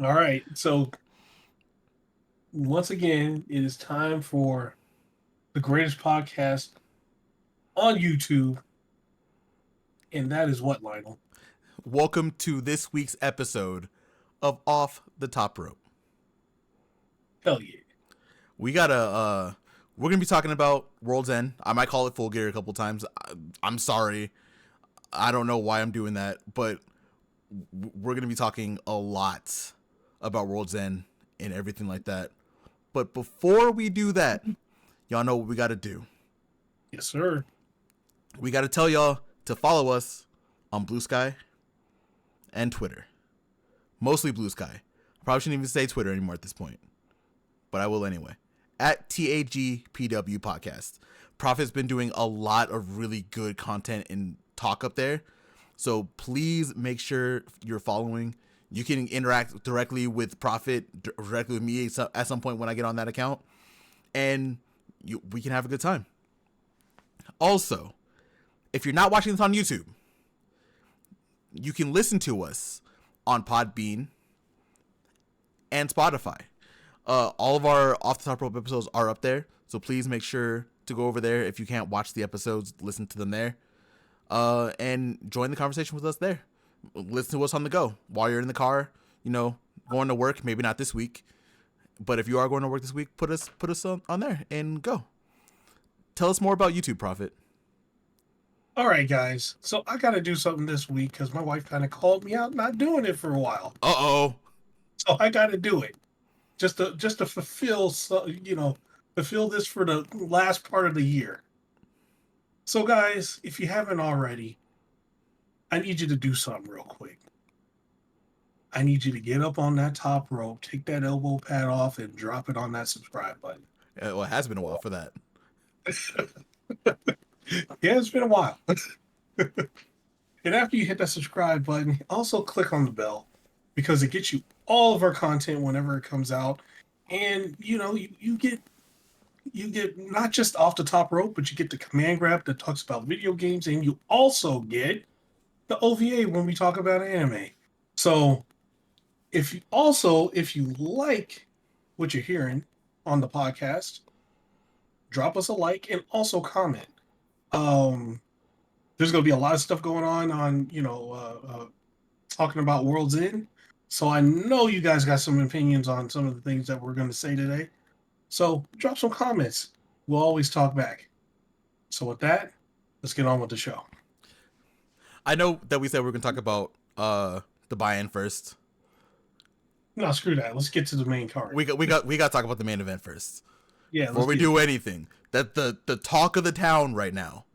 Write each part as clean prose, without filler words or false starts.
All right. So once again, it is time for the greatest podcast on YouTube, and that is what, Lionel? Welcome to this week's episode of Off the Top Rope. Hell yeah. We got we're gonna be talking about World's End. I might call it Full Gear a couple times. I'm sorry. I don't know why I'm doing that, but we're gonna be talking a lot about World's End and everything like that. But before we do that, y'all know what we gotta do. Yes, sir. We gotta tell y'all to follow us on Blue Sky and Twitter. Mostly Blue Sky. I probably shouldn't even say Twitter anymore at this point, but I will anyway. At TAGPW Podcast. Proffitt's been doing a lot of really good content and talk up there. So please make sure you're following. You can interact directly with Proffitt, directly with me at some point when I get on that account. And we can have a good time. Also, if you're not watching this on YouTube, you can listen to us on Podbean and Spotify. All of our Off the Top Rope episodes are up there, so please make sure to go over there. If you can't watch the episodes, listen to them there, and join the conversation with us there. Listen to us on the go while you're in the car, going to work. Maybe not this week, but if you are going to work this week, put us on there and go. Tell us more about YouTube, Proffitt. All right, guys. So I got to do something this week because my wife kind of called me out not doing it for a while. Uh-oh. So I got to do it just to fulfill this for the last part of the year. So, guys, if you haven't already, I need you to do something real quick. I need you to get up on that top rope, take that elbow pad off, and drop it on that subscribe button. Well, it has been a while for that. Yeah, it's been a while. And after you hit that subscribe button, also click on the bell because it gets you all of our content whenever it comes out. And you get not just off the top rope, but you get the command grab that talks about video games, and you also get the OVA when we talk about anime. So if you like what you're hearing on the podcast, drop us a like and also comment. There's going to be a lot of stuff going on talking about World's End. So I know you guys got some opinions on some of the things that we're going to say today. So drop some comments. We'll always talk back. So with that, let's get on with the show. I know that we said we are going to talk about the buy-in first. No, screw that. Let's get to the main card. We got to talk about the main event first. Yeah, before we do anything. That the talk of the town right now.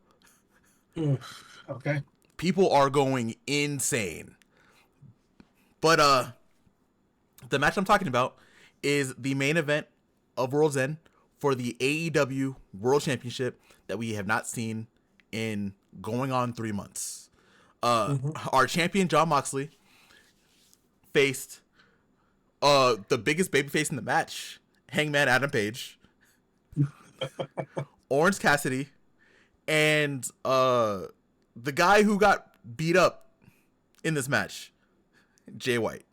Okay. People are going insane. But the match I'm talking about is the main event of World's End for the AEW World Championship that we have not seen in going on 3 months. Our champion Jon Moxley faced the biggest babyface in the match, Hangman Adam Page, Orange Cassidy, and the guy who got beat up in this match, Jay White.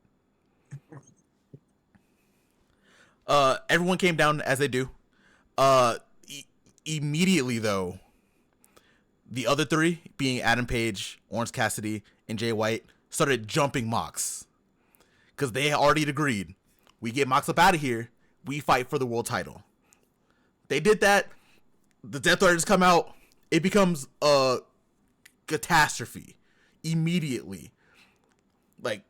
Everyone came down as they do. Immediately, though, the other three, being Adam Page, Orange Cassidy, and Jay White, started jumping Mox. Because they already agreed. We get Mox up out of here, we fight for the world title. They did that. The Death Riders come out. It becomes a catastrophe immediately. Like,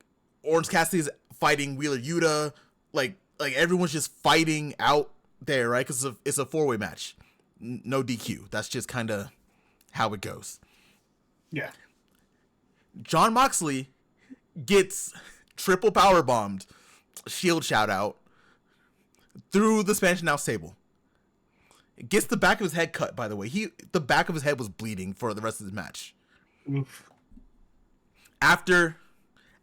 Orange Cassidy's fighting Wheeler Yuta. Like everyone's just fighting out there, right? Because it's a 4-way match. No DQ. That's just kind of how it goes. Yeah. Jon Moxley gets triple power bombed, shield shout out, through the Spanish announce table. Gets the back of his head cut, by the way. The back of his head was bleeding for the rest of the match. Oof. After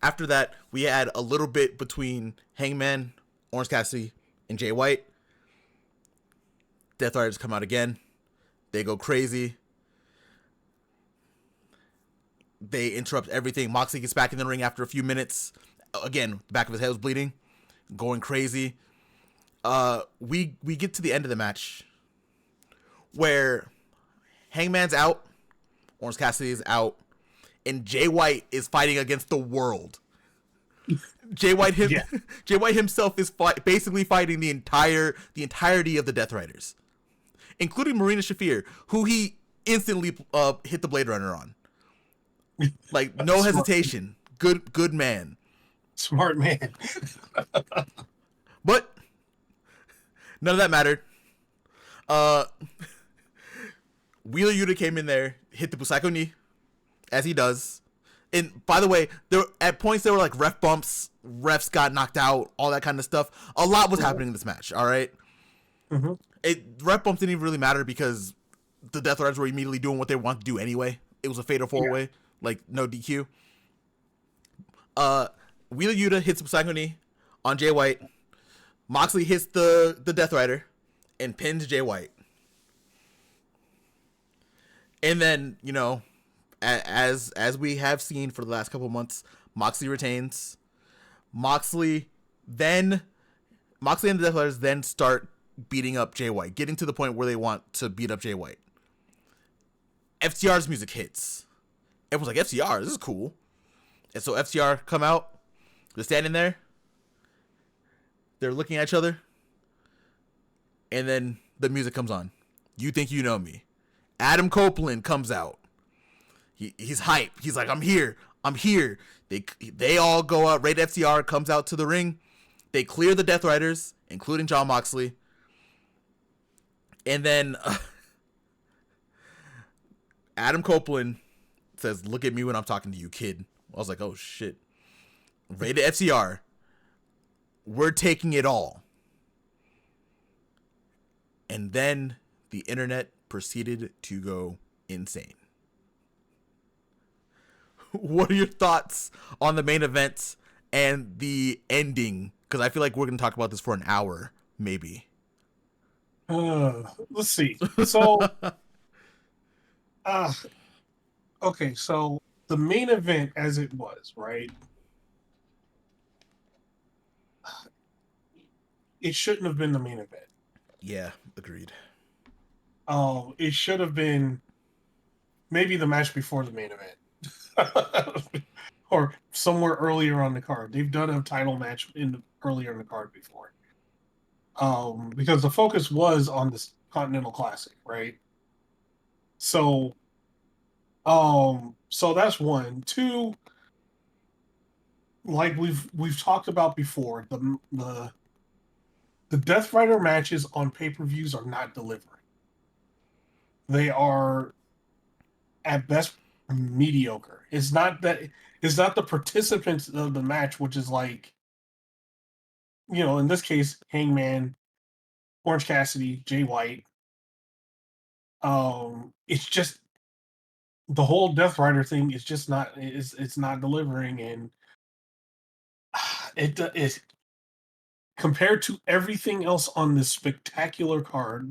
that, we had a little bit between Hangman, Orange Cassidy, and Jay White. Death Riders come out again. They go crazy. They interrupt everything. Moxley gets back in the ring after a few minutes. Again, the back of his head was bleeding. going crazy. We get to the end of the match where Hangman's out, Orange Cassidy is out, and Jay White is fighting against the world. Jay White Yeah. Jay White himself is basically fighting the entirety of the Death Riders, including Marina Shafir, who he instantly hit the Blade Runner on. Like, no hesitation. Good man. Smart man. But none of that mattered. Uh, Wheeler Yuta came in there, hit the Busaiko knee, as he does. And by the way, there at points there were like ref bumps, refs got knocked out, all that kind of stuff. A lot was happening in this match. All right, ref bumps didn't even really matter because the Death Riders were immediately doing what they wanted to do anyway. It was a fatal 4-way, like no DQ. Wheeler Yuta hits Busaiko knee on Jay White. Moxley hits the Death Rider and pins Jay White. And then, you know, as we have seen for the last couple of months, Moxley retains. Moxley and the Death Riders then start beating up Jay White, getting to the point where they want to beat up Jay White. FTR's music hits. Everyone's like, FTR, this is cool. And so FTR come out. They're standing there. They're looking at each other. And then the music comes on. You Think You Know Me. Adam Copeland comes out. He's hype. He's like, I'm here. They all go out. Rated FTR comes out to the ring. They clear the Death Riders, including Jon Moxley. And then Adam Copeland says, look at me when I'm talking to you, kid. I was like, oh shit. Rated FTR. We're taking it all. And then the internet proceeded to go insane. What are your thoughts on the main event and the ending? Because I feel like we're going to talk about this for an hour, maybe. Let's see. So, okay, so the main event as it was, right? It shouldn't have been the main event. Yeah, agreed. It should have been maybe the match before the main event. Or somewhere earlier on the card. They've done a title match earlier in the card before. Because the focus was on this Continental Classic, right? So that's one. Two, like we've talked about before, the Death Rider matches on pay-per-views are not delivering. They are at best mediocre. It's not the participants of the match, which is like, you know, in this case, Hangman, Orange Cassidy, Jay White. It's just the whole Death Rider thing is just not it's not delivering, and it is compared to everything else on this spectacular card.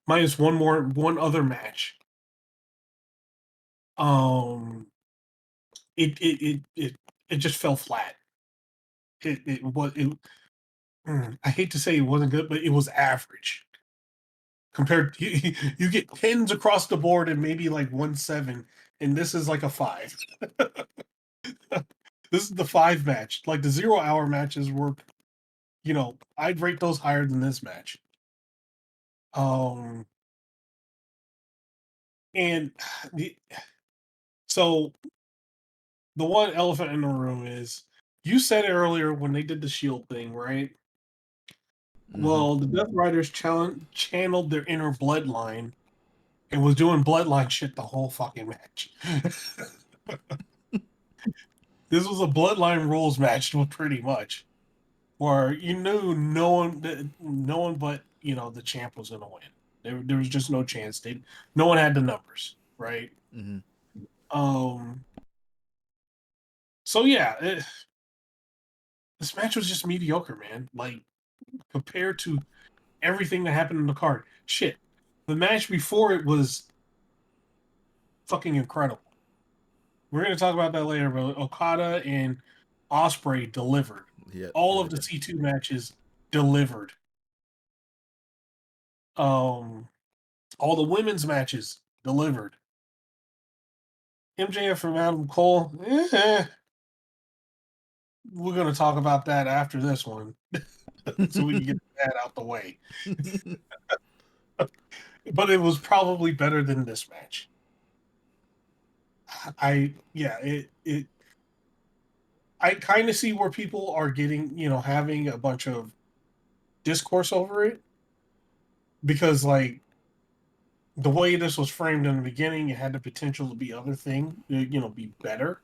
Minus one other match. It just fell flat. It was it. I hate to say it wasn't good, but it was average. Compared, you get pins across the board and maybe like 1-7, and this is like a 5. This is the 5 match. Like the 0 hour matches were, you know, I'd rate those higher than this match. And so the one elephant in the room is, you said it earlier when they did the Shield thing, right? Mm-hmm. Well, the Death Riders channeled their inner bloodline and was doing bloodline shit the whole fucking match. This was a bloodline rules match, pretty much, where you knew no one but, you know, the champ was going to win. There was just no chance. No one had the numbers, right? Mm-hmm. So yeah, this match was just mediocre, man. Like, compared to everything that happened in the card. Shit. The match before it was fucking incredible. We're going to talk about that later, but Okada and Ospreay delivered. Yeah. All of the C2 matches delivered. All the women's matches delivered. MJF from Adam Cole, we're going to talk about that after this one so we can get that out the way. But it was probably better than this match. I kind of see where people are getting, having a bunch of discourse over it because like the way this was framed in the beginning, it had the potential to be other thing, be better.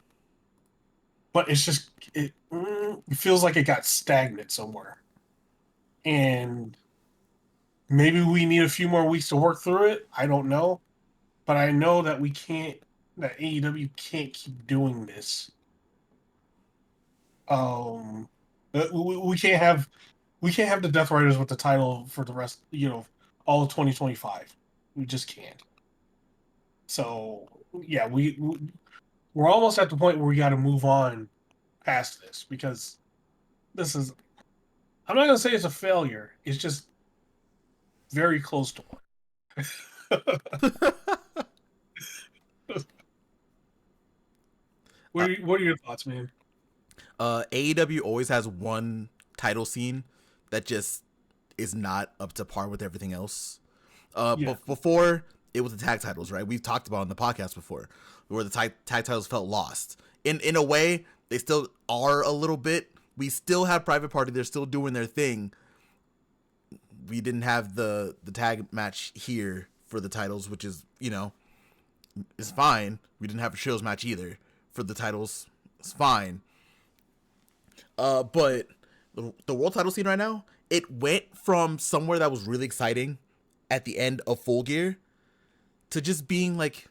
But it's just it feels like it got stagnant somewhere. And maybe we need a few more weeks to work through it. I don't know. But I know that that AEW can't keep doing this. We can't have the Death Riders with the title for the rest, all of 2025. We just can't. So yeah, we're almost at the point where we got to move on past this because this is. I'm not gonna say it's a failure. It's just very close to one. What are your thoughts, man? AEW always has one title scene that just is not up to par with everything else. But before it was the tag titles, right? We've talked about on the podcast before, where the tag titles felt lost. In a way, they still are a little bit. We still have Private Party; they're still doing their thing. We didn't have the tag match here for the titles, which is is fine. We didn't have a Trios match either for the titles. It's fine. But the world title scene right now, it went from somewhere that was really exciting at the end of Full Gear to just being like,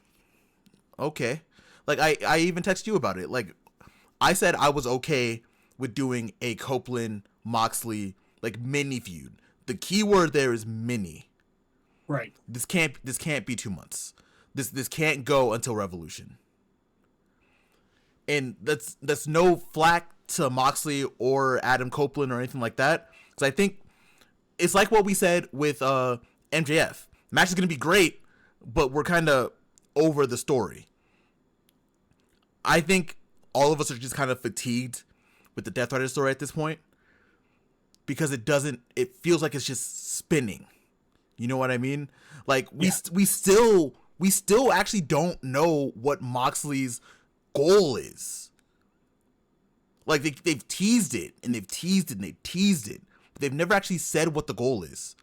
okay. Like I even texted you about it. Like I said I was okay with doing a Copeland Moxley like mini feud. The key word there is mini. Right. This can't be 2 months. This can't go until Revolution. And that's no flack to Moxley or Adam Copeland or anything like that. Because I think it's like what we said with MJF. Match is gonna be great, but we're kind of over the story. I think all of us are just kind of fatigued with the Death Rider story at this point because it feels like it's just spinning. You know what I mean? Like we still actually don't know what Moxley's goal is. Like they've teased it and they've teased it and they've teased it, but they've never actually said what the goal is.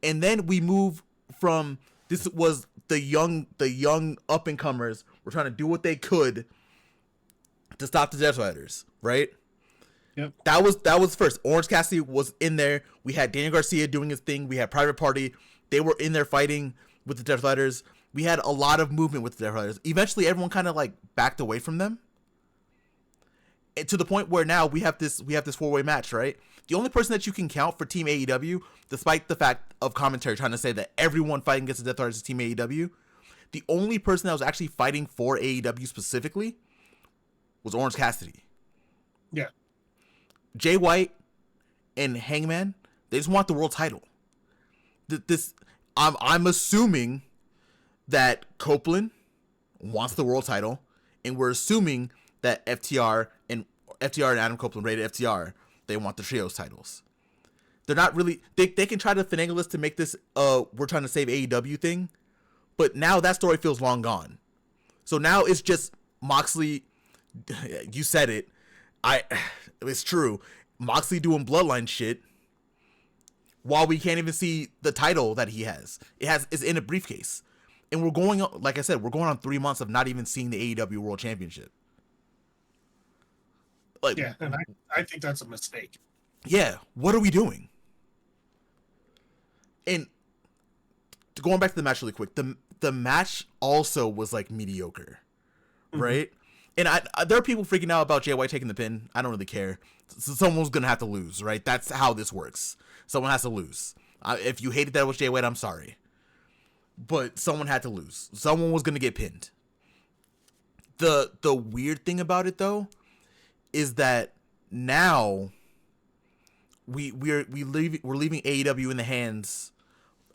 And then we move from this was the young up and comers were trying to do what they could to stop the Death Riders, right? Yep. That was first. Orange Cassidy was in there. We had Daniel Garcia doing his thing. We had Private Party. They were in there fighting with the Death Riders. We had a lot of movement with the Death Riders. Eventually, everyone kind of like backed away from them, and to the point where now we have this 4-way match, right? The only person that you can count for Team AEW, despite the fact of commentary trying to say that everyone fighting against the Death Riders is Team AEW, the only person that was actually fighting for AEW specifically was Orange Cassidy. Yeah. Jay White and Hangman, they just want the world title. I'm assuming that Copeland wants the world title, and we're assuming that FTR and Adam Copeland rated FTR, they want the trios titles. They're not really they can try to finagle this to make this we're trying to save AEW thing, but now that story feels long gone. So now it's just Moxley. You said it. It's true. Moxley doing bloodline shit while we can't even see the title that he has. It's in a briefcase. And we're going on, like I said, we're going on 3 months of not even seeing the AEW World Championship. Like, yeah, and I think that's a mistake. Yeah, what are we doing? And going back to the match really quick, the match also was like mediocre, right? And there are people freaking out about Jay White taking the pin. I don't really care. So someone's gonna have to lose, right? That's how this works. Someone has to lose. If you hated that with Jay White, I'm sorry, but someone had to lose. Someone was gonna get pinned. The weird thing about it though is that now we're leaving AEW in the hands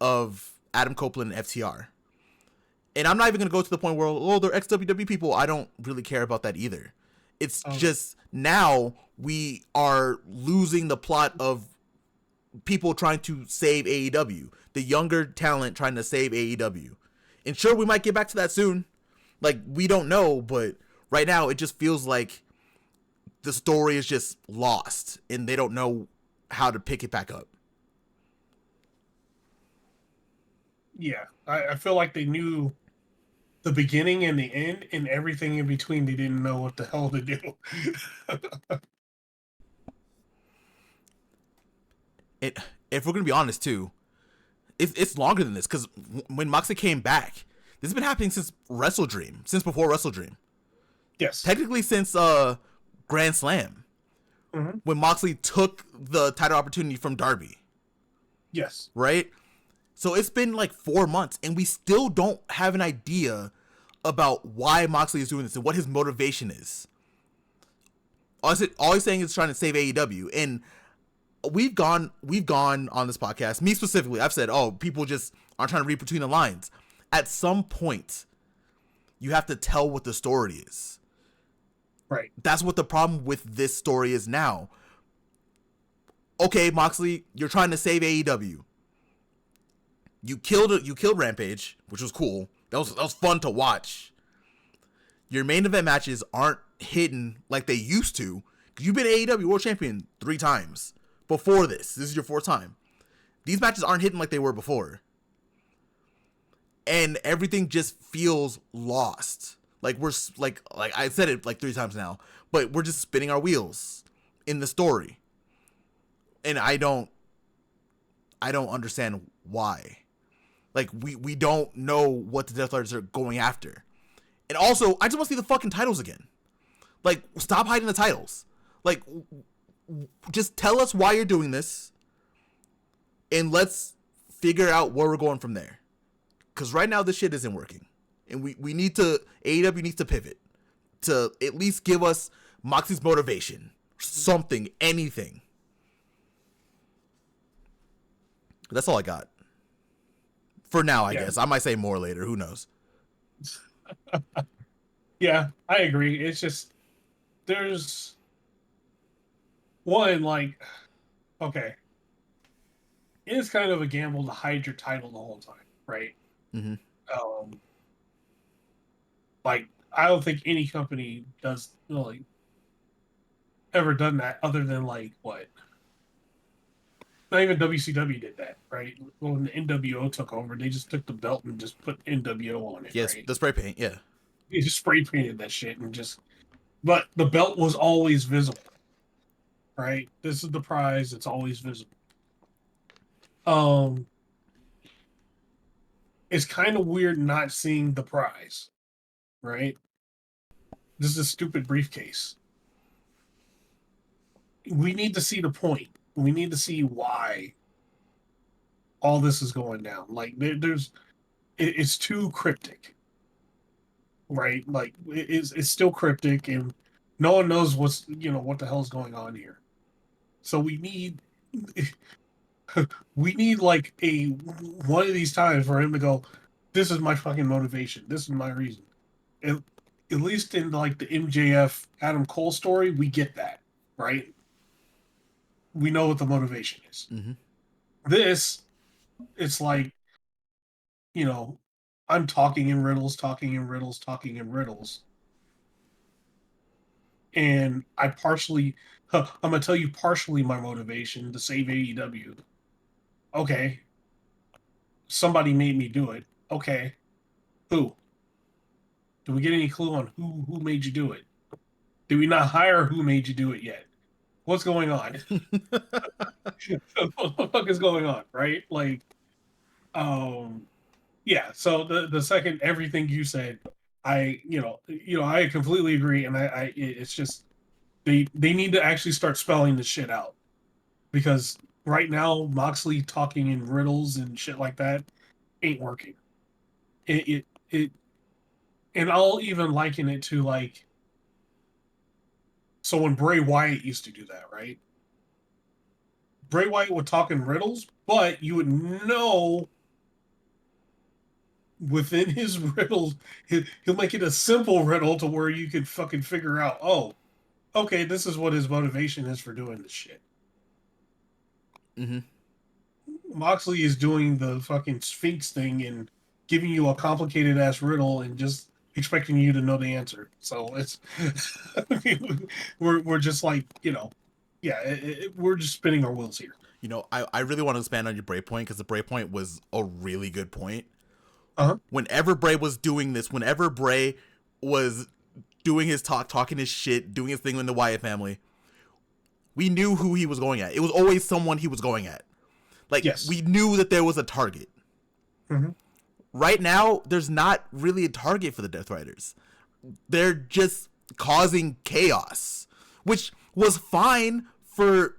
of Adam Copeland and FTR. And I'm not even gonna go to the point where, oh, they're ex-WWE people. I don't really care about that either. It's just now we are losing the plot of people trying to save AEW, the younger talent trying to save AEW. And sure, we might get back to that soon. Like, we don't know, but right now it just feels like the story is just lost and they don't know how to pick it back up. Yeah, I feel like they knew the beginning and the end, and everything in between. They didn't know what the hell to do. If we're gonna be honest too, it's longer than this, because when Moxley came back, this has been happening since Wrestle Dream, since before Wrestle Dream. Yes, Technically since Grand Slam, when Moxley took the title opportunity from Darby. Yes, right? So it's been like 4 months, and we still don't have an idea about why Moxley is doing this and what his motivation is. All he's saying is trying to save AEW, and we've gone on this podcast, me specifically, I've said, oh, people just aren't trying to read between the lines. At some point, you have to tell what the story is. right. That's what the problem with this story is now. Okay, Moxley, you're trying to save AEW. You killed Rampage, which was cool. That was fun to watch. Your main event matches aren't hidden like they used to. Because you've been AEW World Champion 3 times before this. This is your 4th time. These matches aren't hidden like they were before. And everything just feels lost. Like we're like I said it like 3 times now, but we're just spinning our wheels in the story. And I don't understand why. Like, we don't know what the Death Riders are going after. And also, I just want to see the fucking titles again. Like, stop hiding the titles. Like, just tell us why you're doing this, and let's figure out where we're going from there. Because right now, this shit isn't working. And we need to, AEW needs to pivot to at least give us Moxie's motivation. Something, anything. That's all I got. For now, I guess. I might say more later. Who knows? Yeah, I agree. It's just, there's one, like, okay, it is kind of a gamble to hide your title the whole time, right? Mm-hmm. Like, I don't think any company does really ever done that other than, like, what? Not even WCW did that, right? When the NWO took over, they just took the belt and just put NWO on it, Yes, right? the spray paint, yeah. They just spray painted that shit and just, but the belt was always visible, right? This is the prize; it's always visible. Um, it's kind of weird not seeing the prize, right? This is a stupid briefcase. We need to see the point. We need to see why all this is going down. Like it's too cryptic, right? Like it's still cryptic, and no one knows what the hell's going on here. So we need like a one of these times for him to go, this is my fucking motivation. This is my reason. At, at least in like the MJF Adam Cole story, we get that, right? We know what the motivation is. Mm-hmm. This, it's like, you know, I'm talking in riddles, talking in riddles, talking in riddles. And I'm gonna tell you partially my motivation to save AEW. Okay. Somebody made me do it. Okay. Who? Do we get any clue on who made you do it? Did we not hire who made you do it yet? What's going on? What the fuck is going on, right? Like, yeah. So the second everything you said, I completely agree, and it's just they need to actually start spelling this shit out because right now Moxley talking in riddles and shit like that ain't working. It and I'll even liken it to like, so when Bray Wyatt used to do that, right? Bray Wyatt would talk in riddles, but you would know within his riddles, he'll make it a simple riddle to where you could fucking figure out, oh, okay, this is what his motivation is for doing this shit. Mm-hmm. Moxley is doing the fucking Sphinx thing and giving you a complicated ass riddle and just expecting you to know the answer. So it's we're just like, yeah, we're just spinning our wheels here. I really want to expand on your Bray point because the Bray point was a really good point. Uh-huh. Whenever Bray was doing this, whenever Bray was doing his talking his shit, doing his thing in the Wyatt family, we knew who he was going at. It was always someone he was going at. Like, yes. We knew that there was a target. Mm-hmm. Right now, there's not really a target for the Death Riders. They're just causing chaos, which was fine for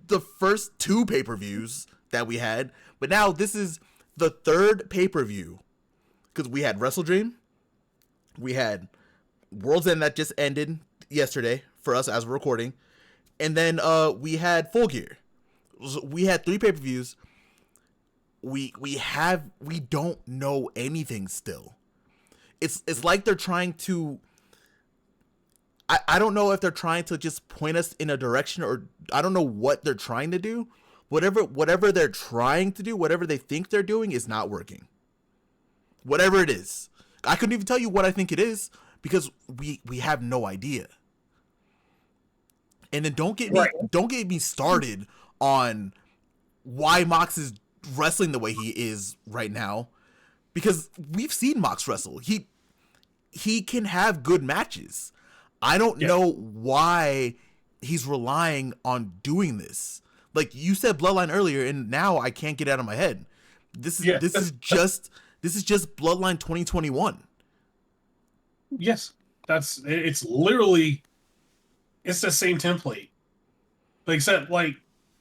the first 2 pay-per-views that we had. But now this is the 3rd pay-per-view. Because we had Wrestle Dream. We had Worlds End that just ended yesterday for us as we're recording. And then we had Full Gear. We had 3 pay-per-views. We don't know anything still. It's like they're trying to. I don't know if they're trying to just point us in a direction, or I don't know what they're trying to do. Whatever they're trying to do, whatever they think they're doing is not working. Whatever it is, I couldn't even tell you what I think it is because we have no idea. And then don't get me started on why Mox is wrestling the way he is right now, because we've seen Mox wrestle. He can have good matches. I don't know why he's relying on doing this. Like you said Bloodline earlier, and now I can't get it out of my head. This is just Bloodline 2021. Yes. It's literally it's the same template. Except like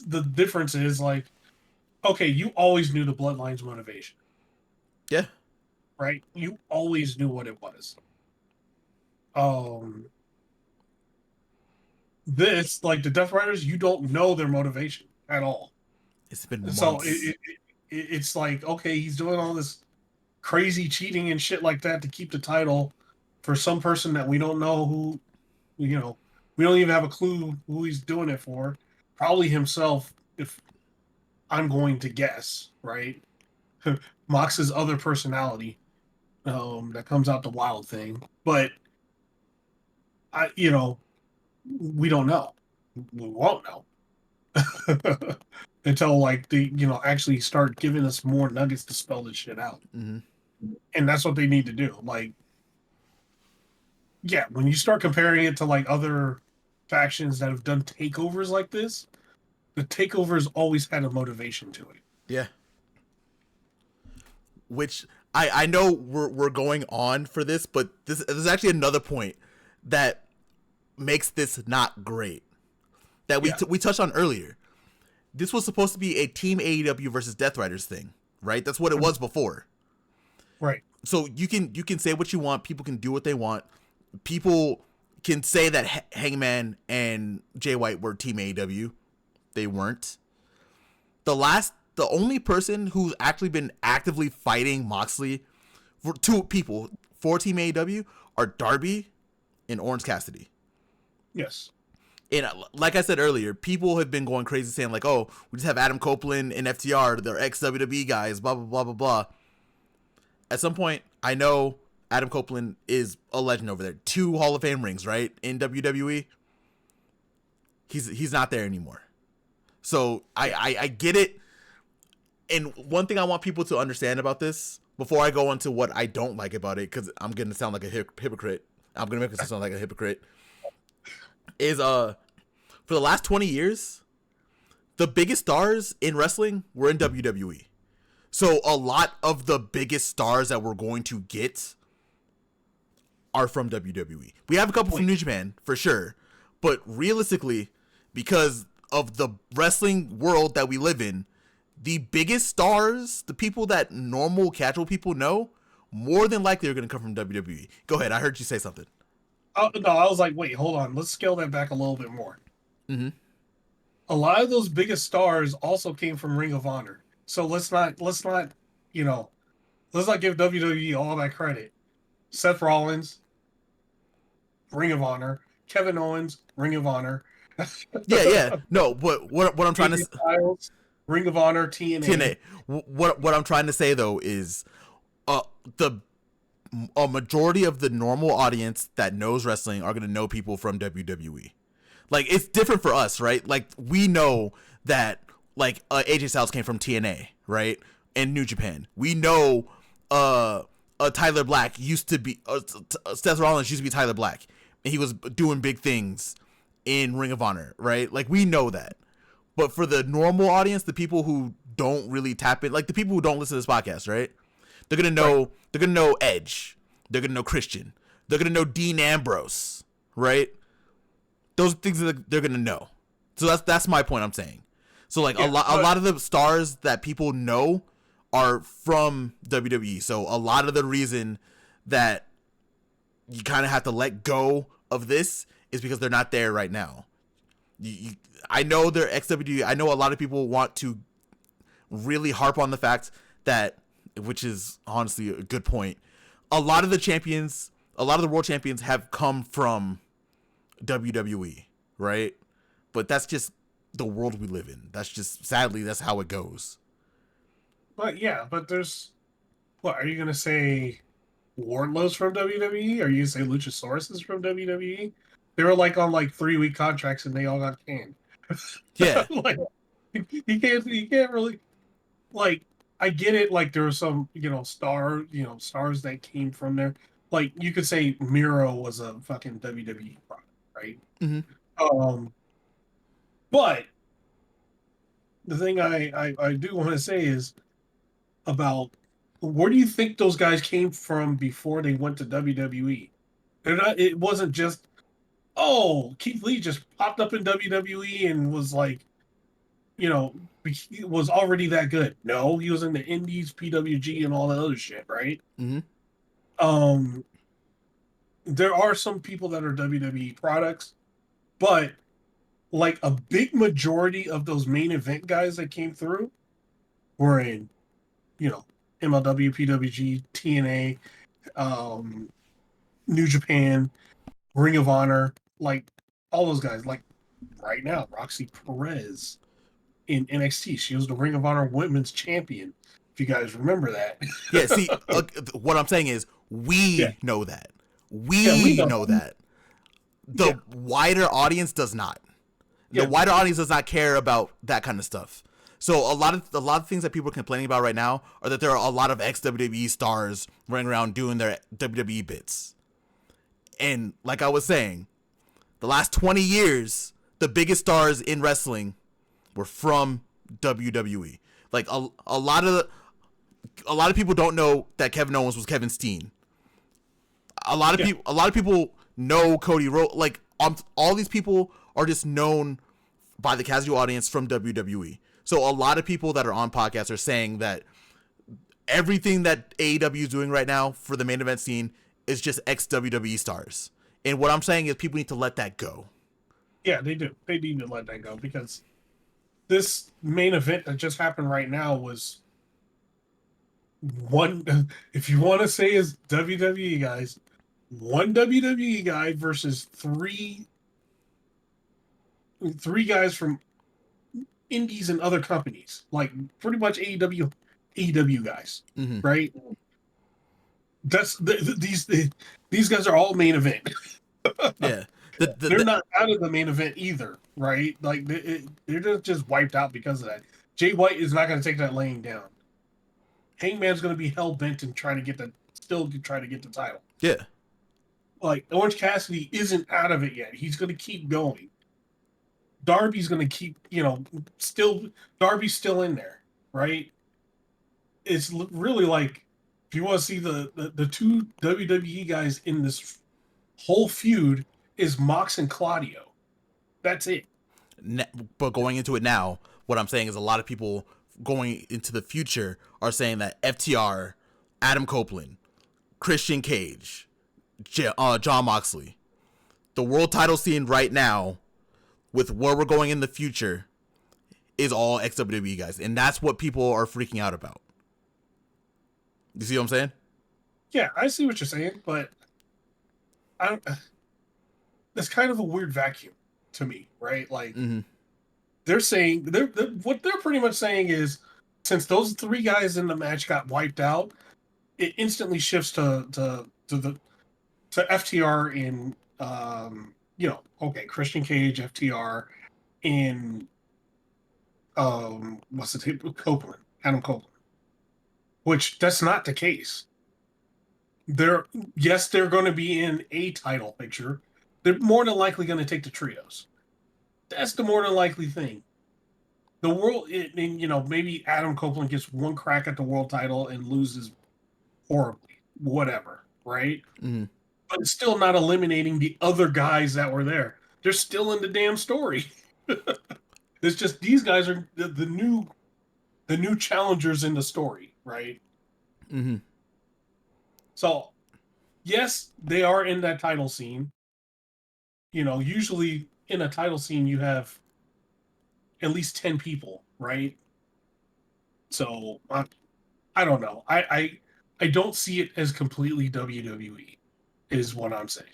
the difference is like, okay, you always knew the Bloodline's motivation. Yeah. Right? You always knew what it was. This, like the Death Riders, you don't know their motivation at all. It's been months. So it's like, okay, he's doing all this crazy cheating and shit like that to keep the title for some person that we don't know who, we don't even have a clue who he's doing it for. Probably himself, if I'm going to guess, right? Mox's other personality that comes out the Wild thing. But we don't know. We won't know until like they actually start giving us more nuggets to spell this shit out. Mm-hmm. And that's what they need to do. Like, yeah, when you start comparing it to like other factions that have done takeovers like this, the takeovers always had a motivation to it. Yeah. Which I know we're going on for this, but there's actually another point that makes this not great that we touched on earlier. This was supposed to be a Team AEW versus Death Riders thing, right? That's what it was before. Right. So you can say what you want. People can do what they want. People can say that Hangman and Jay White were Team AEW. They weren't. The only person who's actually been actively fighting Moxley for 2 people for Team AEW are Darby and Orange Cassidy. Yes. And like I said earlier, people have been going crazy saying like, oh, we just have Adam Copeland and FTR, they're ex-WWE guys, blah, blah, blah, blah, blah. At some point, I know Adam Copeland is a legend over there. 2 Hall of Fame rings, right? In WWE. He's not there anymore. So I get it. And one thing I want people to understand about this, before I go into what I don't like about it, because I'm going to sound like a hypocrite. I'm going to make myself sound like a hypocrite. Is for the last 20 years, the biggest stars in wrestling were in WWE. So a lot of the biggest stars that we're going to get are from WWE. We have a couple from New Japan for sure, but realistically, because of the wrestling world that we live in, the biggest stars, the people that normal casual people know, more than likely are going to come from WWE. Go ahead. I heard you say something. No, I was like, wait, hold on. Let's scale that back a little bit more. Mm-hmm. a lot of those biggest stars also came from Ring of Honor. So let's not, you know, let's not give WWE all that credit. Seth Rollins, Ring of Honor. Kevin Owens, Ring of Honor. Yeah. No, but what I'm trying to AJ Styles, Ring of Honor, TNA. TNA. What I'm trying to say though is, the a majority of the normal audience that knows wrestling are gonna know people from WWE. Like, it's different for us, right? Like, we know that, like, AJ Styles came from TNA, right? And New Japan. We know Tyler Black used to be Seth Rollins used to be Tyler Black, and he was doing big things in Ring of Honor, right? Like, we know that. But for the normal audience, the people who don't really tap in, like the people who don't listen to this podcast, right? They're gonna know. Right. They're gonna know Edge. They're gonna know Christian. They're gonna know Dean Ambrose, right? Those things that they're gonna know. So that's my point. I'm saying. So like, a lot of the stars that people know are from WWE. So a lot of the reason that you kind of have to let go of this is because they're not there right now. I know they're XWD. I know a lot of people want to really harp on the fact that, which is honestly a good point, a lot of the champions, a lot of the world champions have come from WWE, right? But that's just the world we live in. That's just, sadly, that's how it goes. But yeah, but there's, what are you gonna say? Wardlow's from WWE? Are you gonna say Luchasaurus is from WWE? They were like on like 3-week contracts and they all got canned. Yeah. Like, you can't really, like, I get it. Like, there were some, stars that came from there. Like, you could say Miro was a fucking WWE product, right? Mm-hmm. But the thing I do want to say is about, where do you think those guys came from before they went to WWE? They're not. It wasn't just, oh, Keith Lee just popped up in WWE and was like, was already that good. No, he was in the Indies, PWG, and all that other shit, right? Mm-hmm. There are some people that are WWE products, but like a big majority of those main event guys that came through were in, MLW, PWG, TNA, New Japan, Ring of Honor, like all those guys. Like right now, Roxy Perez in NXT, she was the Ring of Honor Women's Champion. If you guys remember that. Yeah. See, what I'm saying is, we know that. We know that. The wider audience does not. The wider audience does not care about that kind of stuff. So a lot of things that people are complaining about right now are that there are a lot of ex-WWE stars running around doing their WWE bits. And like I was saying, the last 20 years, the biggest stars in wrestling were from WWE. Like a lot of people don't know that Kevin Owens was Kevin Steen. A lot of people know Cody Rhodes. Like, all these people are just known by the casual audience from WWE. So a lot of people that are on podcasts are saying that everything that AEW is doing right now for the main event scene is just ex-WWE stars. And what I'm saying is, people need to let that go. Yeah, they do. They need to let that go, because this main event that just happened right now was one, if you want to say, is WWE guys, one WWE guy versus three guys from indies and other companies, like pretty much AEW guys, right? That's these guys are all main event. Yeah, they're not out of the main event either, right? Like, they're just wiped out because of that. Jay White is not going to take that laying down. Hangman's going to be hell bent and try to get the title. Yeah, like Orange Cassidy isn't out of it yet. He's going to keep going. Darby's going to keep, Darby's still in there, right? It's really like, if you want to see the two WWE guys in this whole feud, is Mox and Claudio. That's it. But going into it now, what I'm saying is, a lot of people going into the future are saying that FTR, Adam Copeland, Christian Cage, John Moxley, the world title scene right now, with where we're going in the future, is all ex-WWE guys, and that's what people are freaking out about. You see what I'm saying? Yeah, I see what you're saying, but I don't. That's kind of a weird vacuum to me, right? Like they're saying what they're pretty much saying is since those three guys in the match got wiped out, it instantly shifts to FTR in okay, Christian Cage, FTR in what's the name? Copeland, Adam Copeland. Which that's not the case. They're they're going to be in a title picture. They're more than likely going to take the trios. That's the more than likely thing. The world, maybe Adam Copeland gets one crack at the world title and loses horribly, whatever, right? But it's still not eliminating the other guys that were there. They're still in the damn story. It's just these guys are the new challengers in the story, right? So, yes, they are in that title scene. Usually in a title scene, you have at least 10 people, right? So, I don't know. I don't see it as completely WWE, is what I'm saying.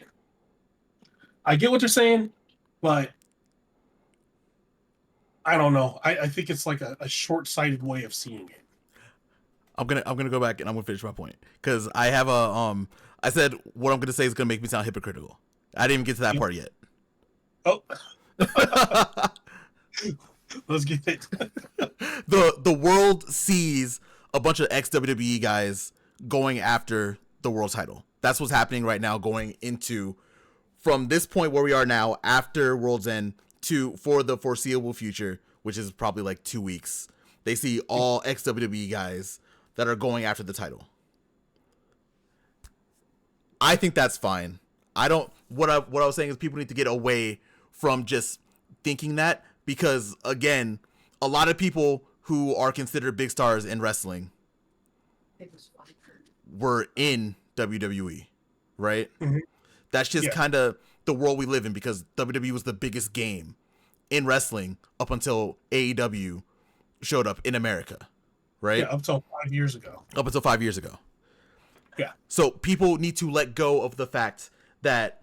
I get what they're saying, but I don't know. I think it's like a short-sighted way of seeing it. I'm gonna go back and I'm gonna finish my point because I have a I said what I'm gonna say is gonna make me sound hypocritical. I didn't even get to that part yet. Oh, let's get it. The world sees a bunch of ex WWE guys going after the world title. That's what's happening right now, going into from this point where we are now after World's End to for the foreseeable future, which is probably like 2 weeks. They see all ex WWE guys that are going after the title. I think that's fine. I don't. What I was saying is people need to get away from just thinking that, because again, a lot of people who are considered big stars in wrestling were in WWE, right? That's just kind of the world we live in, because WWE was the biggest game in wrestling up until AEW showed up in America, right? Yeah, up until 5 years ago. Up until 5 years ago. Yeah. So people need to let go of the fact that,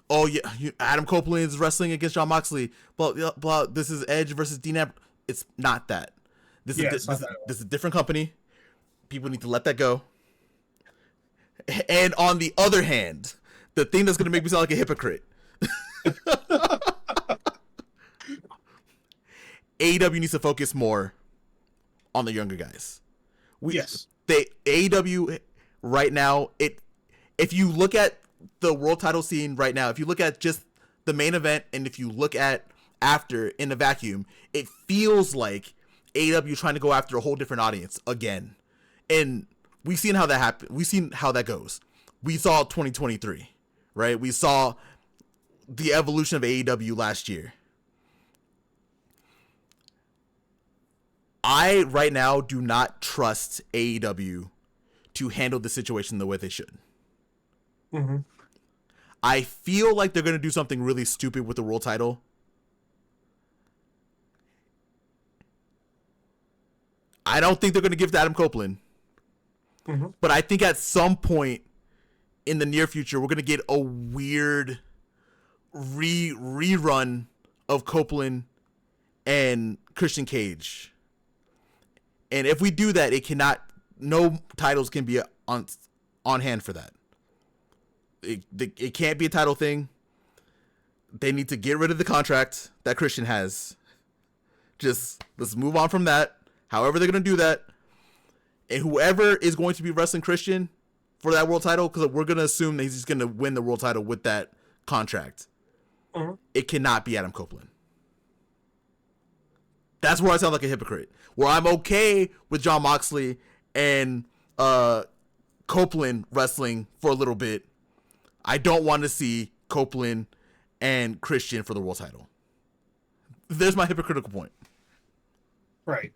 oh yeah, Adam Copeland is wrestling against Jon Moxley, blah, this is Edge versus Dean Ambrose. It's not that. This is a different company. People need to let that go. And on the other hand, the thing that's going to make me sound like a hypocrite, AEW needs to focus more on the younger guys. AEW right now, if you look at the world title scene right now, if you look at just the main event, and if you look at after in a vacuum, it feels like AEW trying to go after a whole different audience again. And we've seen how that happen. We've seen how that goes. We saw 2023, right? We saw the evolution of AEW last year. I right now do not trust AEW to handle the situation the way they should. I feel like they're going to do something really stupid with the world title. I don't think they're going to give it to Adam Copeland. But I think at some point in the near future, we're going to get a weird rerun of Copeland and Christian Cage. And if we do that, no titles can be on hand for that. It can't be a title thing. They need to get rid of the contract that Christian has. Just let's move on from that. However they're going to do that. And whoever is going to be wrestling Christian for that world title, because we're going to assume that he's just going to win the world title with that contract. It cannot be Adam Copeland. That's where I sound like a hypocrite. Where I'm okay with Jon Moxley and Copeland wrestling for a little bit. I don't want to see Copeland and Christian for the world title. There's my hypocritical point. Right.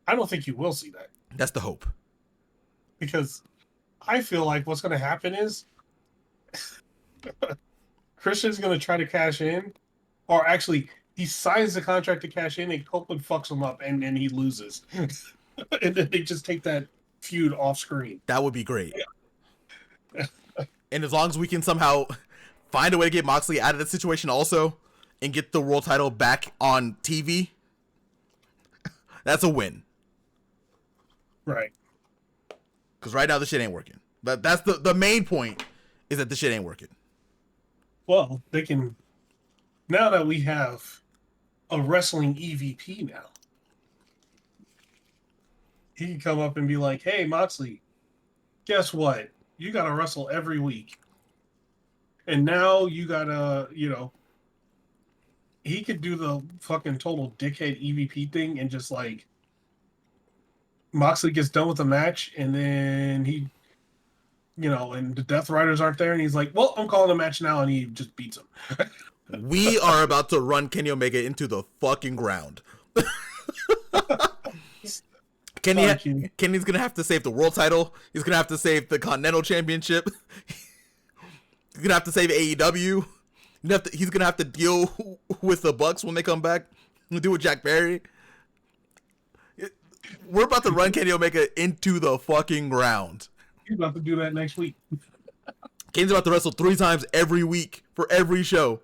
I don't think you will see that. That's the hope. Because I feel like what's going to happen is Christian's going to try to cash in, or actually, he signs the contract to cash in, and Copeland fucks him up, and he loses, and then they just take that feud off screen. That would be great. And as long as we can somehow find a way to get Moxley out of that situation also and get the world title back on TV, that's a win. Right. Because right now the shit ain't working. That's the main point, is that the shit ain't working. Well, they can, now that we have a wrestling EVP now, he can come up and be like, hey, Moxley, guess what? You got to wrestle every week. And now you got to, he could do the fucking total dickhead EVP thing and just like, Moxley gets done with the match and then he, and the Death Riders aren't there and he's like, well, I'm calling a match now, and he just beats him. We are about to run Kenny Omega into the fucking ground. Kenny's gonna have to save the world title. He's gonna have to save the Continental Championship. He's gonna have to save AEW. He's gonna have to deal with the Bucks when they come back. Deal with Jack Barry. We're about to run Kenny Omega into the fucking ground. He's about to do that next week. Kenny's about to wrestle 3 times every week for every show.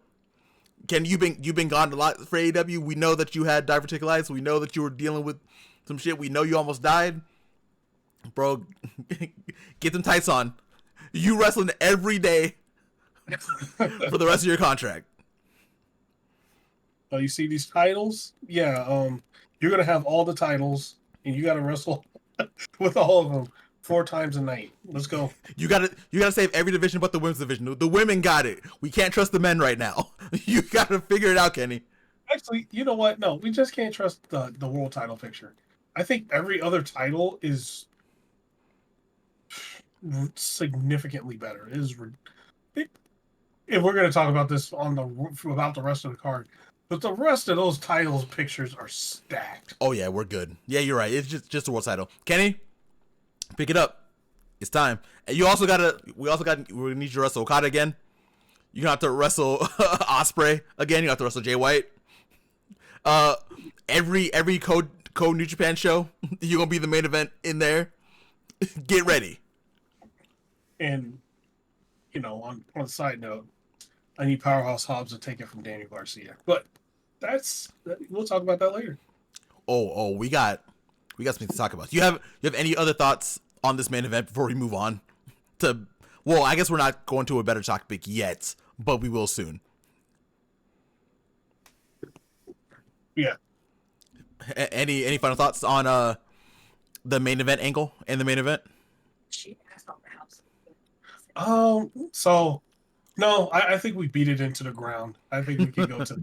Ken, you've been gone a lot for AEW. We know that you had diverticulitis. We know that you were dealing with some shit. We know you almost died. Bro, get them tights on. You wrestling every day for the rest of your contract. Oh, you see these titles? Yeah, you're going to have all the titles, and you got to wrestle with all of them 4 times a night. Let's go. You gotta save every division but the women's division. The women got it. We can't trust the men right now. You gotta figure it out, Kenny. Actually, you know what? No, we just can't trust the world title picture. I think every other title is significantly better. If we're going to talk about this about the rest of the card, but the rest of those titles pictures are stacked. Oh yeah, we're good. Yeah, you're right. It's just a world title. Kenny, pick it up. It's time. And we need you to wrestle Okada again. You're gonna have to wrestle Ospreay again. You have to wrestle Jay White. Every Code New Japan show, you're gonna be the main event in there. Get ready. And on a side note, I need Powerhouse Hobbs to take it from Daniel Garcia. But we'll talk about that later. Oh, we got something to talk about. You have any other thoughts on this main event before we move on to? Well, I guess we're not going to a better topic yet, but we will soon. Yeah. Any final thoughts on the main event angle and the main event? So no, I think we beat it into the ground. I think we can go to.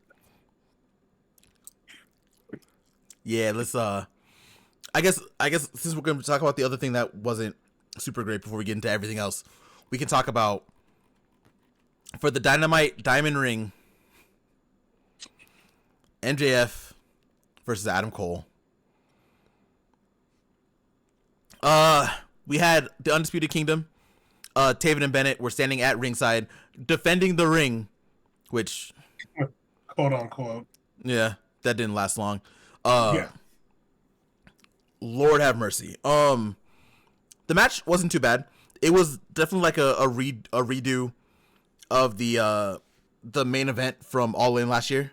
Yeah, let's. I guess since we're going to talk about the other thing that wasn't super great before we get into everything else, we can talk about for the Dynamite Diamond Ring, MJF versus Adam Cole. We had the Undisputed Kingdom. Taven and Bennett were standing at ringside defending the ring, which quote unquote. Yeah, that didn't last long. Yeah. Lord have mercy. The match wasn't too bad. It was definitely like a redo of the main event from All In last year.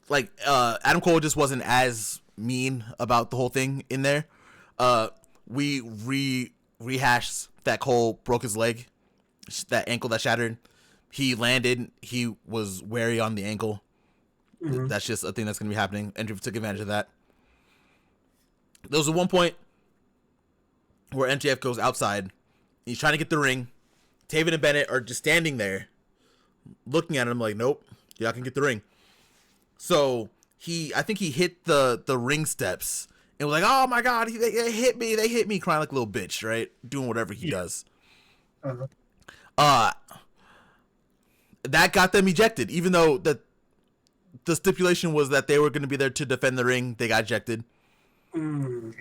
Like Adam Cole just wasn't as mean about the whole thing in there. We rehashed that Cole broke his leg, that ankle that shattered. He landed. He was wary on the ankle. Mm-hmm. That's just a thing that's going to be happening. Andrew took advantage of that. There was one point where MJF goes outside. He's trying to get the ring. Taven and Bennett are just standing there looking at him like, nope, you're not going to get the ring. So I think he hit the ring steps and was like, oh my God, they hit me, crying like a little bitch, right? Doing whatever he does. Uh-huh. That got them ejected, even though the stipulation was that they were going to be there to defend the ring. They got ejected. Once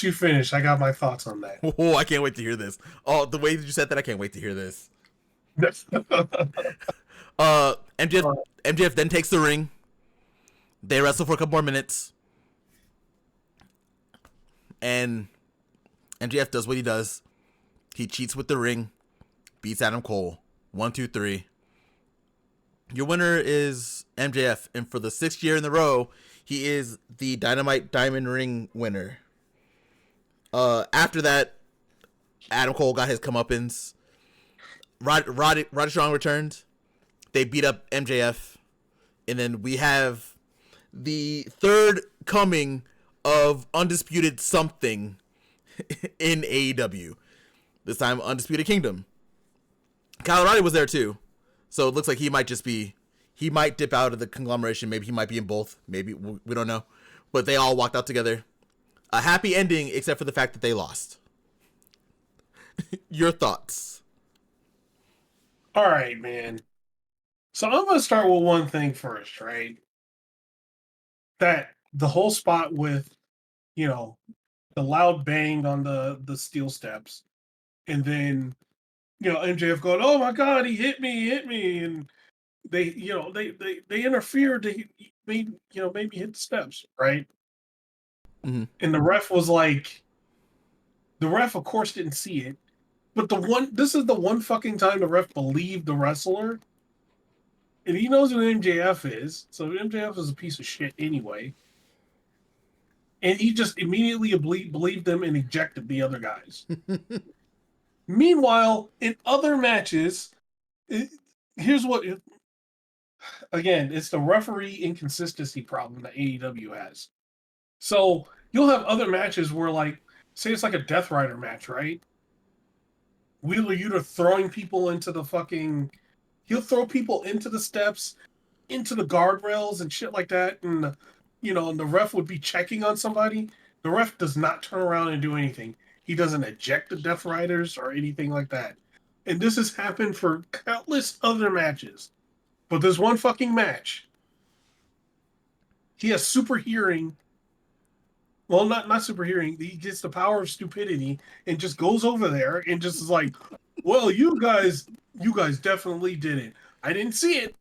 you finish, I got my thoughts on that. Oh, I can't wait to hear this. Oh, the way that you said that, I can't wait to hear this. MJF MJF then takes the ring. They wrestle for a couple more minutes, and MJF does what he does. He cheats with the ring, beats Adam Cole. 1, 2, 3. Your winner is MJF, and for the 6th year in a row, he is the Dynamite Diamond Ring winner. After that, Adam Cole got his comeuppance. Roddy Strong returned. They beat up MJF, and then we have the third coming of Undisputed something in AEW. This time, Undisputed Kingdom. Kyle O'Reilly was there too, so it looks like he might dip out of the conglomeration. Maybe he might be in both. Maybe, we don't know. But they all walked out together. A happy ending, except for the fact that they lost. Your thoughts? All right, man. So I'm going to start with one thing first, right? That the whole spot with, the loud bang on the steel steps, and then, MJF going, "Oh my God, he hit me," and they interfered. They made me hit the steps, right? Mm-hmm. And the ref was like, the ref of course didn't see it, but this is the one fucking time the ref believed the wrestler, and he knows who MJF is, so MJF is a piece of shit anyway, and he just immediately believed them and ejected the other guys. Meanwhile, in other matches, here's what. Again, it's the referee inconsistency problem that AEW has. So you'll have other matches where, like, say it's like a Death Rider match, right? Wheeler Yuta throwing people into the fucking. He'll throw people into the steps, into the guardrails and shit like that, and and the ref would be checking on somebody. The ref does not turn around and do anything. He doesn't eject the Death Riders or anything like that. And this has happened for countless other matches. But there's one fucking match. He has super hearing. Well, not super hearing. He gets the power of stupidity and just goes over there and just is like, "Well, you guys definitely did it. I didn't see it.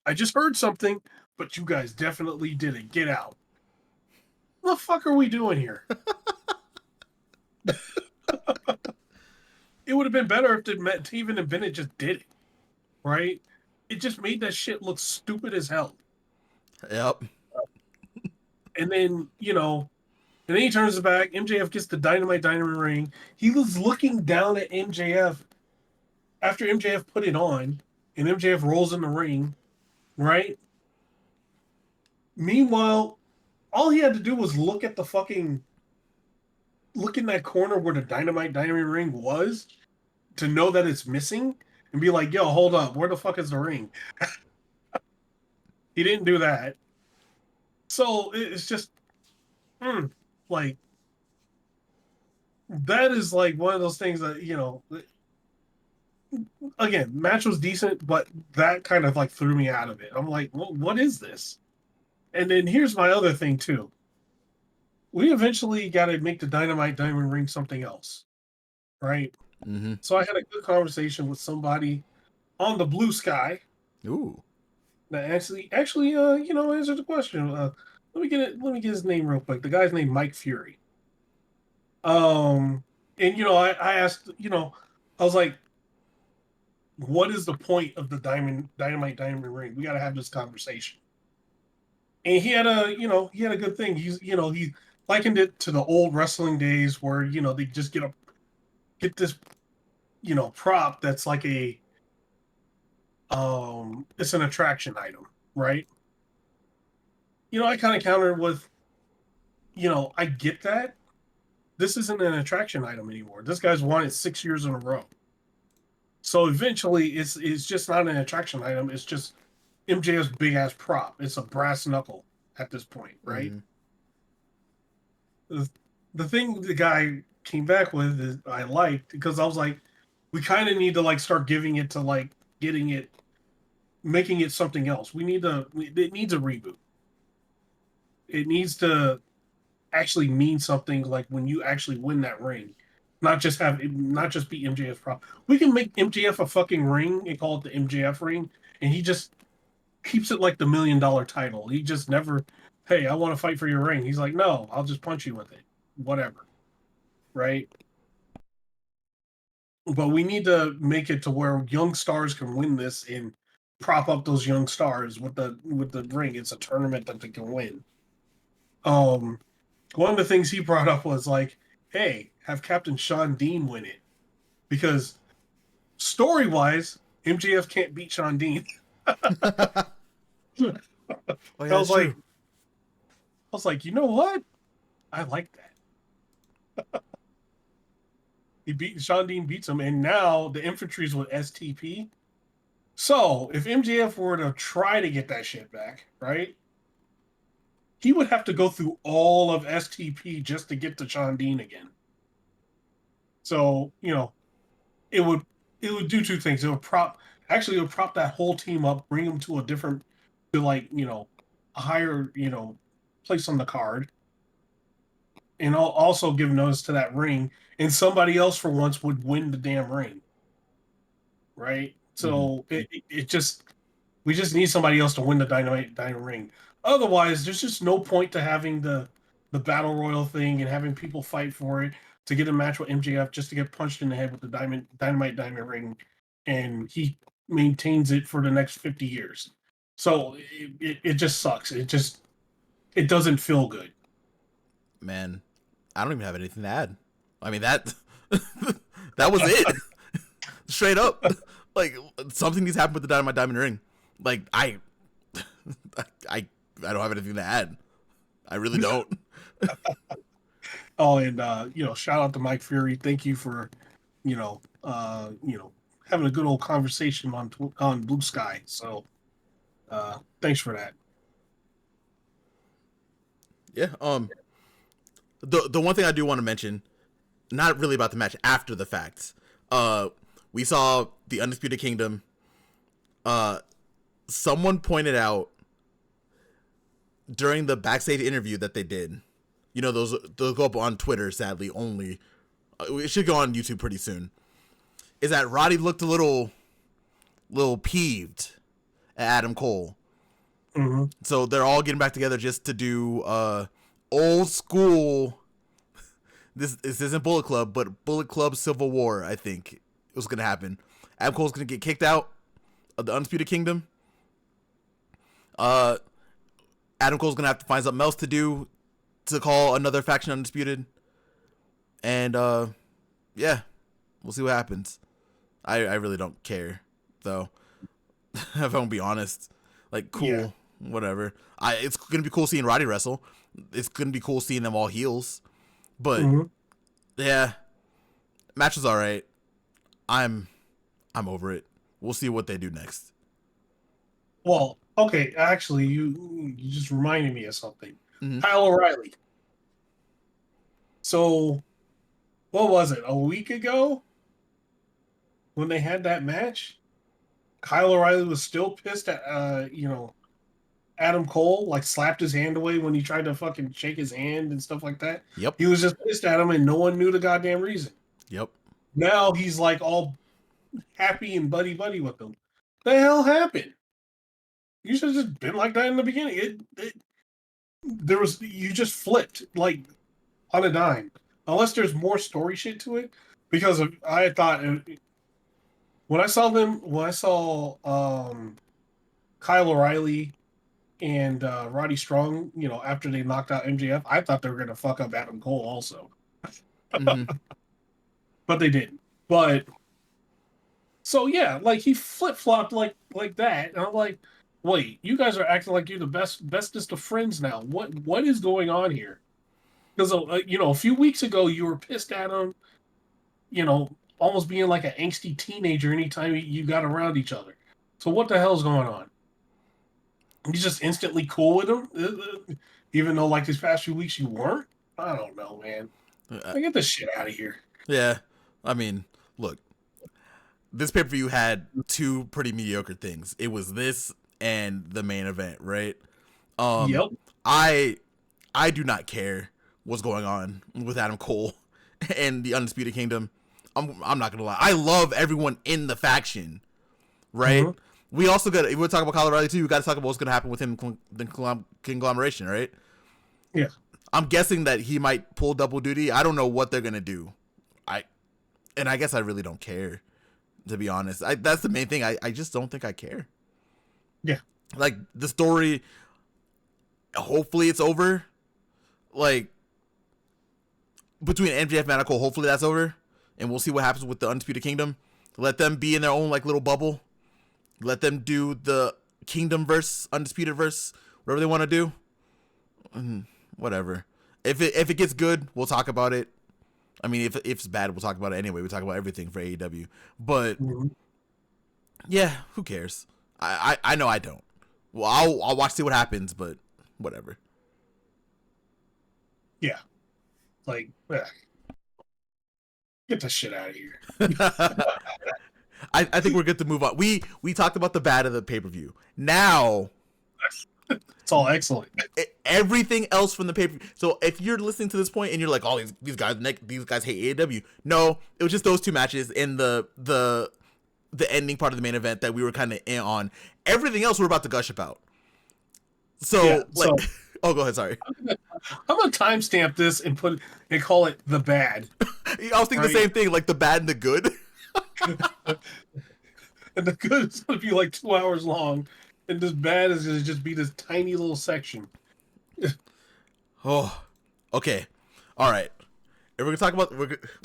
I just heard something, but you guys definitely did it. Get out." What the fuck are we doing here? It would have been better if Taven and Bennett just did it, right? It just made that shit look stupid as hell. Yep. And then, and then he turns it back. MJF gets the Dynamite Diamond Ring. He was looking down at MJF after MJF put it on, and MJF rolls in the ring, right? Meanwhile, all he had to do was look in that corner where the Dynamite Diamond Ring was to know that it's missing and be like, "Yo, hold up, where the fuck is the ring?" He didn't do that. So it's just, like, that is like one of those things that, again, match was decent, but that kind of like threw me out of it. I'm like, well, what is this? And then here's my other thing too. We eventually got to make the Dynamite Diamond Ring something else, right? Mm-hmm. So I had a good conversation with somebody on the Blue Sky. Ooh. That actually, answered the question. Let me get his name real quick. The guy's name Mike Fury. And I asked, I was like, what is the point of the Dynamite Diamond Ring? We got to have this conversation. And he had a good thing. He likened it to the old wrestling days where, they just get this, prop that's like it's an attraction item, right? I kind of countered with, I get that. This isn't an attraction item anymore. This guy's won it 6 years in a row. So eventually it's just not an attraction item. It's just MJF's big ass prop. It's a brass knuckle at this point, right? Mm-hmm. The thing the guy came back with is I liked, because I was like, we kind of need to like start giving it to like making it something else. It needs a reboot. It needs to actually mean something, like when you actually win that ring, not just be MJF's prop. We can make MJF a fucking ring and call it the MJF ring and he just keeps it like the $1 million title. He just never, hey, I want to fight for your ring. He's like, no, I'll just punch you with it, whatever, right? But we need to make it to where young stars can win this and prop up those young stars with the ring. It's a tournament that they can win. Um, One of the things he brought up was like, hey, have Captain Sean Dean win it because story wise, MJF can't beat Sean Dean. I Oh yeah, that's was like, true. I was like, you know what? I like that. Sean Dean beats him, and now the infantry's with STP. So if MJF were to try to get that shit back, right? He would have to go through all of STP just to get to Sean Dean again. So, it would do two things. It would prop that whole team up, bring them to a higher, place on the card, and also give notice to that ring, and somebody else for once would win the damn ring. Right? Mm-hmm. So it just we just need somebody else to win the Dynamite ring. Otherwise, there's just no point to having the battle royal thing and having people fight for it to get a match with MJF just to get punched in the head with the Dynamite diamond ring, and he maintains it for the next 50 years. So it just sucks. It doesn't feel good. Man, I don't even have anything to add. I mean that that was it. Straight up. Like something needs to happen with the Dynamite Diamond Ring. Like I don't have anything to add. I really don't. Oh, and shout out to Mike Fury. Thank you for, having a good old conversation on Blue Sky. So, thanks for that. Yeah. The one thing I do want to mention, not really about the match after the fact. We saw the Undisputed Kingdom. Someone pointed out during the backstage interview that they did. Those go up on Twitter, sadly, only. It should go on YouTube pretty soon. Is that Roddy looked a little peeved at Adam Cole. Mm-hmm. So they're all getting back together just to do old school. This isn't Bullet Club, but Bullet Club Civil War, I think, was going to happen. Adam Cole's going to get kicked out of the Undisputed Kingdom. Adam Cole's going to have to find something else to do to call another faction Undisputed. And, yeah, we'll see what happens. I really don't care, though. If I'm going to be honest. Like, cool, yeah. Whatever. It's going to be cool seeing Roddy wrestle. It's going to be cool seeing them all heels. But, yeah, match was all right. I'm over it. We'll see what they do next. Well, okay, actually, you just reminded me of something. Mm-hmm. Kyle O'Reilly. So, what was it, a week ago when they had that match? Kyle O'Reilly was still pissed at, Adam Cole, like slapped his hand away when he tried to fucking shake his hand and stuff like that. Yep. He was just pissed at him and no one knew the goddamn reason. Yep. Now he's like all happy and buddy with them. The hell happened? You should have just been like that in the beginning. You just flipped like on a dime. Unless there's more story shit to it. Because I thought when I saw Kyle O'Reilly and Roddy Strong, after they knocked out MJF, I thought they were gonna fuck up Adam Cole also. Mm-hmm. But they didn't. But so yeah, like he flip-flopped like that. And I'm like, wait, you guys are acting like you're the bestest of friends now. What is going on here? Because a few weeks ago you were pissed at him, almost being like an angsty teenager anytime you got around each other. So what the hell's going on? You just instantly cool with him, even though like these past few weeks you weren't. I don't know, man. Get this shit out of here. Yeah, I mean, look, this pay-per-view had two pretty mediocre things. It was this and the main event, right? Yep. I do not care what's going on with Adam Cole and the Undisputed Kingdom. I'm not gonna lie. I love everyone in the faction, right? Mm-hmm. We also got, if we're talking about Kyle O'Reilly too, we got to talk about what's going to happen with him, the conglomeration, right? Yeah. I'm guessing that he might pull double duty. I don't know what they're going to do. I guess I really don't care, to be honest. That's the main thing. I just don't think I care. Yeah. Like, the story, hopefully it's over. Like, between MJF and Manico, hopefully that's over. And we'll see what happens with the Undisputed Kingdom. Let them be in their own, like, little bubble. Let them do the Kingdom verse, Undisputed verse, whatever they want to do. Whatever. If it gets good, we'll talk about it. I mean, if it's bad, we'll talk about it anyway. We talk about everything for AEW. But yeah, who cares? I know I don't. Well, I'll watch, see what happens, but whatever. Yeah. Like, get the shit out of here. I think we're good to move on. We talked about the bad of the pay-per-view. Now it's all excellent. Everything else from the pay-per-view. So if you're listening to this point and you're like, "Oh, these guys hate AEW," no, it was just those two matches in the ending part of the main event that we were kind of in on. Everything else we're about to gush about. So oh, go ahead. Sorry. I'm gonna timestamp this and call it the bad. I was thinking the same thing, like the bad and the good. And the good is gonna be like 2 hours long, and this bad is gonna just be this tiny little section. Oh, okay, all right. If we're gonna talk about,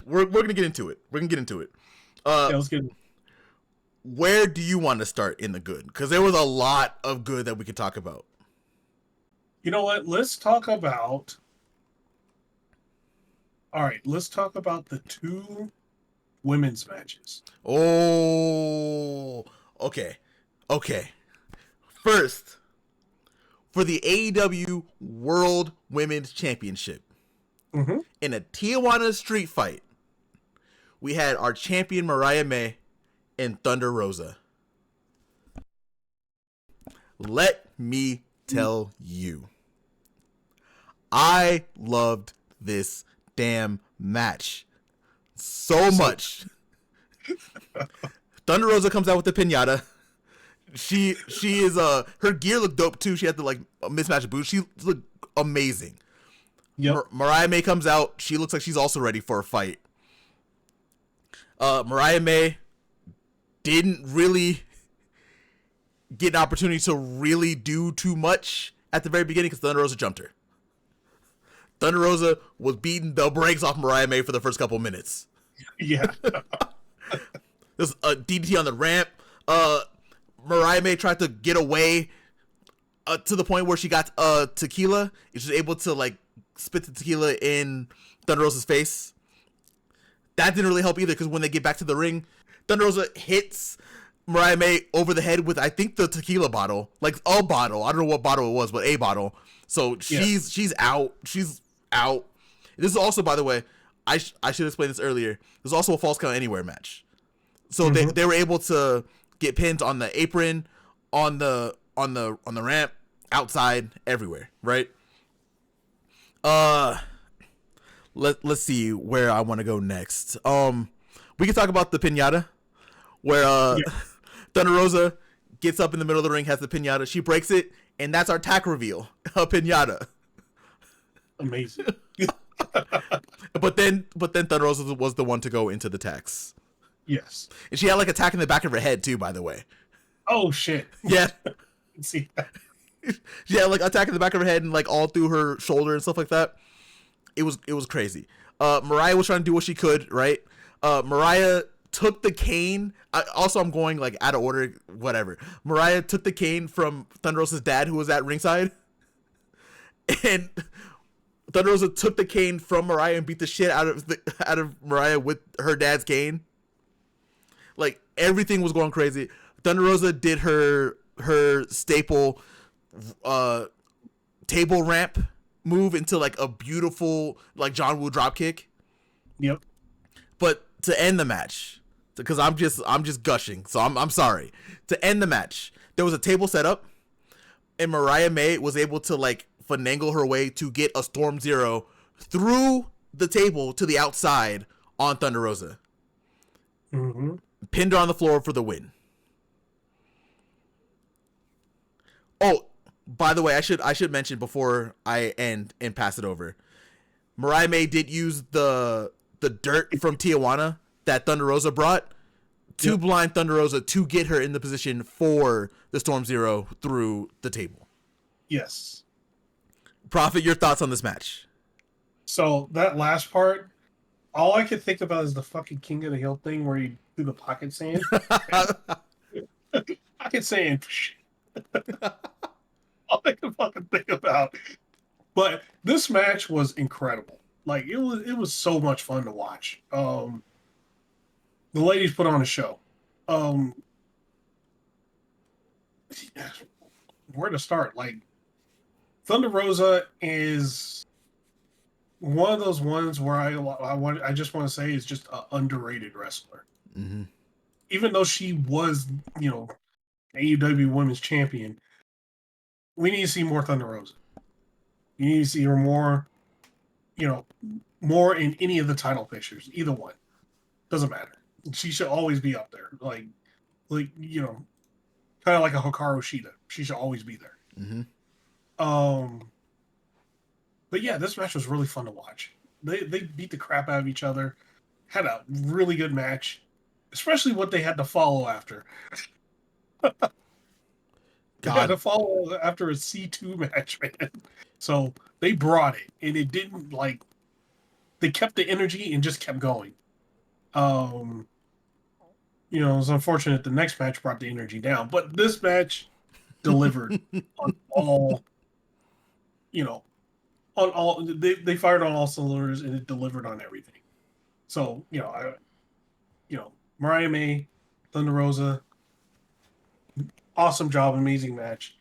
we're gonna get into it. We're gonna get into it. Yeah, let's get. Where do you want to start in the good? Because there was a lot of good that we could talk about. You know what? Let's talk about. All right, let's talk about the 2 women's matches. Oh, okay. First, for the AEW World Women's Championship, in a Tijuana street fight, we had our champion Mariah May and Thunder Rosa. Let me tell you, I loved this damn match so much. Thunder Rosa comes out with the pinata. She is her gear looked dope too. She had the like mismatched boots. She looked amazing. Yep. Mariah May comes out. She looks like she's also ready for a fight. Mariah May didn't really get an opportunity to really do too much at the very beginning because Thunder Rosa jumped her. Thunder Rosa was beating the brakes off Mariah May for the first couple minutes. Yeah. There's a DDT on the ramp. Mariah May tried to get away to the point where she got tequila. She was able to like spit the tequila in Thunder Rosa's face. That didn't really help either because when they get back to the ring, Thunder Rosa hits Mariah May over the head with, I think, the tequila bottle. Like a bottle. I don't know what bottle it was, but a bottle. So she's out. She's out. This is also, by the way, I should explain this earlier. There's also a Falls Count Anywhere match. So they were able to get pins on the apron, on the ramp, outside, everywhere, right? Let's see where I want to go next. We can talk about the pinata, where Thunder Rosa gets up in the middle of the ring, has the pinata, she breaks it, and that's our tack reveal, a pinata. Amazing. But then Thunder Rosa was the one to go into the tacks. Yes. And she had like a tack in the back of her head too, by the way. Oh shit. Yeah. See that. She had like attack in the back of her head and like all through her shoulder and stuff like that. It was crazy. Mariah was trying to do what she could, right? Mariah took the cane. I'm going like out of order, whatever. Mariah took the cane from Thunder Rosa's dad, who was at ringside, and Thunder Rosa took the cane from Mariah and beat the shit out of Mariah with her dad's cane. Like everything was going crazy. Thunder Rosa did her staple table ramp move into like a beautiful like John Woo drop kick. Yep. But to end the match, because I'm just gushing, so I'm sorry. To end the match, there was a table set up, and Mariah May was able to like finagle her way to get a Storm Zero through the table to the outside on Thunder Rosa. Mm-hmm. Pinned her on the floor for the win. Oh, by the way, I should mention before I end and pass it over. Mariah May did use the dirt from Tijuana that Thunder Rosa brought to Yep. blind Thunder Rosa to get her in the position for the Storm Zero through the table. Yes. Profit, your thoughts on this match? So that last part, all I could think about is the fucking King of the Hill thing where you do the pocket sand. Pocket sand. All I can fucking think about. But this match was incredible. Like it was so much fun to watch. The ladies put on a show. Um where to start? Like Thunder Rosa is one of those ones where I just want to say is just an underrated wrestler. Mm-hmm. Even though she was, you know, AEW Women's Champion, we need to see more Thunder Rosa. You need to see her more, you know, more in any of the title pictures. Either one doesn't matter. She should always be up there. Like you know, kind of like a Hikaru Shida. She should always be there. Mm-hmm. Um, but yeah, this match was really fun to watch. They beat the crap out of each other. Had a really good match, especially what they had to follow after. They had God, to follow after a C2 match, man. So they brought it, and it didn't like they kept the energy and just kept going. Um, you know, it's unfortunate the next match brought the energy down, but this match delivered on all, you know, on all they fired on all cylinders and it delivered on everything. So, Mariah May, Thunder Rosa, awesome job, amazing match.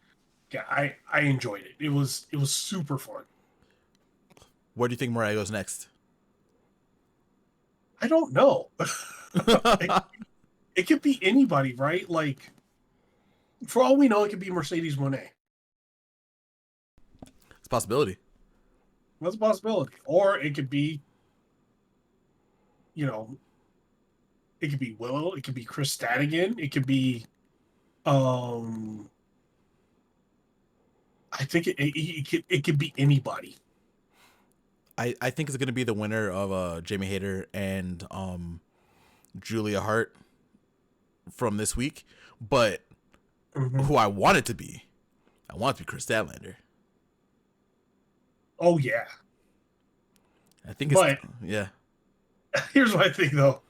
Yeah, I enjoyed it. It was super fun. where do you think Mariah goes next? I don't know. it, It's it could be anybody, right? Like for all we know, it could be Mercedes Moné. a possibility. That's a possibility. Or it could be, you know, it could be Willow. It could be Chris Stadigan. It could be, um, I think it could be anybody. I think it's gonna be the winner of Jamie Hayter and Julia Hart from this week, but Mm-hmm. who I want it to be, I want it to be Chris Statlander. Oh yeah, I think it's but yeah. here's what I think though.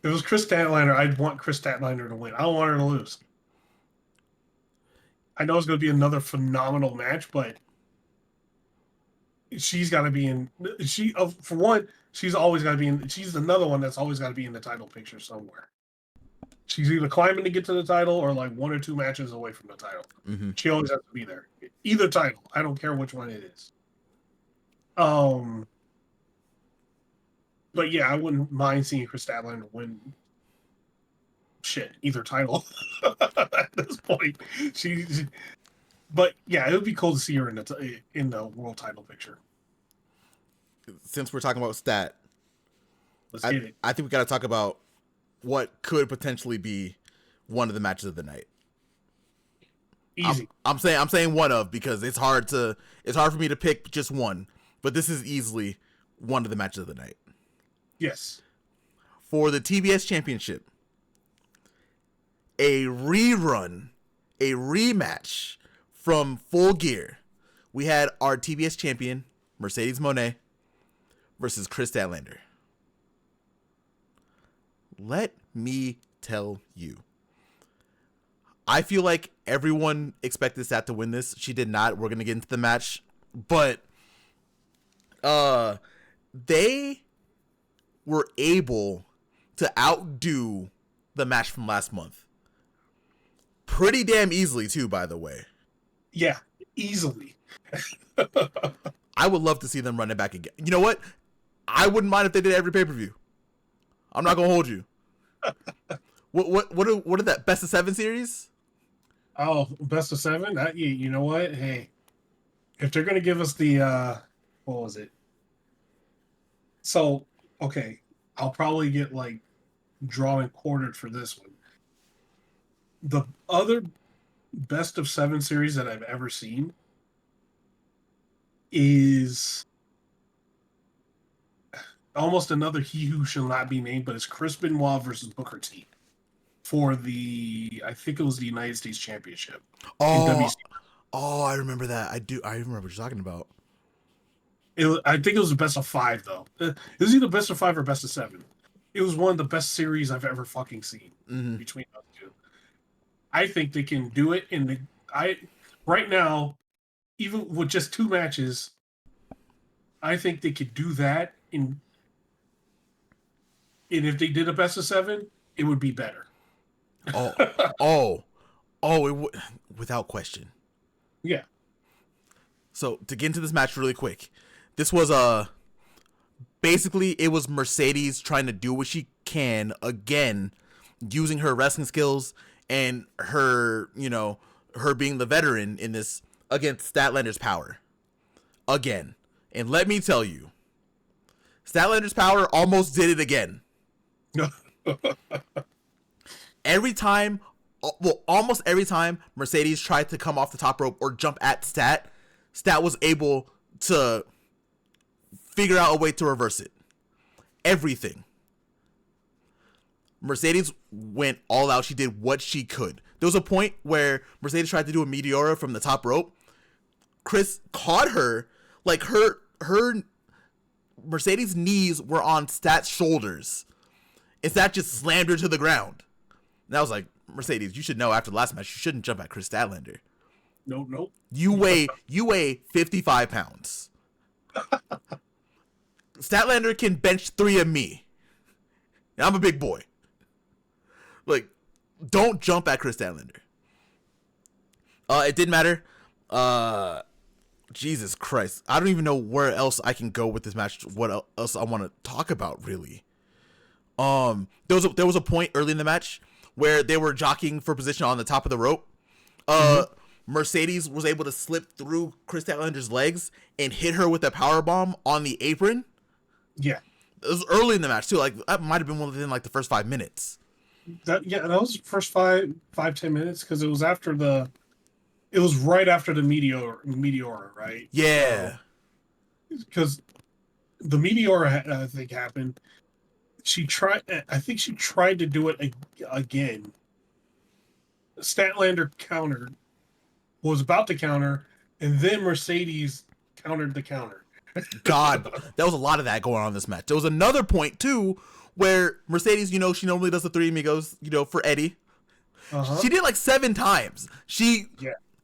If it was Chris Statlander, I'd want Chris Statlander to win. I don't want her to lose. I know it's going to be another phenomenal match, but she's got to be in. For one, she's always got to be in. She's another one that's always got to be in the title picture somewhere. She's either climbing to get to the title or like one or two matches away from the title. Mm-hmm. She always has to be there. Either title. I don't care which one it is. Um, but yeah, I wouldn't mind seeing Chris Statlander win either title at this point. But yeah, it would be cool to see her in the world title picture. Since we're talking about Stat, Let's get it. I think we got to talk about what could potentially be one of the matches of the night. Easy. I'm saying one of because it's hard for me to pick just one, but this is easily one of the matches of the night. Yes. For the TBS Championship, a rematch from Full Gear. We had our TBS champion, Mercedes Moné, versus Chris Statlander. Let me tell you, I feel like everyone expected Stat to win this. She did not. We're going to get into the match. But they were able to outdo the match from last month. Pretty damn easily, too, by the way. Yeah, easily. I would love to see them run it back again. You know what? I wouldn't mind if they did every pay-per-view. I'm not going to hold you. What are that best of 7 series? Oh, best of 7? You know what? Hey, if they're going to give us the, what was it? So, okay, I'll probably get drawn and quartered for this one. The other best of 7 series that I've ever seen is almost another He Who Shall Not Be Named, but it's Chris Benoit versus Booker T for I think it was the United States Championship in Oh, WC. I remember that. I remember what you're talking about. I think it was the best of 5 though. It was either best of 5 or best of 7. It was one of the best series I've ever fucking seen Mm-hmm. between those two. I think they can do it I right now, even with just 2 matches, I think they could do that and if they did a best of 7, it would be better. Oh, oh, oh! Without question. Yeah. So to get into this match really quick, this was basically it was Mercedes trying to do what she can again, using her wrestling skills and her her being the veteran in this against Statlander's power again. And let me tell you, Statlander's power almost did it again. Every time, well, almost every time Mercedes tried to come off the top rope or jump at Stat was able to figure out a way to reverse it. Everything. Mercedes went all out. She did what she could. There was a point where Mercedes tried to do a Meteora from the top rope. Chris caught her, like her Mercedes' knees were on Stat's shoulders. And Stat just slammed her to the ground. And I was like, Mercedes, you should know after the last match, you shouldn't jump at Chris Statlander. Nope. You weigh 55 pounds. Statlander can bench 3 of me. And I'm a big boy. Like, don't jump at Chris Statlander. It didn't matter. Jesus Christ. I don't even know where else I can go with this match. What else I want to talk about, really. There was a point early in the match where they were jockeying for position on the top of the rope. Mercedes was able to slip through Chris Statlander's legs and hit her with a power bomb on the apron. Yeah. It was early in the match too. Like that might have been within like the first 5 minutes. That was the first 5-10 minutes because it was right after the Meteora, right? Yeah. Because the Meteora I think happened. I think she tried to do it again. Statlander countered, was about to counter, and then Mercedes countered the counter. God, there was a lot of that going on in this match. There was another point too where Mercedes, she normally does the 3 amigos, for Eddie. Uh-huh. She did like 7 times. She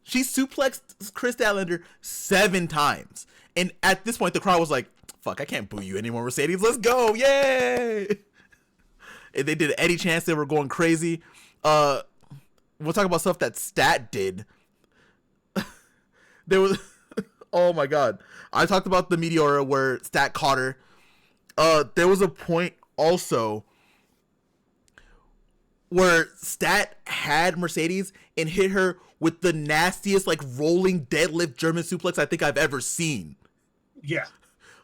suplexed Chris Statlander 7 times. And at this point, the crowd was like, fuck, I can't boo you anymore, Mercedes. Let's go. Yay. And they did Eddie chants. They were going crazy. We'll talk about stuff that Stat did. There was, oh my God. I talked about the Meteora where Stat caught her. There was a point also where Stat had Mercedes and hit her with the nastiest, like, rolling deadlift German suplex I think I've ever seen. Yeah.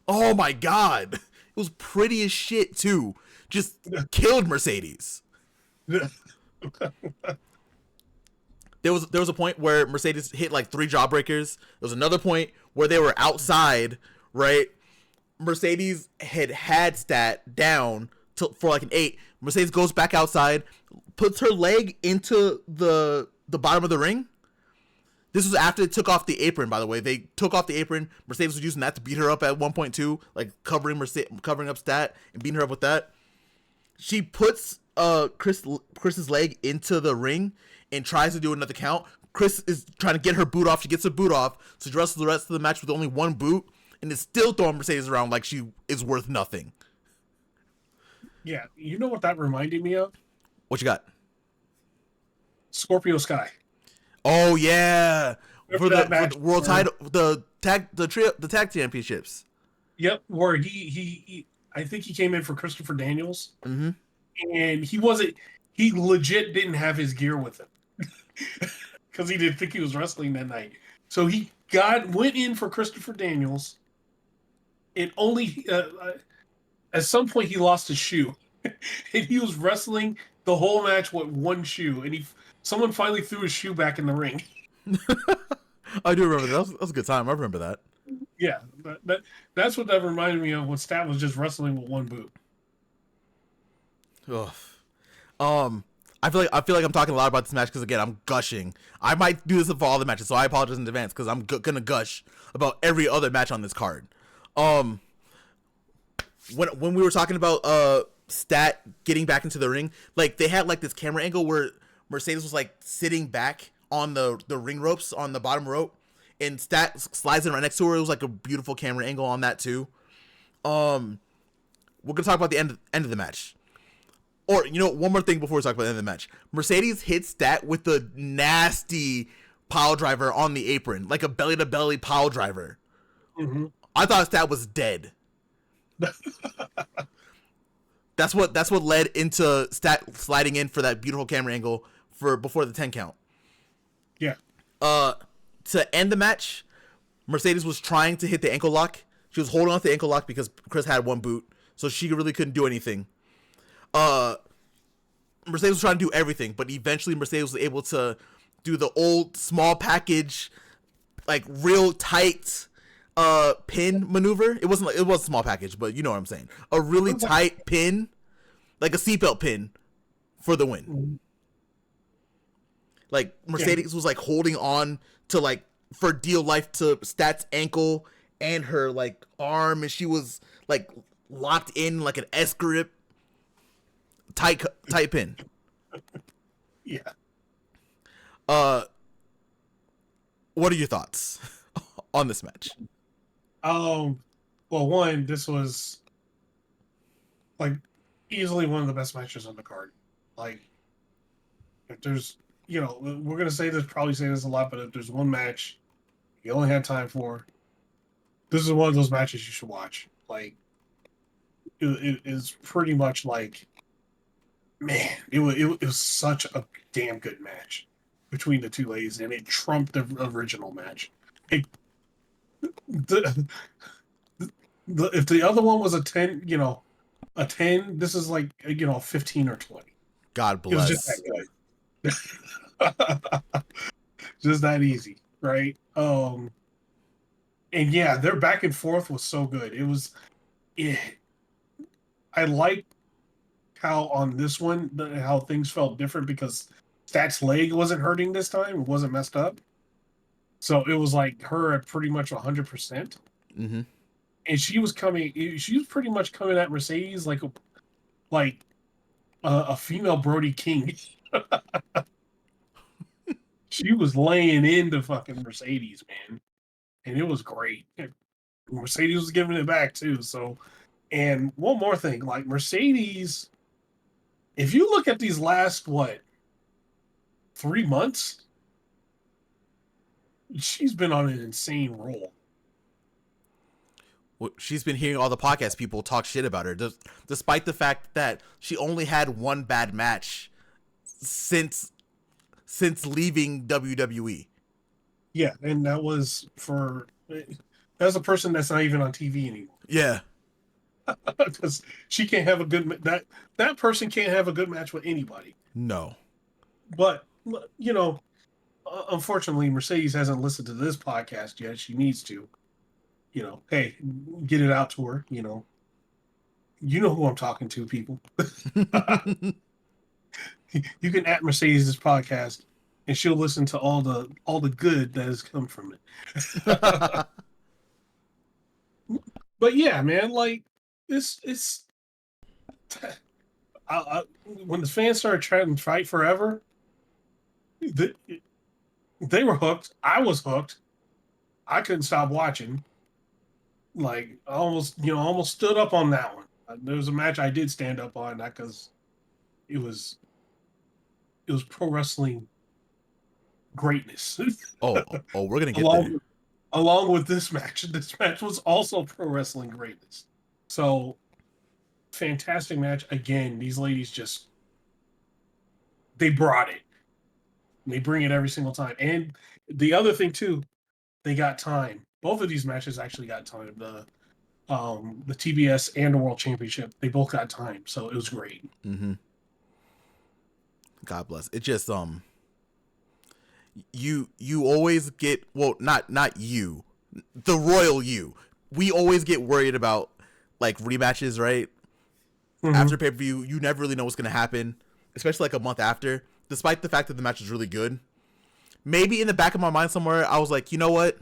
Oh my God. It was pretty as shit too. Just killed Mercedes. There was a point where Mercedes hit like 3 jawbreakers. There was another point where they were outside, right? Mercedes had Stat down for like an 8. Mercedes goes back outside, puts her leg into the bottom of the ring. This was after they took off the apron, by the way. They took off the apron. Mercedes was using that to beat her up at 1.2, like covering up Stat and beating her up with that. She puts Chris's leg into the ring and tries to do another count. Chris is trying to get her boot off. She gets her boot off, so she wrestles the rest of the match with only 1 boot and is still throwing Mercedes around like she is worth nothing. Yeah, you know what that reminded me of? What you got? Scorpio Sky. Oh yeah, for the world title, the tag championships. Yep, where he I think he came in for Christopher Daniels, mm-hmm. and he legit didn't have his gear with him because he didn't think he was wrestling that night. So he went in for Christopher Daniels, and only at some point he lost his shoe, and he was wrestling the whole match with 1 shoe, and Someone finally threw his shoe back in the ring. I do remember that. That was a good time. I remember that. Yeah, that's what that reminded me of when Stat was just wrestling with one boot. Ugh. Um, I feel like I'm talking a lot about this match because again I'm gushing. I might do this for all the matches, so I apologize in advance because I'm gonna gush about every other match on this card. Um, when we were talking about Stat getting back into the ring, like they had like this camera angle where Mercedes was like sitting back on the ring ropes on the bottom rope, and Stat slides in right next to her. It was like a beautiful camera angle on that too. We're gonna talk about the end of the match. Or, you know, one more thing before we talk about the end of the match. Mercedes hits Stat with the nasty pile driver on the apron, like a belly-to-belly pile driver. Mm-hmm. I thought Stat was dead. That's what led into Stat sliding in for that beautiful camera angle for before the 10 count. Yeah. To end the match, Mercedes was trying to hit the ankle lock. She was holding on to the ankle lock because Chris had one boot, so she really couldn't do anything. Mercedes was trying to do everything, but eventually Mercedes was able to do the old small package, like real tight pin maneuver. It wasn't a small package, but you know what I'm saying. A really tight pin, like a seatbelt pin, for the win. Mm-hmm. Like Mercedes was like holding on to like for dear life to Stat's ankle and her like arm, and she was like locked in like an S grip. Tight pin. Yeah. What are your thoughts on this match? Well, one, this was like easily one of the best matches on the card. Like, if there's, you know, we're gonna probably say this a lot, but if there's one match you only had time for, this is one of those matches you should watch. Like, it is pretty much like, man, it was such a damn good match between the two ladies, and it trumped the original match. The, if the other one was a 10, you know, a 10, this is like, you know, 15 or 20. God It was bless. just that good. Just that easy, right? And yeah, their back and forth was so good. I like how on this one, how things felt different because Stat's leg wasn't hurting this time. It wasn't messed up. So it was like her at pretty much 100%. Mm-hmm. And she was pretty much coming at Mercedes like a female Brody King. She was laying into fucking Mercedes, man. And it was great. Mercedes was giving it back too. So, and one more thing, like Mercedes, if you look at these last 3 months, she's been on an insane roll. She's been hearing all the podcast people talk shit about her, despite the fact that she only had one bad match since leaving WWE. Yeah, and that was a person that's not even on TV anymore. Yeah, because she can't have that person can't have a good match with anybody. No. But you know, unfortunately, Mercedes hasn't listened to this podcast yet. She needs to. You know, hey, get it out to her. You know who I'm talking to, people. You can at Mercedes' podcast, and she'll listen to all the good that has come from it. But yeah, man, like it's when the fans started trying to fight forever, they were hooked. I was hooked. I couldn't stop watching. Like I almost stood up on that one. There was a match I did stand up on that because it was pro wrestling greatness. oh, we're gonna get there. Along with this match was also pro wrestling greatness. So fantastic match again. These ladies they brought it. They bring it every single time. And the other thing too, they got time. Both of these matches actually got time. The TBS and the World Championship, they both got time, so it was great. Mm-hmm. God bless. It just you always get, well, not you, the royal you. We always get worried about like rematches, right? After pay-per-view, you never really know what's gonna happen, especially like a month after. Despite the fact that the match is really good, maybe in the back of my mind somewhere, I was like, you know what?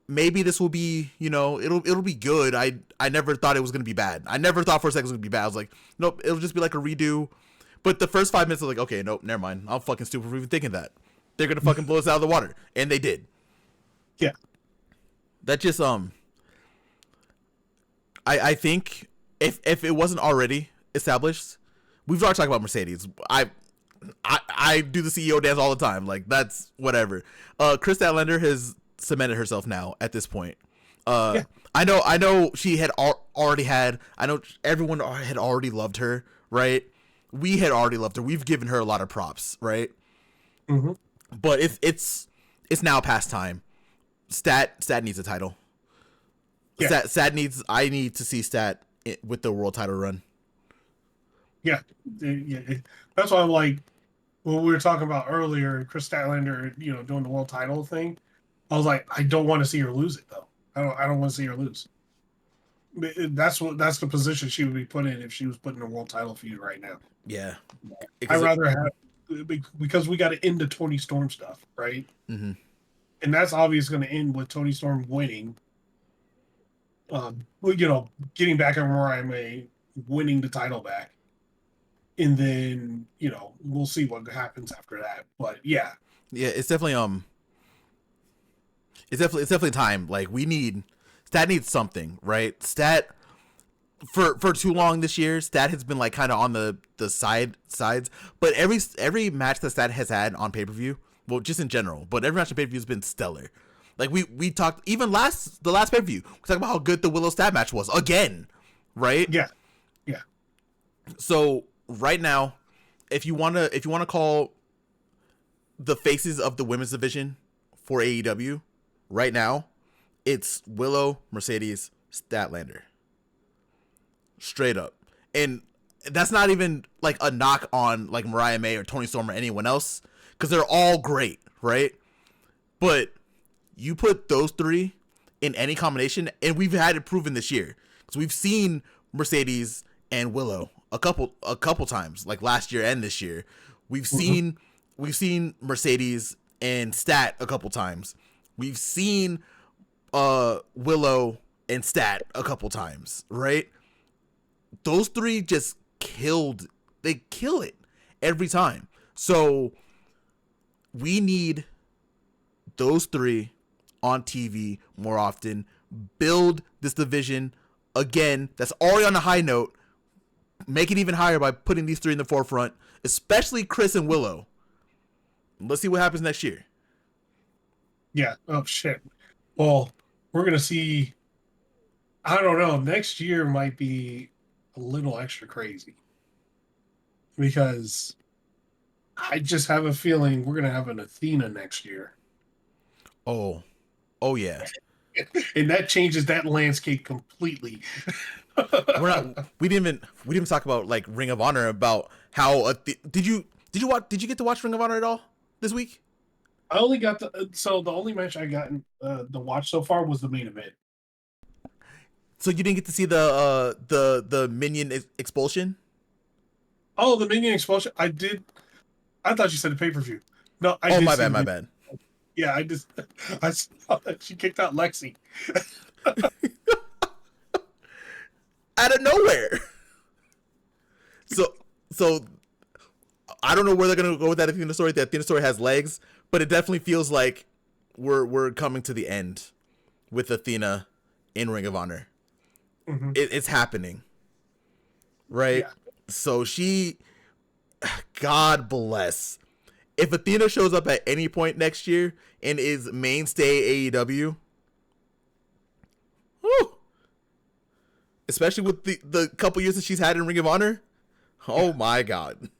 Maybe this will be, it'll be good. I never thought it was gonna be bad. I never thought for a second it was gonna be bad. I was like, nope, it'll just be like a redo. But the first 5 minutes, I was like, okay, nope, never mind. I'm fucking stupid for even thinking that. They're gonna fucking blow us out of the water, and they did. Yeah. That just I think if it wasn't already established, we've already talked about Mercedes. I do the CEO dance all the time. Like, that's whatever. Chris Statlander has cemented herself now at this point. Yeah. I know she had already had. I know everyone had already loved her, right? We had already loved her. We've given her a lot of props, right? Mm-hmm. But it's now past time. Stat needs a title. Yeah. I need to see Stat with the world title run. Yeah. That's why I'm like, when we were talking about earlier, Chris Statlander, doing the world title thing, I was like, I don't want to see her lose it though. I don't want to see her lose. That's the position she would be put in if she was put in a world title feud right now. Yeah. I'd rather have, because we got to end the Toni Storm stuff, right? Mm-hmm. And that's obviously going to end with Toni Storm winning. Getting back at Mariah May, winning the title back. And then, we'll see what happens after that. But yeah. Yeah, it's definitely it's definitely time. Like, Stat needs something, right? Stat for too long this year, Stat has been like kind of on the sides. But every match that Stat has had on pay-per-view, well, just in general, but every match on pay-per-view has been stellar. Like, we talked even the last pay-per-view, we talked about how good the Willow Stat match was again, right? Yeah. So right now, if you wanna call the faces of the women's division for AEW right now, it's Willow, Mercedes, Statlander. Straight up. And that's not even like a knock on like Mariah May or Toni Storm or anyone else, because they're all great, right? But you put those three in any combination, and we've had it proven this year, because we've seen Mercedes and Willow a couple times, like last year and this year. We've seen Mercedes and Stat a couple times. We've seen Willow and Stat a couple times, right? Those three just they kill it every time. So we need those three on TV more often. Build this division again that's already on a high note. Make it even higher by putting these three in the forefront, especially Chris and Willow. Let's see what happens next year. Yeah. Oh, shit. Well, we're going to see. I don't know. Next year might be a little extra crazy, because I just have a feeling we're going to have an Athena next year. Oh yeah. And that changes that landscape completely. We didn't even talk about like Ring of Honor, about how did you get to watch Ring of Honor at all this week? I only got the only match I got to watch so far was the main event. So you didn't get to see the Minion expulsion? Oh, the Minion expulsion! I did. I thought you said the pay-per-view. No, I did. My bad. Yeah, I saw that she kicked out Lexi. Out of nowhere. So I don't know where they're gonna go with that Athena story. The Athena story has legs, but it definitely feels like we're coming to the end with Athena in Ring of Honor. Mm-hmm. It's happening, right? Yeah. So God bless. If Athena shows up at any point next year and is mainstay AEW, whew, especially with the couple years that she's had in Ring of Honor, oh my God.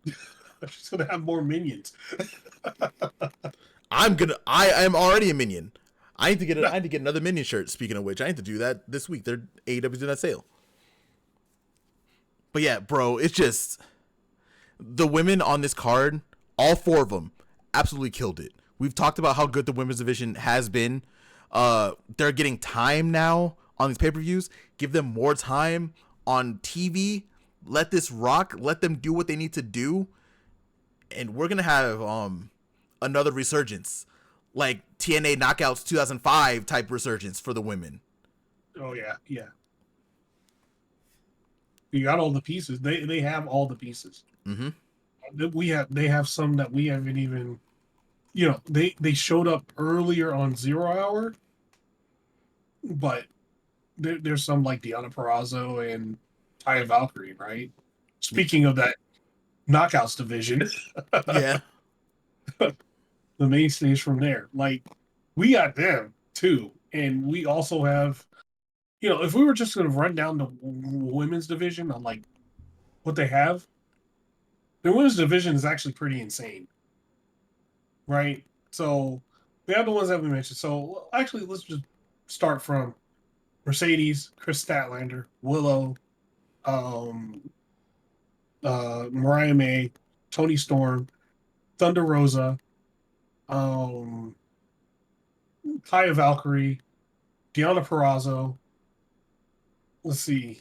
She's gonna have more minions. I am already a minion. I need to get another minion shirt. Speaking of which, I need to do that this week. AEW's doing that sale. But yeah, bro, it's just the women on this card, all four of them, absolutely killed it. We've talked about how good the women's division has been. They're getting time now on these pay-per-views. Give them more time on TV. Let this rock. Let them do what they need to do. And we're gonna have another resurgence, like TNA Knockouts 2005 type resurgence for the women. Oh yeah, yeah. You got all the pieces. They have all the pieces. Mm-hmm. They have some that we haven't even. They showed up earlier on 0 Hour, but there's some like Deonna Purrazzo and Taya Valkyrie, right? Speaking of that Knockouts division, Yeah. the mainstays from there. Like, we got them too. And we also have, if we were just going to run down the women's division on like what they have, the women's division is actually pretty insane. Right? So we have the ones that we mentioned. So actually, let's just start from Mercedes, Chris Statlander, Willow, Mariah May, Tony Storm, Thunder Rosa, Kaya Valkyrie, Deonna Purrazzo. Let's see.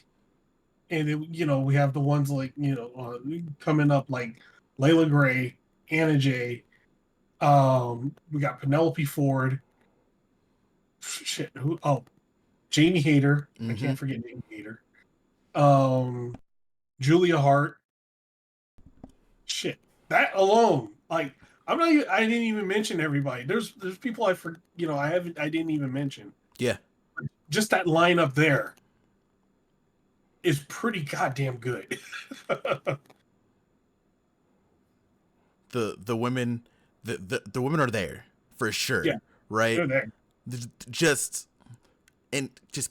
And we have the ones like coming up like Layla Gray, Anna Jay. We got Penelope Ford. Shit, who? Oh, Jamie Hayter. I can't forget Jamie Hayter. Julia Hart. Shit, that alone, like I'm not. I didn't even mention everybody. There's people I didn't even mention. Yeah. Just that lineup there is pretty goddamn good. The women the women are there for sure. Yeah, right? they're there. Just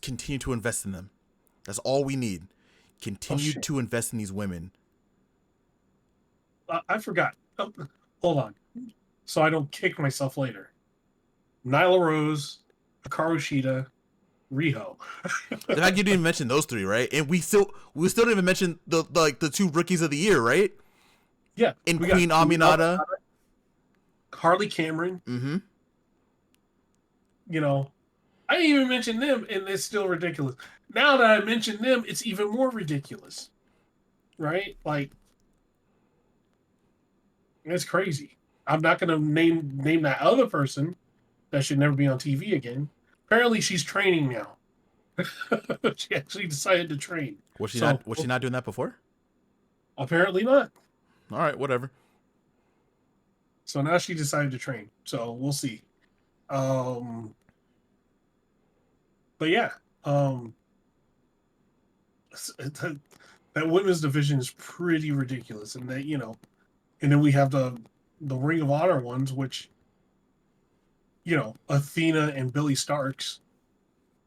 continue to invest in them. That's all we need. Continue to invest in these women. I forgot. Oh, hold on, so I don't kick myself later. Nyla Rose, Hikaru Shida, Riho. The fact you didn't even mention those three, right? And we still didn't even mention the two rookies of the year, right? Yeah, and Queen Aminata, Harley Cameron. Mm-hmm. I didn't even mention them, and it's still ridiculous. Now that I mention them, it's even more ridiculous, right? Like, it's crazy. I'm not going to name that other person that should never be on TV again. Apparently, she's training now. She actually decided to train. Was she not doing that before? Apparently not. All right, whatever. So now she decided to train. So we'll see. But yeah, that women's division is pretty ridiculous, and and then we have the Ring of Honor ones, which Athena and Billy Starks.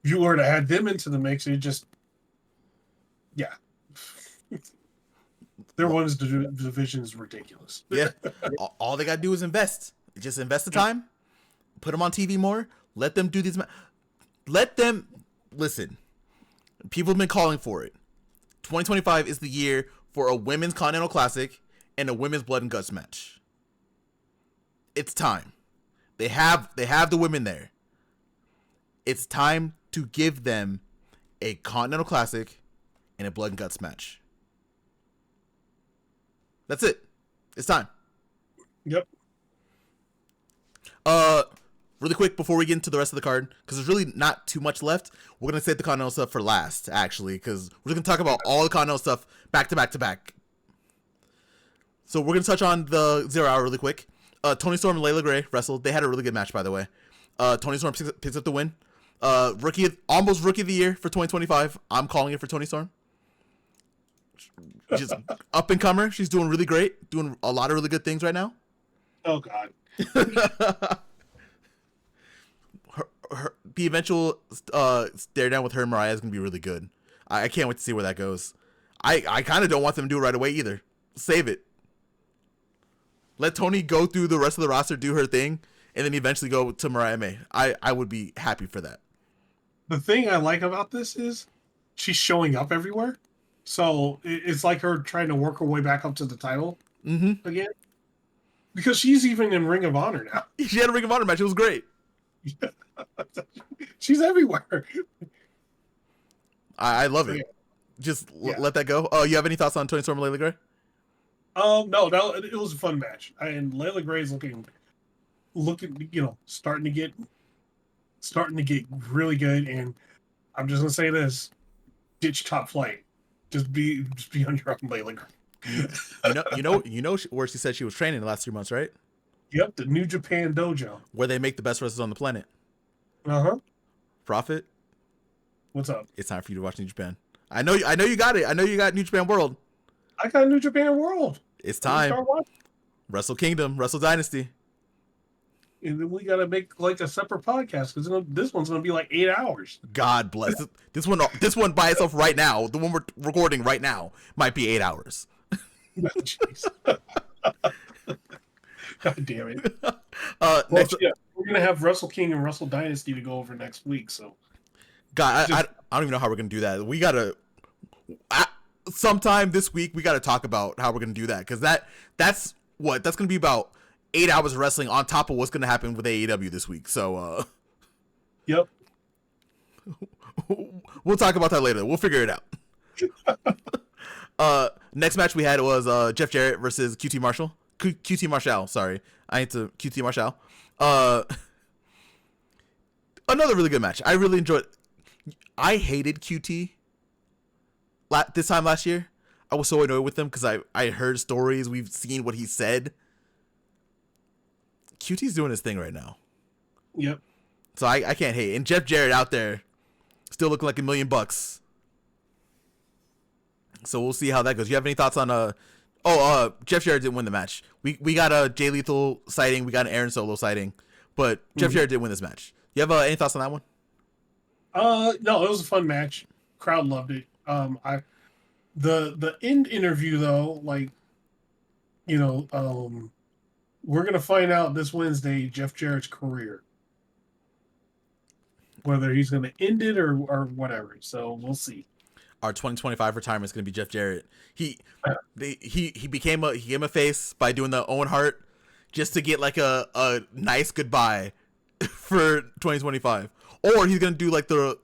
If you were to add them into the mix, it just their women's division is ridiculous. Yeah, all they gotta do is invest. Just invest the time, put them on TV more. Let them do these. Let them listen. People have been calling for it. 2025 is the year for a women's Continental Classic and a women's Blood and Guts match. It's time. They have the women there. It's time to give them a Continental Classic and a Blood and Guts match. That's it. It's time. Yep. Really quick before we get into the rest of the card, because there's really not too much left. We're gonna save the Continental stuff for last, actually, because we're gonna talk about all the Continental stuff back to back to back. So we're gonna touch on the 0 Hour really quick. Toni Storm and Layla Gray wrestled. They had a really good match, by the way. Toni Storm picks up the win. Almost rookie of the year for 2025. I'm calling it for Toni Storm. Just up and comer. She's doing really great. Doing a lot of really good things right now. Oh God. The eventual stare down with her and Mariah is gonna be really good. I can't wait to see where that goes. I kind of don't want them to do it right away either. Save it. Let Toni go through the rest of the roster, do her thing, and then eventually go to Mariah May. I would be happy for that. The thing I like about this is she's showing up everywhere. So it's like her trying to work her way back up to the title again. Because she's even in Ring of Honor now. She had a Ring of Honor match. It was great. She's everywhere. I love So, it. Just yeah. let that go. Oh, you have any thoughts on Tony Storm and Layla Gray? No, it was a fun match, and Layla Gray's looking, starting to get really good. And I'm just gonna say this: ditch Top Flight, just be on your own, Layla Gray. Where she said she was training the last 3 months, right? Yep, the New Japan Dojo, where they make the best wrestlers on the planet. Uh-huh. Profit, what's up? it's time for you to watch New Japan. I know you got it. I know you got New Japan World. I got New Japan World. It's time. Wrestle Kingdom, Wrestle Dynasty. And then we gotta make like a separate podcast because this one's gonna be like 8 hours. God bless it. This one by itself right now, the one we're recording right now, might be 8 hours. Jeez. God damn it. Next, we're gonna have Wrestle King and Wrestle Dynasty to go over next week. So, God, I don't even know how we're gonna do that. We gotta sometime this week we gotta talk about how we're gonna do that, because that's gonna be about 8 hours of wrestling on top of what's gonna happen with AEW this week. So, yep. We'll talk about that later. We'll figure it out. Next match we had was Jeff Jarrett versus QT Marshall. Sorry, I need to QT Marshall. Another really good match. I really enjoyed. I hated QT this time last year. I was so annoyed with him because I heard stories. We've seen what he said. QT's doing his thing right now. Yep. So I can't hate. And Jeff Jarrett out there still looking like $1 million. So we'll see how that goes. You have any thoughts on Jeff Jarrett didn't win the match. We got a Jay Lethal sighting, we got an Aaron Solo sighting, but Jeff Jarrett didn't win this match. You have any thoughts on that one? No, it was a fun match. Crowd loved it. The end interview though, like, we're gonna find out this Wednesday Jeff Jarrett's career, whether he's gonna end it or whatever. So we'll see. Our 2025 retirement is going to be Jeff Jarrett. He became a face by doing the Owen Hart just to get like a nice goodbye for 2025. Or he's going to do like the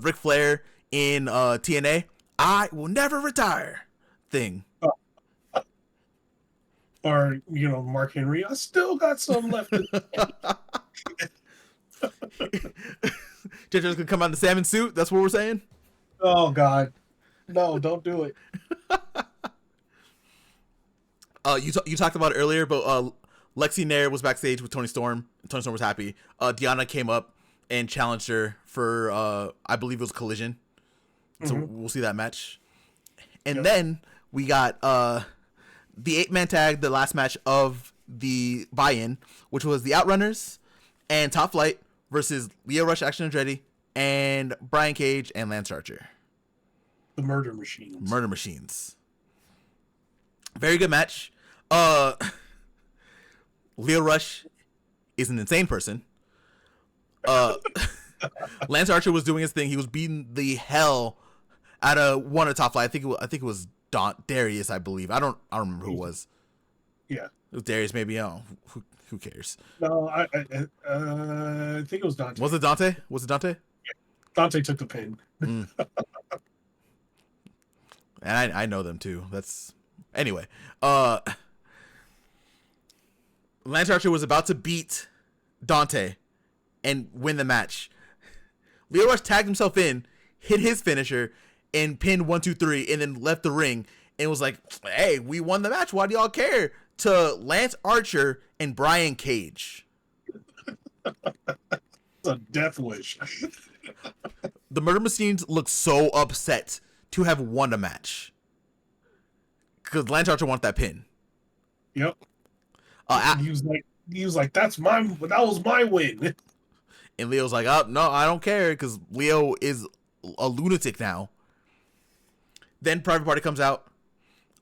Ric Flair in TNA, I will never retire thing. Or Mark Henry, I still got some left. Jeff Jarrett's going to come out in the salmon suit. That's what we're saying. Oh God, no! Don't do it. You talked about it earlier, but Lexi Nair was backstage with Toni Storm. Toni Storm was happy. Deonna came up and challenged her for I believe it was Collision. So we'll see that match. And then we got the 8-man tag, the last match of the buy-in, which was the Outrunners and Top Flight versus Lio Rush, Action Andretti, and Brian Cage and Lance Archer. The Murder Machines. Very good match. Lio Rush is an insane person. Lance Archer was doing his thing. He was beating the hell out of one of Top Flight. I think it was Darius, I believe. I don't remember who it was. Yeah. It was Darius, maybe. Oh, who cares? No, I think it was Dante. Was it Dante? Yeah. Dante took the pin. And I know them too. Anyway. Lance Archer was about to beat Dante and win the match. Lio Rush tagged himself in, hit his finisher, and pinned 1, 2, 3, and then left the ring and was like, "Hey, we won the match. Why do y'all care?" To Lance Archer and Brian Cage. It's a death wish. The Murder Machines look so upset to have won a match because Lance Archer wanted that pin. Yep. He was like, that was my win. And Leo's like, "Oh no, I don't care," because Lio is a lunatic now. Then Private Party comes out,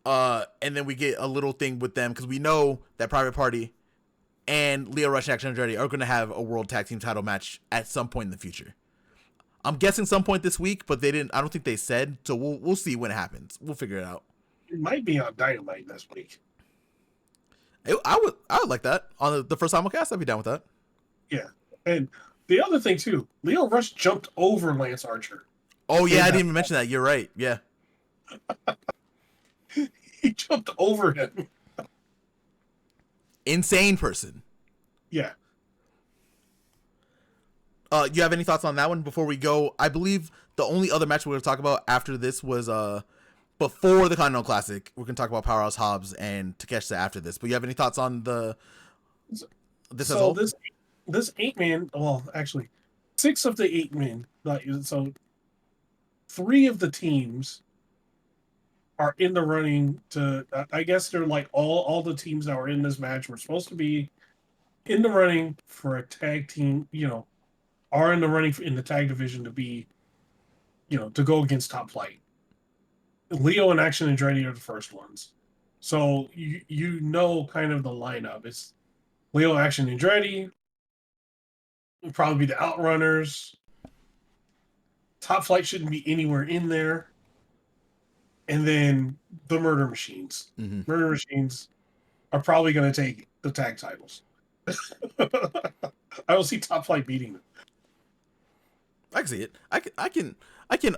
and then we get a little thing with them because we know that Private Party and Lio Rush and Action Andretti are going to have a World Tag Team title match at some point in the future. I'm guessing some point this week, but they didn't. I don't think they said. So we'll see when it happens. We'll figure it out. It might be on Dynamite this week. I would like that on the first simulcast. I'd be down with that. Yeah. And the other thing too, Lio Rush jumped over Lance Archer. Oh yeah, I didn't even mention that. You're right. Yeah. He jumped over him. Insane person. Yeah. You have any thoughts on that one before we go? I believe the only other match we're going to talk about after this was before the Continental Classic. We're going to talk about Powerhouse Hobbs and Takeshita after this. But you have any thoughts on this as a whole? This 8-man, well, actually, 6 of the 8 men. So 3 of the teams are in the running to. I guess they're like all the teams that were in this match were supposed to be in the running for a tag team. Are in the running in the tag division to be, to go against Top Flight. Leo and Action Andretti are the first ones. So you know kind of the lineup. It's Leo, Action Andretti, would probably be the Outrunners. Top Flight shouldn't be anywhere in there. And then the Murder Machines. Mm-hmm. Murder Machines are probably going to take the tag titles. I don't see Top Flight beating them. I can see it. I can. Do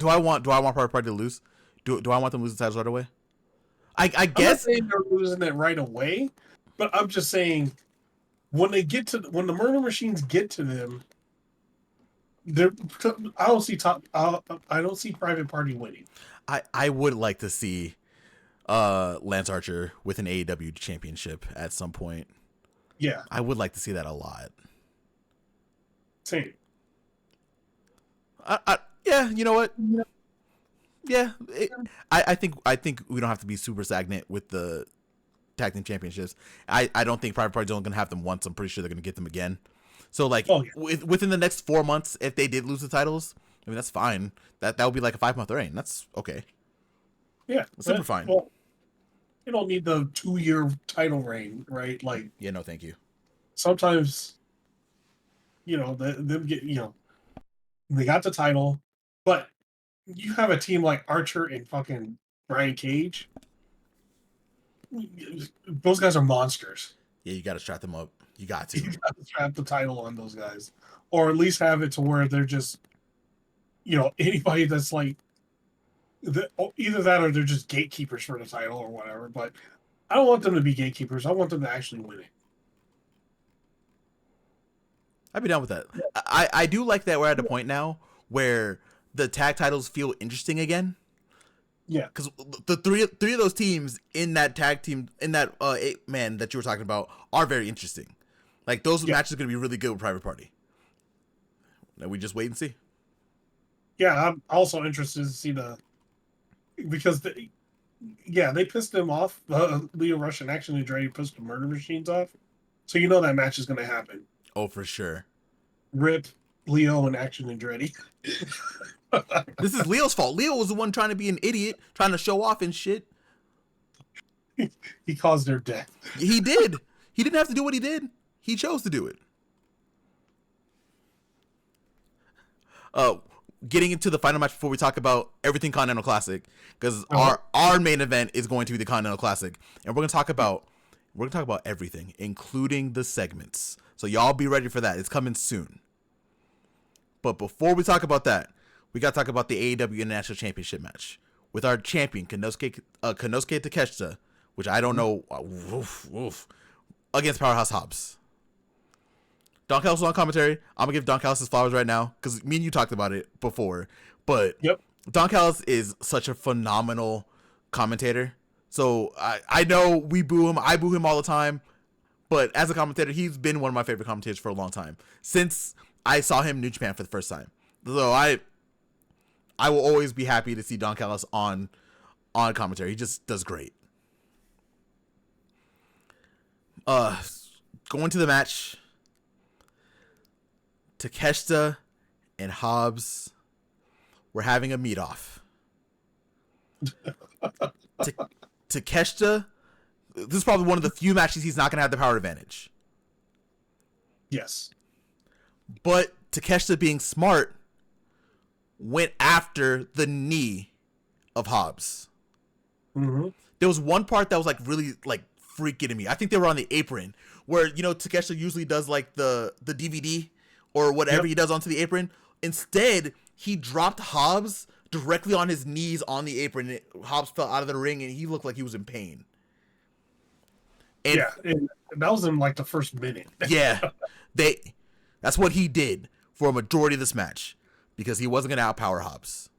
I want Private Party to lose? Do I want them to lose the titles right away? I guess. I'm not saying they're losing it right away, but I'm just saying when the Murder Machines get to them, I don't see Private Party winning. I would like to see Lance Archer with an AEW championship at some point. Yeah, I would like to see that a lot. Same. Yeah, you know what? Yeah, I think we don't have to be super stagnant with the tag team championships. I don't think Private Party's only going to have them once. I'm pretty sure they're going to get them again. So like within the next 4 months, if they did lose the titles, I mean that's fine. That would be like a 5-month reign. That's okay. Yeah, that's super fine. Well, you don't need the 2-year title reign, right? Like, yeah, no, thank you. Sometimes, them get, they got the title, but you have a team like Archer and fucking Brian Cage. Those guys are monsters. Yeah, you got to strap them up. You got to. You got to strap the title on those guys, or at least have it to where they're just, anybody that's like, either that or they're just gatekeepers for the title or whatever. But I don't want them to be gatekeepers. I want them to actually win it. I'd be down with that. I do like that we're at a point now where the tag titles feel interesting again. Yeah, because the three of those teams in that tag team in that 8-man that you were talking about are very interesting. Like those matches are going to be really good with Private Party. Now we just wait and see. Yeah, I'm also interested to see because they pissed them off. Leo Rush and Action Andretti pissed the Murder Machines off, so that match is going to happen. Oh, for sure. Rip Leo and Action Andretti. This is Leo's fault. Leo was the one trying to be an idiot, trying to show off and shit. He caused their death. He did. He didn't have to do what he did. He chose to do it. Getting into the final match before we talk about everything Continental Classic, because our main event is going to be the Continental Classic, and we're gonna talk about everything, including the segments. So y'all be ready for that. It's coming soon. But before we talk about that, we got to talk about the AEW International Championship match with our champion, Konosuke Takeshita, which I don't know, against Powerhouse Hobbs. Don Callis was on commentary. I'm going to give Don Callis his flowers right now because me and you talked about it before. But Don Callis is such a phenomenal commentator. So I know we boo him. I boo him all the time. But as a commentator, he's been one of my favorite commentators for a long time. Since I saw him in New Japan for the first time. So I will always be happy to see Don Callis on commentary. He just does great. Going to the match, Takeshita and Hobbs were having a meet-off. Takeshita, this is probably one of the few matches he's not going to have the power advantage. Yes. But Takeshita, being smart, went after the knee of Hobbs. Mm-hmm. there was one part that was like really like freaking to me. I think they were on the apron where, you know, Takeshita usually does like the DVD or whatever he does onto the apron. Instead, he dropped Hobbs directly on his knees on the apron. Hobbs fell out of the ring and he looked like he was in pain. And and that was in like the first minute. yeah, that's what he did for a majority of this match because he wasn't going to outpower Hobbs.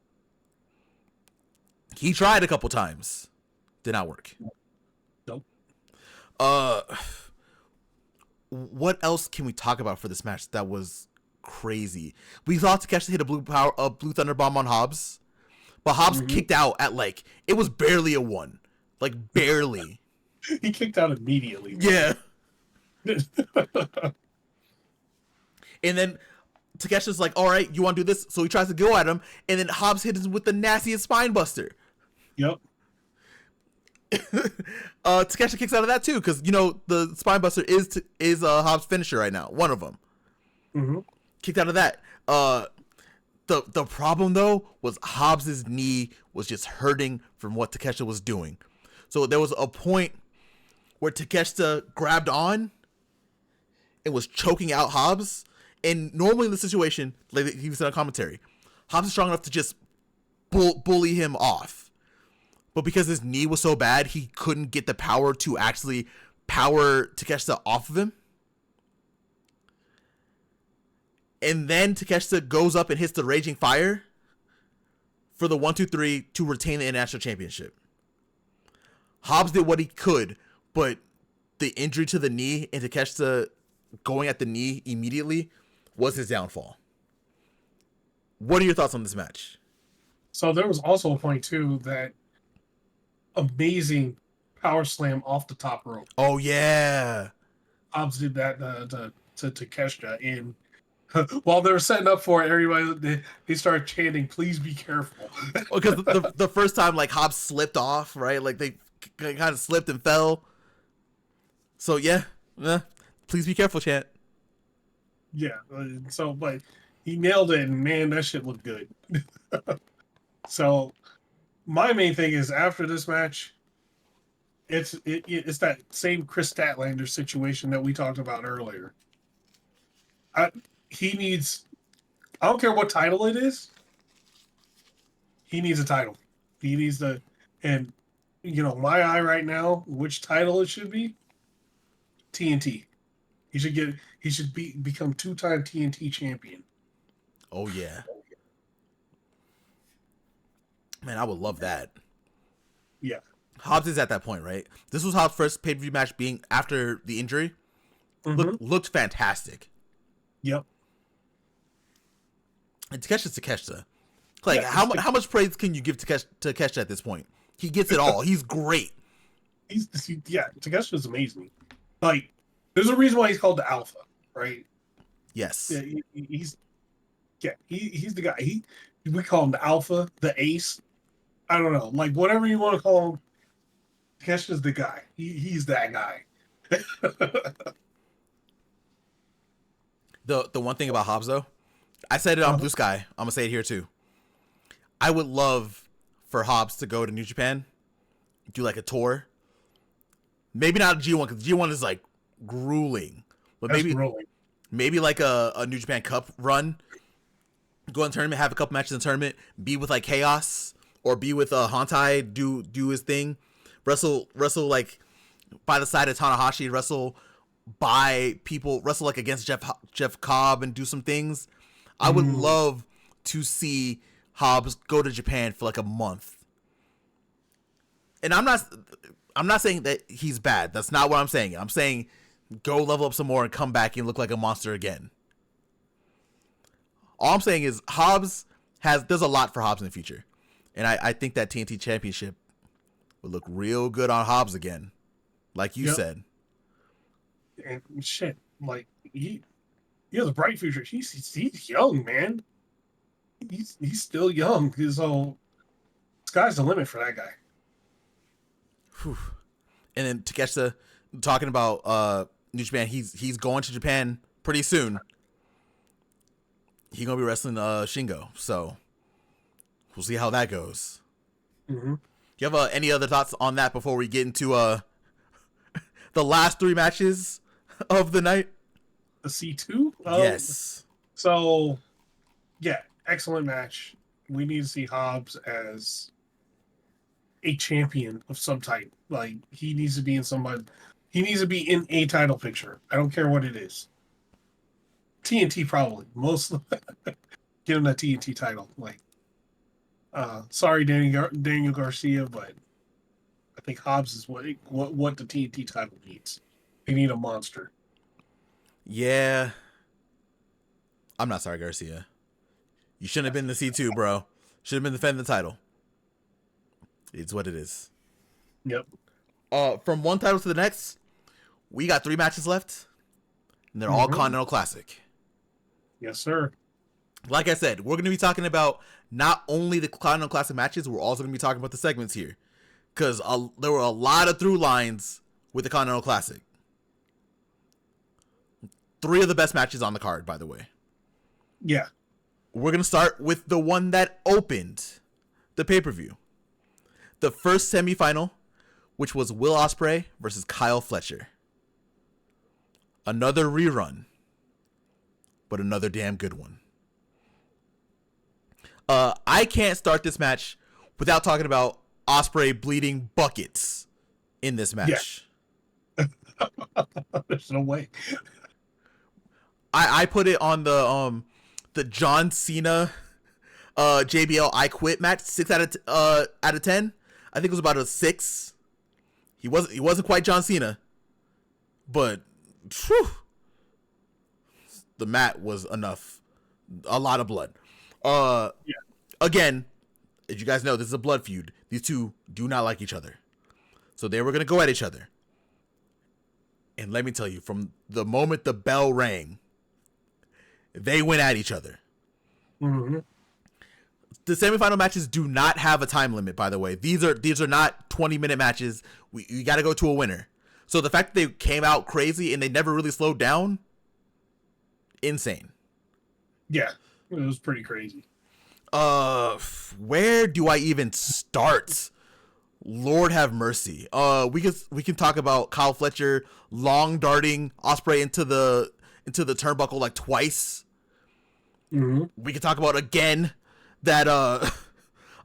He tried a couple times. Did not work. Nope. What else can we talk about for this match that was crazy? We saw Takeshita hit a blue thunder bomb on Hobbs, but Hobbs kicked out at like it was barely a 1, like barely. He kicked out immediately. Yeah. And then Takeshita's like, "All right, you want to do this?" So he tries to go at him, and then Hobbs hits him with the nastiest spine buster. Yep. Takeshita kicks out of that too, because you know the spine buster is Hobbs' finisher right now. One of them. Kicked out of that. The problem though was Hobbs' knee was just hurting from what Takeshita was doing. So there was a point where Takeshita grabbed on and was choking out Hobbs. And normally in the situation, like he was in a commentary, Hobbs is strong enough to just bully him off. But because his knee was so bad, he couldn't get the power to actually power Takeshita off of him. And then Takeshita goes up and hits the Raging Fire for the 1-2-3 to retain the International Championship. Hobbs did what he could, but the injury to the knee and Takeshita going at the knee immediately was his downfall. What are your thoughts on this match? So there was also a point too that amazing power slam off the top rope. Oh yeah, Hobbs did that to Takeshita, and while they were setting up for it, everybody they started chanting, "Please be careful." Because the first time like Hobbs slipped off, right? Like they kind of slipped and fell. So yeah, please be careful, chant. Yeah, so but he nailed it, and man, that shit looked good. So my main thing is after this match, it's that same Chris Statlander situation that we talked about earlier. He needs, I don't care what title it is, he needs a title. He needs the, and you know, my eye right now, which title it should be, TNT. He should become 2-time TNT champion. Oh yeah. Man, I would love that. Yeah. Hobbs is at that point, right? This was Hobbs' first pay-per-view match being after the injury. Looked fantastic. Yep. And Takeshita's Takeshita. Like, how much praise can you give Takeshita at this point? He gets it all. He's great. Takeshita's amazing. Like, there's a reason why he's called the Alpha, right? Yes. Yeah, he's the guy. We call him the Alpha, the Ace. I don't know, like whatever you want to call him. Takeshita's the guy. He's that guy. The one thing about Hobbs though, I said it on Blue Sky. I'm gonna say it here too. I would love for Hobbs to go to New Japan, do like a tour. Maybe not a G1 because G1 is like grueling, but maybe like a New Japan Cup run. Go in the tournament, have a couple matches in the tournament, be with like Chaos or be with Hantai, do his thing, wrestle like by the side of Tanahashi, wrestle by people, wrestle like against Jeff Cobb and do some things. I would love to see Hobbs go to Japan for like a month. And I'm not saying that he's bad. That's not what I'm saying. I'm saying go level up some more and come back and look like a monster again. All I'm saying is there's a lot for Hobbs in the future. And I think that TNT Championship would look real good on Hobbs again. Like you said. And shit, like he has a bright future. He's young, man. He's still young. So sky's the limit for that guy. Whew. And then Takeshita talking about New Japan. He's going to Japan pretty soon. He's gonna be wrestling Shingo, so we'll see how that goes. You have any other thoughts on that before we get into the last three matches of the night? The C2. Yes. So, yeah, excellent match. We need to see Hobbs as a champion of some type. Like he needs to be in somebody. He needs to be in a title picture. I don't care what it is. TNT probably most. Give him that TNT title. Like, sorry, Daniel Garcia, but I think Hobbs is what the TNT title needs. They need a monster. Yeah. I'm not sorry, Garcia. You shouldn't have been the C2, bro. Should have been defending the title. It's what it is. Yep. From one title to the next, we got 3 matches left, and they're all Continental Classic. Yes, sir. Like I said, we're going to be talking about not only the Continental Classic matches, we're also going to be talking about the segments here. Because there were a lot of through lines with the Continental Classic. 3 of the best matches on the card, by the way. Yeah. We're going to start with the one that opened the pay-per-view. The first semifinal, which was Will Ospreay versus Kyle Fletcher. Another rerun, but another damn good one. I can't start this match without talking about Ospreay bleeding buckets in this match. Yeah. There's no way. I put it on the John Cena JBL I Quit match, 6 out of 10. I think it was about a 6. He wasn't quite John Cena, but whew, the mat was enough. A lot of blood. Yeah. Again, as you guys know, this is a blood feud. These two do not like each other, so they were gonna go at each other. And let me tell you, from the moment the bell rang, they went at each other. Mm-hmm. The semifinal matches do not have a time limit, by the way. These are not 20-minute matches. You got to go to a winner. So the fact that they came out crazy and they never really slowed down, insane. Yeah, it was pretty crazy. Where do I even start? Lord have mercy. We can talk about Kyle Fletcher long darting Ospreay into the turnbuckle like twice. Mm-hmm. We can talk about again that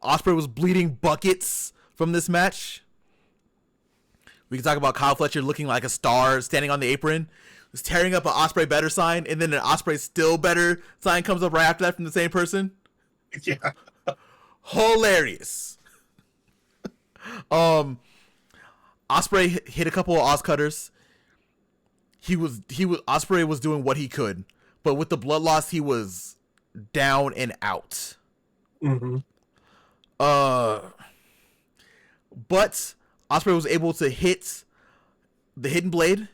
Ospreay was bleeding buckets from this match. We can talk about Kyle Fletcher looking like a star standing on the apron, was tearing up an Ospreay better sign, and then an Ospreay still better sign comes up right after that from the same person. Yeah. Hilarious. Ospreay hit a couple of Oz cutters. Ospreay was doing what he could, but with the blood loss, he was down and out. Mm-hmm. But Ospreay was able to hit the hidden blade,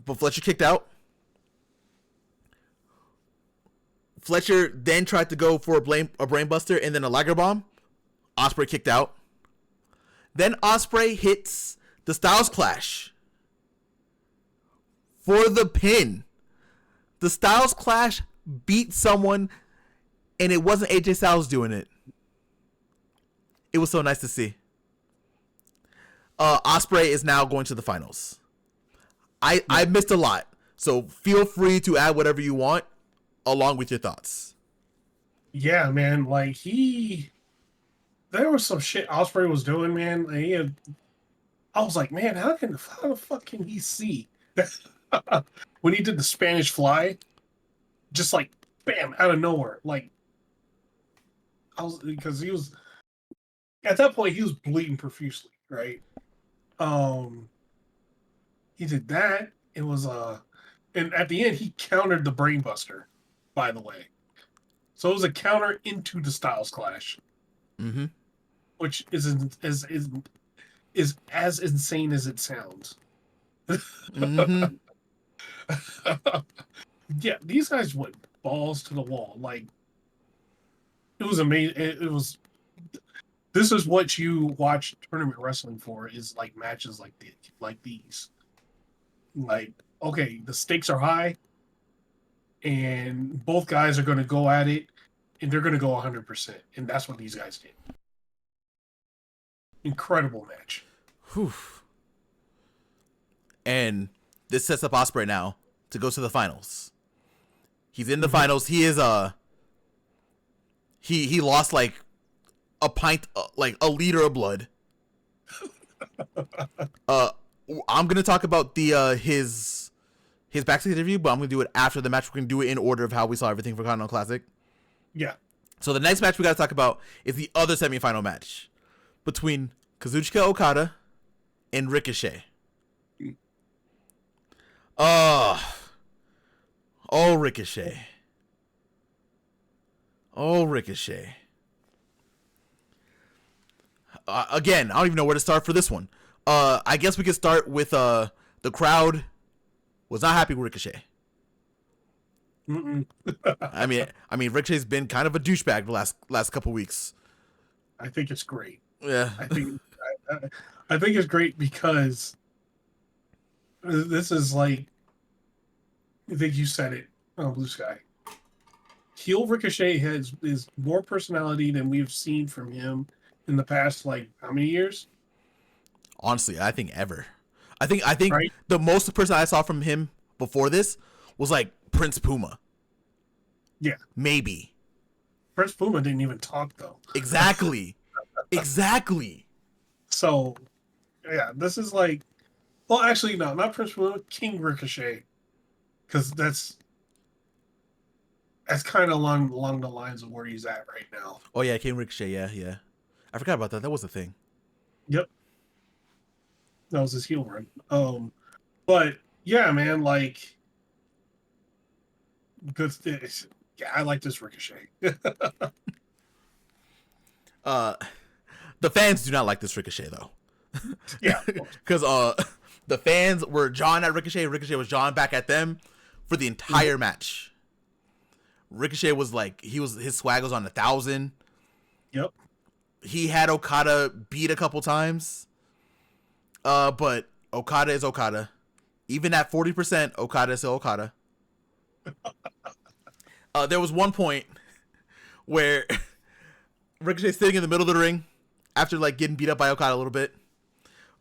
but Fletcher kicked out. Fletcher then tried to go for a brainbuster and then a Liger bomb. Ospreay kicked out. Then Ospreay hits the Styles Clash for the pin. The Styles Clash beat someone, and it wasn't AJ Styles doing it. It was so nice to see. Ospreay is now going to the finals. I missed a lot, so feel free to add whatever you want along with your thoughts. Yeah, man. Like there was some shit Ospreay was doing, man. I was like, man, how the fuck can he see? When he did the Spanish Fly, just like bam out of nowhere, like because he was at that point he was bleeding profusely, right? He did that. It was and at the end he countered the Brainbuster, by the way. So it was a counter into the Styles Clash, which is as insane as it sounds. Yeah, these guys went balls to the wall. Like it was amazing. It was. This is what you watch tournament wrestling for: is like matches like these. Like, okay, the stakes are high, and both guys are going to go at it, and they're going to go 100%, and that's what these guys did. Incredible match. Whew. And this sets up Ospreay now to go to the finals. He's in the finals. He is he lost like a pint, like a liter of blood. I'm gonna talk about the his backstage interview, but I'm gonna do it after the match. We're gonna do it in order of how we saw everything for Continental Classic. Yeah. So the next match we gotta talk about is the other semifinal match between Kazuchika Okada and Ricochet. Oh, Ricochet. Oh, Ricochet. Again, I don't even know where to start for this one. I guess we could start with the crowd was not happy with Ricochet. I mean, Ricochet's been kind of a douchebag the last couple weeks. I think it's great. Yeah, I think it's great because this is like, I think you said it on Blue Sky. Heel Ricochet is more personality than we've seen from him in the past, like, how many years? honestly, I think ever. I think Right? the most person I saw from him before this was like Prince Puma. Yeah. Maybe. Prince Puma didn't even talk, though. Exactly. Exactly. So, yeah, this is like, well, actually, no, not Prince Puma, King Ricochet. Because that's kind of along the lines of where he's at right now. Oh yeah, King Ricochet. Yeah. I forgot about that. That was a thing. Yep. That was his heel run. But yeah, man, like, good. Yeah, I like this Ricochet. The fans do not like this Ricochet though. Yeah, Because the fans were jawing at Ricochet. Ricochet was jawing back at them for the entire match. Ricochet was like, his swag was on 1,000. yep. He had Okada beat a couple times. But Okada is Okada. Even at 40%, Okada is still Okada. There was one point where Ricochet's sitting in the middle of the ring after like getting beat up by Okada a little bit.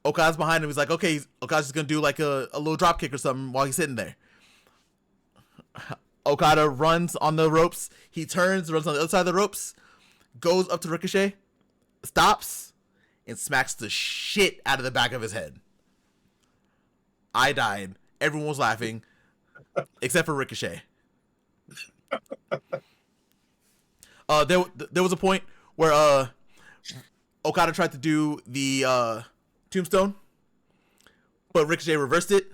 Okada's behind him. He's like, okay, Okada's just gonna do like a little drop kick or something while he's sitting there. Okada runs on the ropes. He turns, runs on the other side of the ropes, goes up to Ricochet, stops, and smacks the shit out of the back of his head. I died. Everyone was laughing, except for Ricochet. There was a point where Okada tried to do the tombstone, but Ricochet reversed it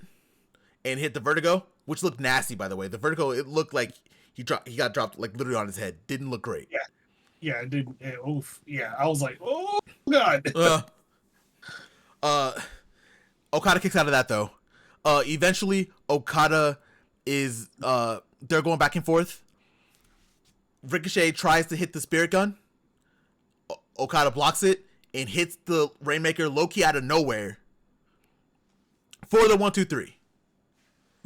and hit the vertigo, which looked nasty, by the way. The vertigo, it looked like he got dropped like literally on his head. Didn't look great. Yeah, it didn't. Oof. Yeah, I was like, oh god. Okada kicks out of that though. Eventually, Okada is they're going back and forth. Ricochet tries to hit the spirit gun. Okada blocks it and hits the Rainmaker low-key out of nowhere for the 1-2-3.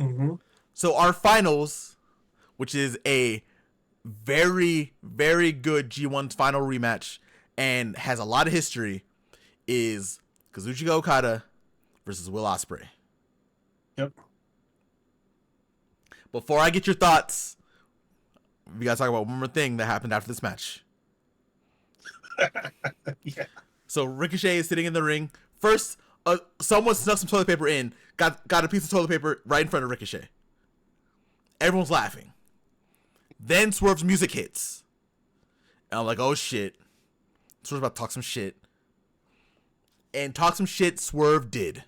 Mm-hmm. So our finals, which is a very, very good G1 final rematch and has a lot of history, is Kazuchika Okada versus Will Ospreay. Yep. Before I get your thoughts, we gotta talk about one more thing that happened after this match. Yeah. So Ricochet is sitting in the ring. First, someone snuck some toilet paper in, got a piece of toilet paper right in front of Ricochet. Everyone's laughing. Then Swerve's music hits. And I'm like, oh shit. Swerve's about to talk some shit. And talk some shit Swerve did.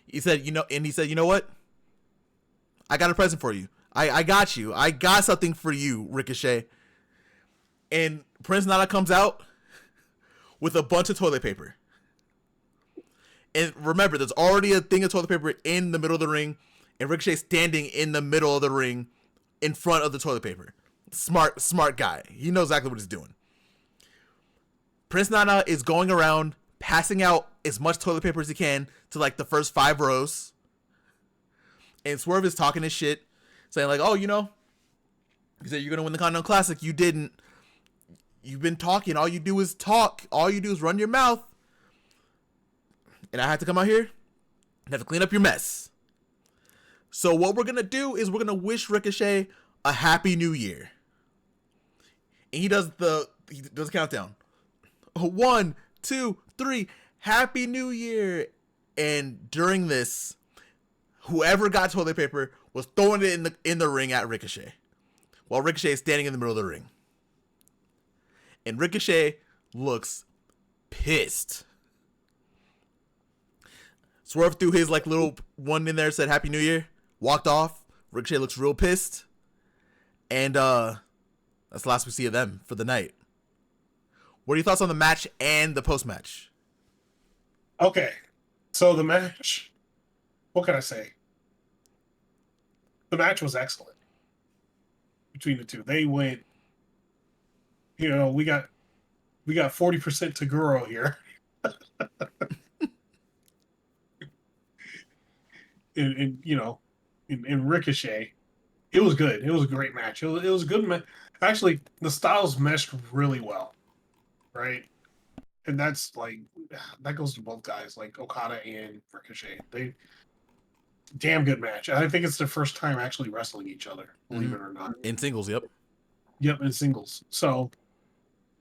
He said, you know what? I got a present for you. I got you. I got something for you, Ricochet. And Prince Nana comes out with a bunch of toilet paper. And remember, there's already a thing of toilet paper in the middle of the ring, and Ricochet standing in the middle of the ring in front of the toilet paper. Smart guy. He knows exactly what he's doing. Prince Nana is going around passing out as much toilet paper as he can to like the first 5 rows. And Swerve is talking his shit, saying like, oh, you said you're going to win the Continental Classic. You didn't. you've been talking. All you do is talk. All you do is run your mouth. And I have to come out here and have to clean up your mess. So what we're going to do is we're going to wish Ricochet a happy new year. And he does countdown. 1, 2, 3. Happy New Year. And during this, whoever got toilet paper was throwing it in the ring at Ricochet, while Ricochet is standing in the middle of the ring. And Ricochet looks pissed. Swerve threw his like little one in there, said Happy New Year, walked off. Ricochet looks real pissed. And that's the last we see of them for the night. What are your thoughts on the match and the post-match? Okay. So the match, what can I say? The match was excellent between the two. They went, we got 40% Taguro here. in Ricochet. It was good. It was a great match. It was a good match. Actually, the styles meshed really well, right? And that's like, that goes to both guys, like Okada and Ricochet. They damn good match. I think it's their first time actually wrestling each other, believe it or not. In singles, yep. Yep, in singles. So,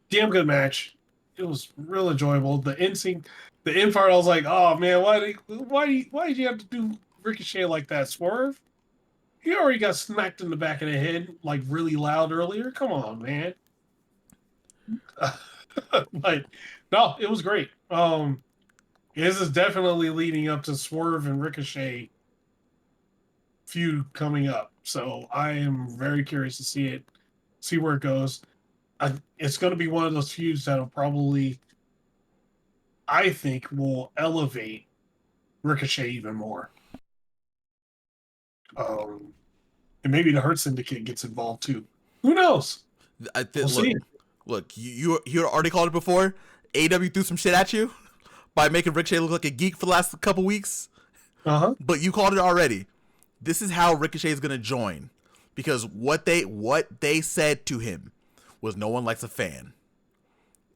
damn good match. It was real enjoyable. The end part, I was like, oh man, why did you have to do Ricochet like that, Swerve? He already got smacked in the back of the head like really loud earlier. Come on, man. But no, it was great. This is definitely leading up to Swerve and Ricochet feud coming up. So I am very curious to see where it goes. It's going to be one of those feuds that'll probably, I think, will elevate Ricochet even more. And maybe the Hurt Syndicate gets involved too. Who knows? We'll see. Look, you already called it before. AEW threw some shit at you by making Ricochet look like a geek for the last couple weeks. But you called it already. This is how Ricochet is gonna join, because what they said to him was, no one likes a fan.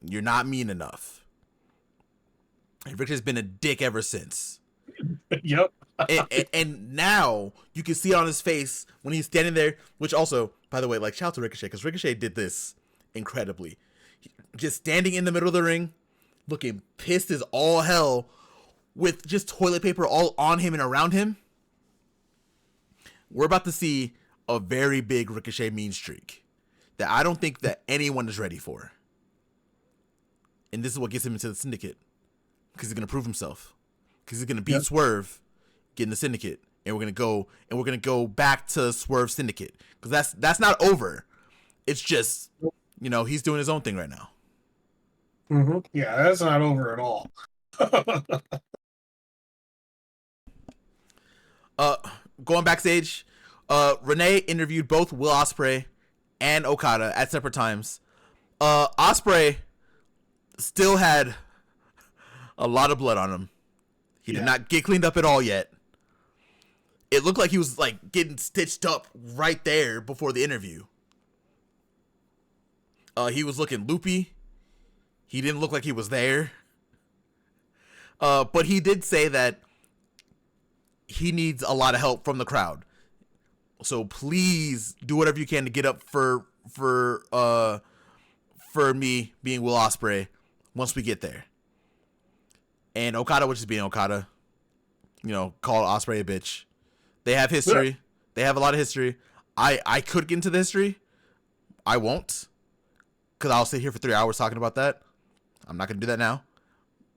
You're not mean enough. And Ricochet's been a dick ever since. Yep. and now you can see it on his face when he's standing there, which also, by the way, like, shout out to Ricochet, because Ricochet did this incredibly. Just standing in the middle of the ring, looking pissed as all hell, with just toilet paper all on him and around him. We're about to see a very big Ricochet mean streak that I don't think that anyone is ready for. And this is what gets him into the Syndicate, because he's going to prove himself. Because he's going to beat Swerve, get in the Syndicate, and we're going to go back to Swerve Syndicate, because that's not over. It's just, he's doing his own thing right now. Mm-hmm. Yeah, that's not over at all. Going backstage, Renee interviewed both Will Ospreay and Okada at separate times. Ospreay still had a lot of blood on him. He did not get cleaned up at all yet. It looked like he was like getting stitched up right there before the interview. He was looking loopy. He didn't look like he was there. But he did say that he needs a lot of help from the crowd. So please do whatever you can to get up for me being Will Ospreay once we get there. And Okada, which is being Okada, called Ospreay a bitch. They have history. Yeah. They have a lot of history. I could get into the history. I won't, because I'll sit here for 3 hours talking about that. I'm not going to do that now.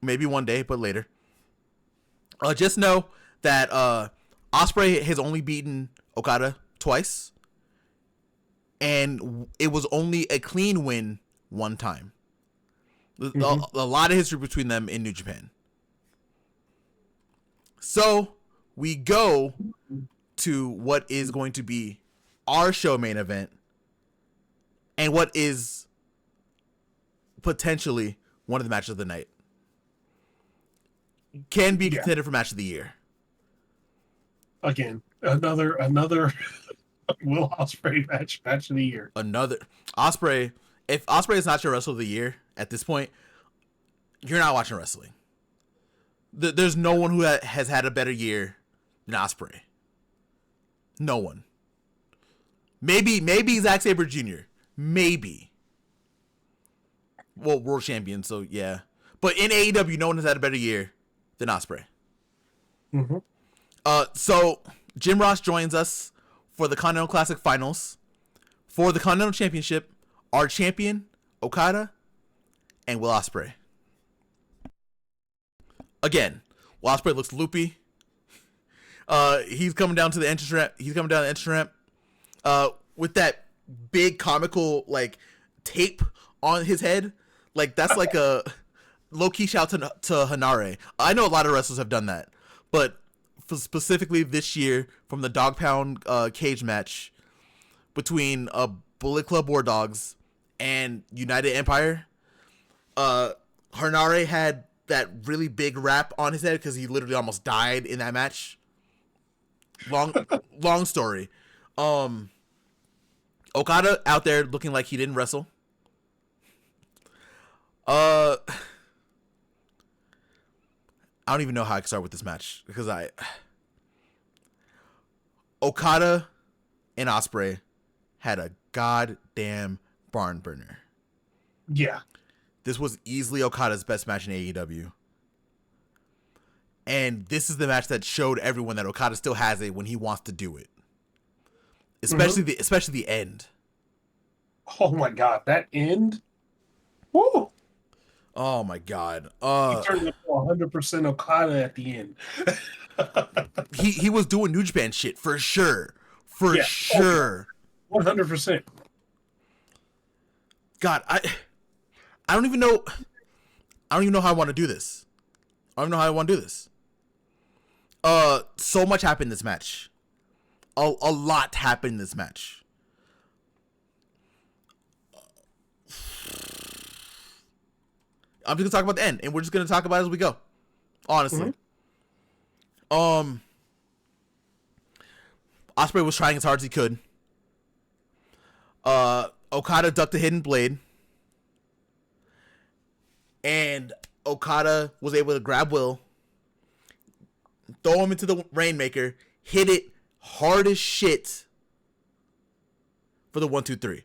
Maybe one day, but later. Just know that Ospreay has only beaten Okada twice, and it was only a clean win one time. Mm-hmm. A lot of history between them in New Japan. So we go to what is going to be our show main event, and what is potentially one of the matches of the night. Can be contended for match of the year. Again, another Will Ospreay match of the year. Another Ospreay, if Ospreay is not your wrestler of the year at this point, you're not watching wrestling. There's no one who has had a better year than Ospreay. No one. Maybe Zack Sabre Jr. Maybe. Well, world champion, so yeah. But in AEW, no one has had a better year than Ospreay. Mm-hmm. So Jim Ross joins us for the Continental Classic Finals. For the Continental Championship, our champion, Okada, and Will Ospreay. Again, Will Ospreay looks loopy. He's coming down to the entrance ramp. He's coming down the entrance ramp with that big comical like tape on his head. Like that's like a low-key shout to Hanare. I know a lot of wrestlers have done that, but specifically this year from the Dog Pound cage match between Bullet Club War Dogs and United Empire, Hanare had that really big wrap on his head because he literally almost died in that match. Long story. Okada out there looking like he didn't wrestle. I don't even know how I can start with this match because Okada and Ospreay had a goddamn barn burner. Yeah. This was easily Okada's best match in AEW. And this is the match that showed everyone that Okada still has it when he wants to do it. Especially the end. Oh my god, that end? Woo! Oh my god. He turned up 100% Okada at the end. he was doing New Japan shit for sure. For sure. 100%. God, I don't even know how I want to do this. I don't even know how I want to do this. So much happened in this match. A lot happened in this match. I'm just gonna talk about the end, and we're just gonna talk about it as we go. Honestly. Mm-hmm. Ospreay was trying as hard as he could. Okada ducked a hidden blade. And Okada was able to grab Will, throw him into the Rainmaker, hit it hard as shit for the 1-2-3.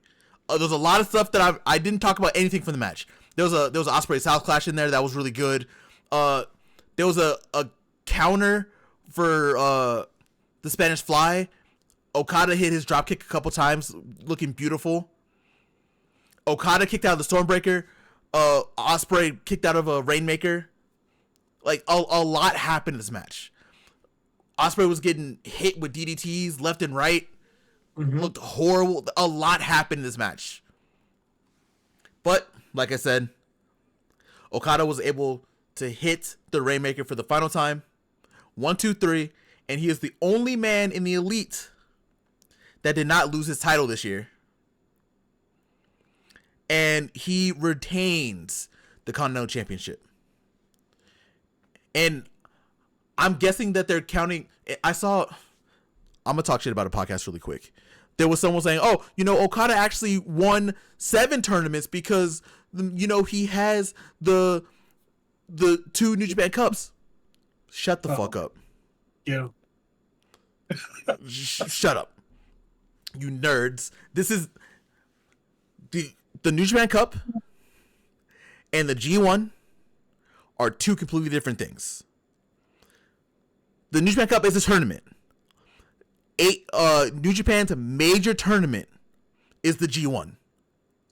There's a lot of stuff that I didn't talk about anything from the match. There was a Ospreay South Clash in there that was really good. There was a counter for the Spanish Fly. Okada hit his dropkick a couple times, looking beautiful. Okada kicked out of the Stormbreaker. Ospreay kicked out of a Rainmaker. Like a lot happened in this match. Ospreay was getting hit with DDTs left and right. Mm-hmm. Looked horrible. A lot happened in this match. But like I said, Okada was able to hit the Rainmaker for the final time. 1-2-3, and he is the only man in the Elite that did not lose his title this year. And he retains the Continental Championship. And I'm guessing that they're counting. I'm going to talk shit about a podcast really quick. There was someone saying, oh, Okada actually won 7 tournaments because, he has the 2 New Japan Cups. Shut the fuck up. Yeah. Shut up. You nerds. This is the New Japan Cup and the G1 are 2 completely different things. The New Japan Cup is a tournament. New Japan's major tournament is the G1.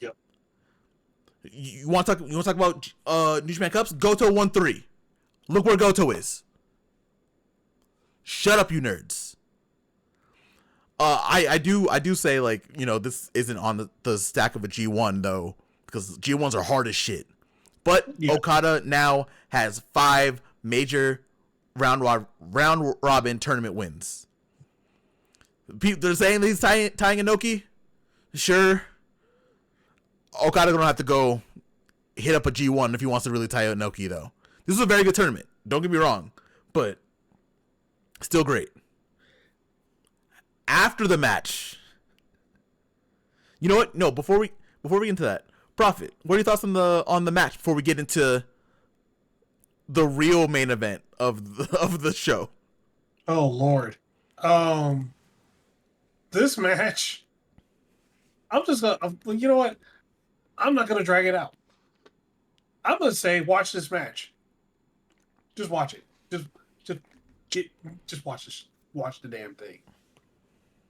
Yep. You want to talk about New Japan Cups? Goto 1-3. Look where Goto is. Shut up, you nerds. I do say, like, this isn't on the stack of a G1 though, because G1s are hard as shit. But yeah. Okada now has 5 major round robin tournament wins. They're saying that he's tying Inoki. Sure. Okada gonna have to go hit up a G1 if he wants to really tie Inoki though. This is a very good tournament. Don't get me wrong, but still great. After the match, you know what? No, before we get into that, Profit, what are your thoughts on the match before we get into the real main event of the show? Oh Lord. Um, this match, I'm just gonna. You know what? I'm not gonna drag it out. I'm gonna say, watch this match. Just watch it. Just get. Just watch this. Watch the damn thing.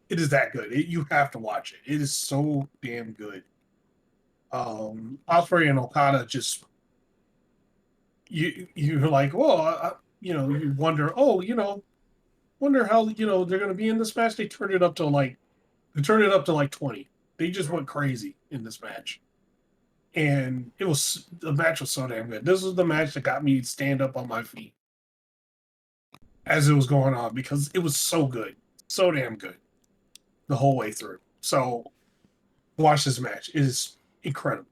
It is that good. You have to watch it. It is so damn good. Osprey and Okada just you're like, well, you wonder, wonder how they're gonna be in this match. They turned it up to like 20. They just went crazy in this match, and the match was so damn good. This was the match that got me stand up on my feet as it was going on because it was so good, so damn good the whole way through. So watch this match. It is incredible.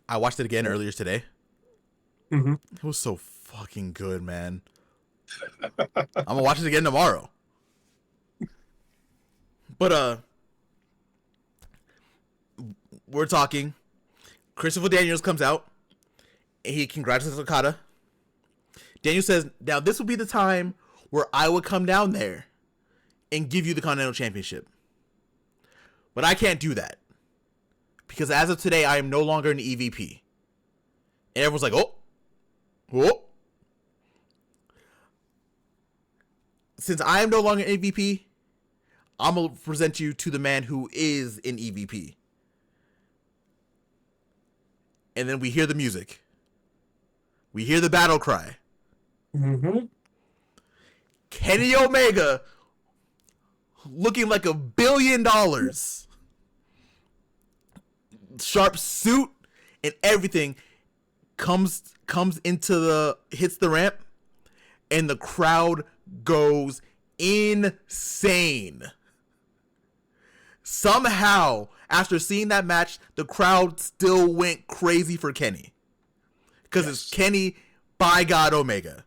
I watched it again earlier today. Mm-hmm. It was so fucking good, man. I'm gonna watch it again tomorrow. But we're talking. Christopher Daniels comes out and he congratulates Okada. Daniel says, "Now this will be the time where I would come down there and give you the Continental Championship. But I can't do that. Because as of today, I am no longer an EVP." And everyone's like, oh. Since I am no longer an EVP, I'm going to present you to the man who is an EVP. And then we hear the music. We hear the battle cry. Mm-hmm. Kenny Omega, looking like $1 billion. Sharp suit and everything, hits the ramp, and the crowd goes insane. Somehow, after seeing that match, the crowd still went crazy for Kenny. Because It's Kenny, by God, Omega.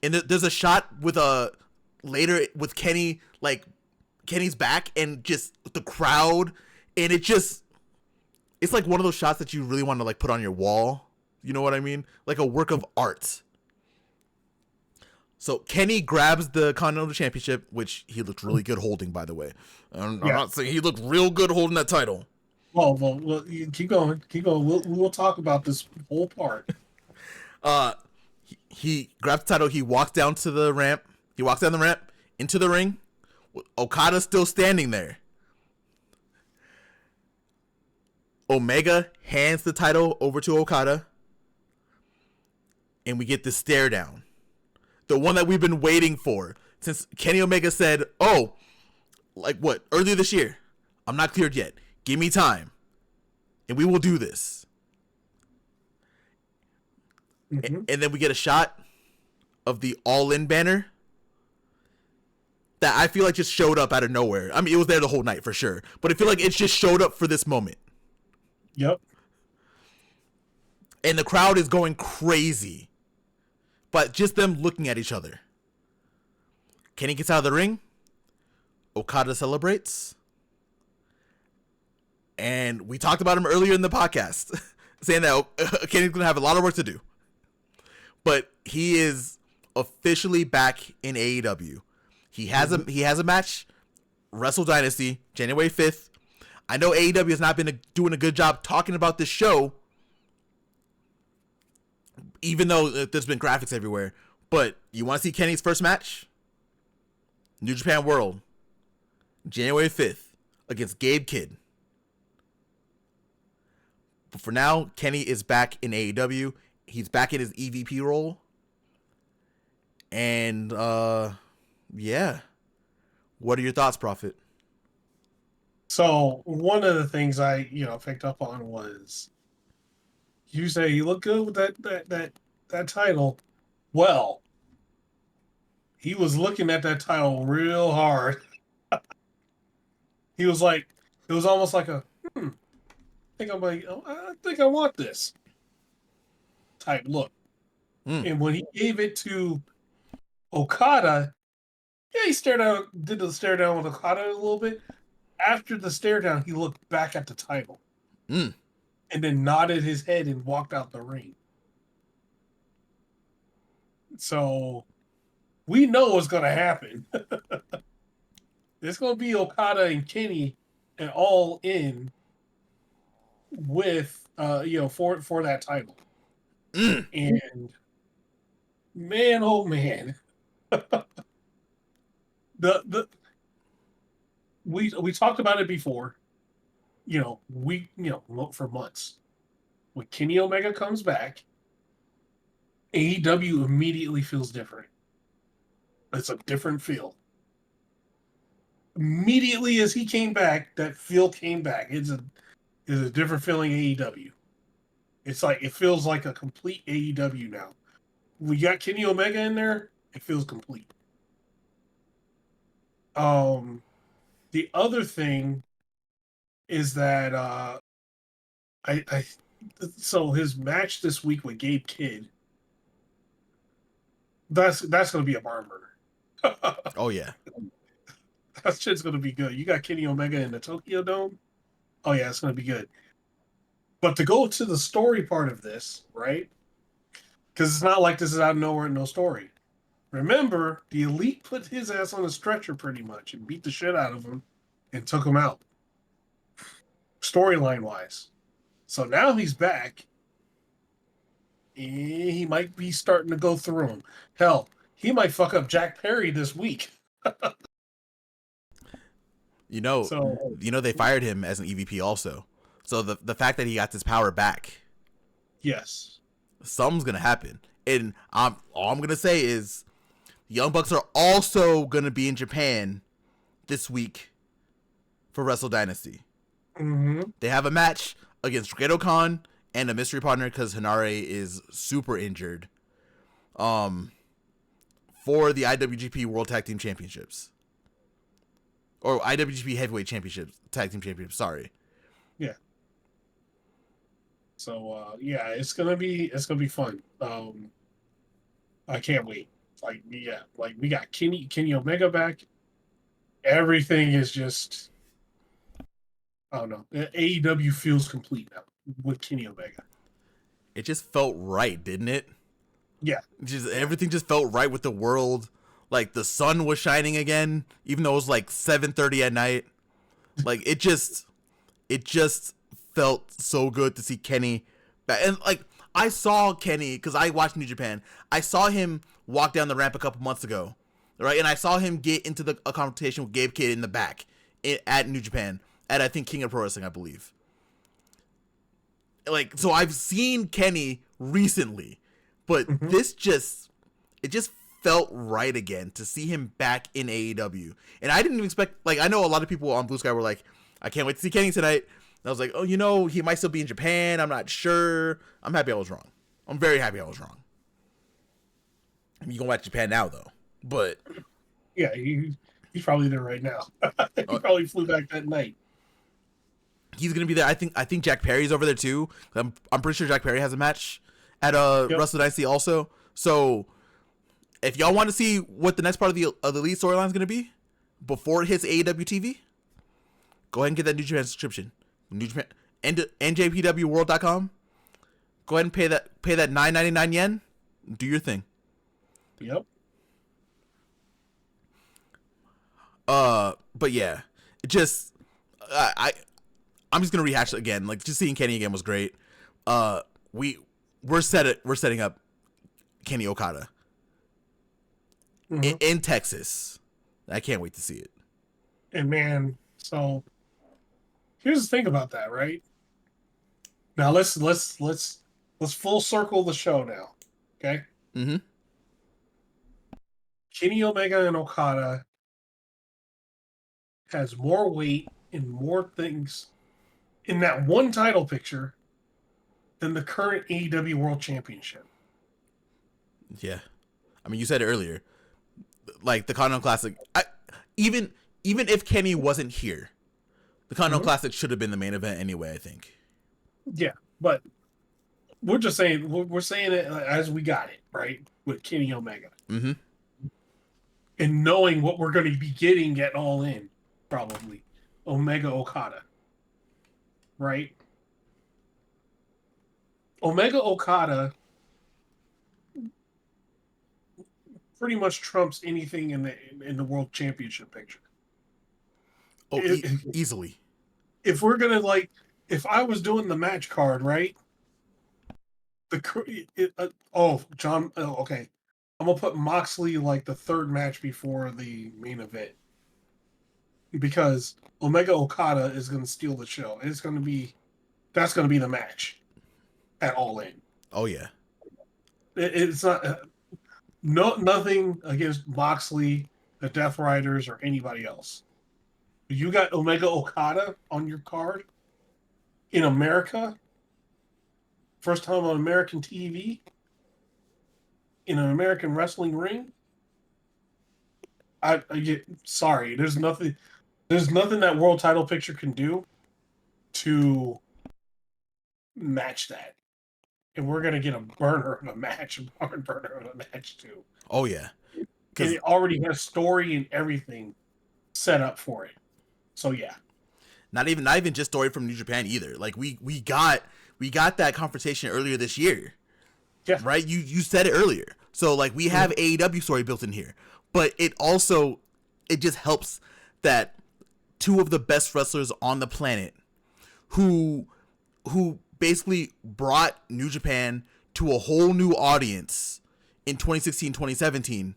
And there's a shot with later with Kenny, like Kenny's back and just the crowd, and it's like one of those shots that you really want to like put on your wall. You know what I mean? Like a work of art. So Kenny grabs the Continental Championship, which he looked really good holding, by the way. I'm not saying he looked real good holding that title. Well, you keep going. We'll talk about this whole part. He grabs the title. He walks down to the ramp. He walks down the ramp into the ring. Okada's still standing there. Omega hands the title over to Okada. And we get the stare down. The one that we've been waiting for. Since Kenny Omega said, earlier this year, I'm not cleared yet. Give me time. And we will do this. Mm-hmm. And then we get a shot of the All-In banner that I feel like just showed up out of nowhere. I mean, it was there the whole night for sure. But I feel like it just showed up for this moment. Yep. And the crowd is going crazy. But just them looking at each other. Kenny gets out of the ring. Okada celebrates. And we talked about him earlier in the podcast. Saying that Kenny's going to have a lot of work to do. But he is officially back in AEW. He has a match, Wrestle Dynasty, January 5th. I know AEW has not been doing a good job talking about this show, even though there's been graphics everywhere. But you want to see Kenny's first match? New Japan World, January 5th, against Gabe Kidd. But for now, Kenny is back in AEW. He's back in his EVP role. And, yeah. What are your thoughts, Profit? So one of the things I, picked up on was you say you look good with that title. Well, he was looking at that title real hard. He was like, it was almost like I think I want this type look. And when he gave it to Okada, yeah, he did the stare down with Okada a little bit. After the stare down, he looked back at the title Mm. and then nodded his head and walked out the ring. So we know what's going to happen. It's going to be Okada and Kenny and all in with for that title. Mm. And man, oh man, the we talked about it before. For months. When Kenny Omega comes back, AEW immediately feels different. It's a different feel. Immediately as he came back, that feel came back. It's a different feeling AEW. It's like it feels like a complete AEW now. We got Kenny Omega in there, it feels complete. Um the other thing is that I so his match this week with Gabe Kidd, that's gonna be a barn burner. Oh yeah. That shit's gonna be good. You got Kenny Omega in the Tokyo Dome. Oh yeah, it's gonna be good. But to go to the story part of this, right? Because it's not like this is out of nowhere, no story. Remember, the Elite put his ass on a stretcher pretty much and beat the shit out of him and took him out, storyline wise. So now he's back. He might be starting to go through him. Hell, he might fuck up Jack Perry this week. You know, So they fired him as an EVP also. So the fact that he got his power back, yes. something's gonna happen. And all I'm gonna say is, the Young Bucks are also gonna be in Japan this week for Wrestle Dynasty. Mm-hmm. They have a match against Great Khan and a mystery partner because Hanare is super injured. For the IWGP World Tag Team Championships. Or IWGP Heavyweight Championships, Tag Team Championships, sorry. Yeah. So yeah, it's gonna be fun. I can't wait. Like we got Kenny Omega back. Everything is just I don't know. AEW feels complete now with Kenny Omega. It just felt right, didn't it? Yeah. Everything just felt right with the world. Like the sun was shining again, even though it was like 7:30 at night. Like it just felt so good to see Kenny back. And like I saw Kenny because I watched New Japan. I saw him walk down the ramp a couple months ago, right? And I saw him get into a confrontation with Gabe Kidd in the back at New Japan at I think King of Pro Wrestling, I believe. Like so, I've seen Kenny recently, but Mm-hmm. it just felt right again to see him back in AEW. And I didn't even expect, like, I know a lot of people on Blue Sky were like, I can't wait to see Kenny tonight. And I was like, oh, he might still be in Japan. I'm not sure. I'm happy I was wrong. I'm very happy I was wrong. I mean, you can watch Japan now, though. But Yeah, he's probably there right now. He probably flew back that night. he's gonna be there. I think Jack Perry's over there too. I'm pretty sure Jack Perry has a match at Yep. Wrestle Dynasty also. So if y'all want to see what the next part of the Elite storyline is gonna be before it hits AEW TV, go ahead and get that New Japan subscription. New Japan NJPWWorld.com. Go ahead and pay that 9.99 yen. Do your thing. Yep. But yeah, it just I'm just gonna rehash it again. Like just seeing Kenny again was great. We're setting up Kenny Okada in Texas. I can't wait to see it. And man, so here's the thing about that, right? Now let's full circle the show now. Okay? Mm-hmm. Kenny Omega and Okada has more weight and more things in that one title picture than the current AEW World Championship. Yeah, I mean you said it earlier. Like the Continental Classic, even if Kenny wasn't here, the Continental Classic should have been the main event anyway. I think. Yeah, but we're just saying we're saying it as we got it right with Kenny Omega, and knowing what we're going to be getting at All In, probably. Omega Okada, right? Omega Okada pretty much trumps anything in the World Championship picture. Oh, If, easily. if we're gonna if I was doing the match card, right? John. Oh, okay. I'm gonna put Moxley like the third match before the main event because Omega Okada is gonna steal the show. That's gonna be the match at All In. Oh yeah. It's not nothing against Moxley, the Death Riders, or anybody else. You got Omega Okada on your card in America, first time on American TV in an American wrestling ring. Sorry, there's nothing. There's nothing that world title picture can do to match that. And we're gonna get a burner of a match, a barn burner of a match too. Oh yeah. And it already has story and everything set up for it. So yeah. Not even just story from New Japan either. Like we got that confrontation earlier this year. Yeah. Right? You said it earlier. So like we have AEW story built in here. But it just helps that two of the best wrestlers on the planet who basically brought New Japan to a whole new audience in 2016, 2017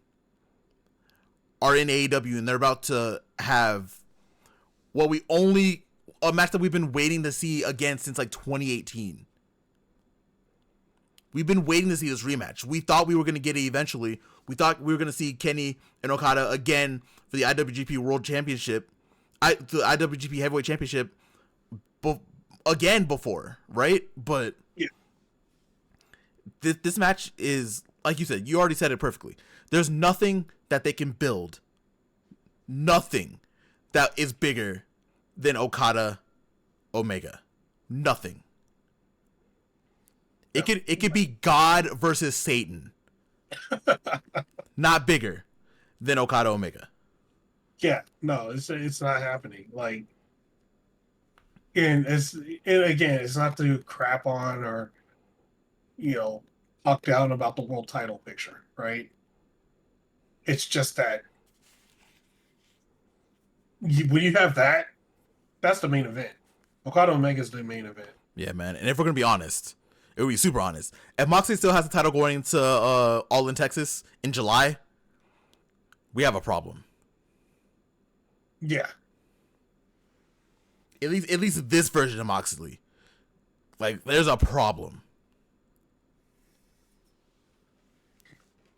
are in AEW, and they're about to have a match that we've been waiting to see again since like 2018. We've been waiting to see this rematch. We thought we were going to get it eventually. We thought we were going to see Kenny and Okada again for the IWGP World Championship, the IWGP Heavyweight Championship again before, right? But yeah. This match is, like you said, you already said it perfectly. There's nothing that they can build, nothing that is bigger than Okada Omega. Nothing. It could be God versus Satan. Not bigger than Okada Omega. Yeah, no, it's not happening. Like, and again, it's not to crap on or talk down about the world title picture, right? It's just that when you have that, that's the main event. Okada Omega is the main event. Yeah, man. And if we're gonna be honest, it would be super honest. If Moxley still has the title going into All in Texas in July, we have a problem. Yeah. At least this version of Moxley. Like, there's a problem.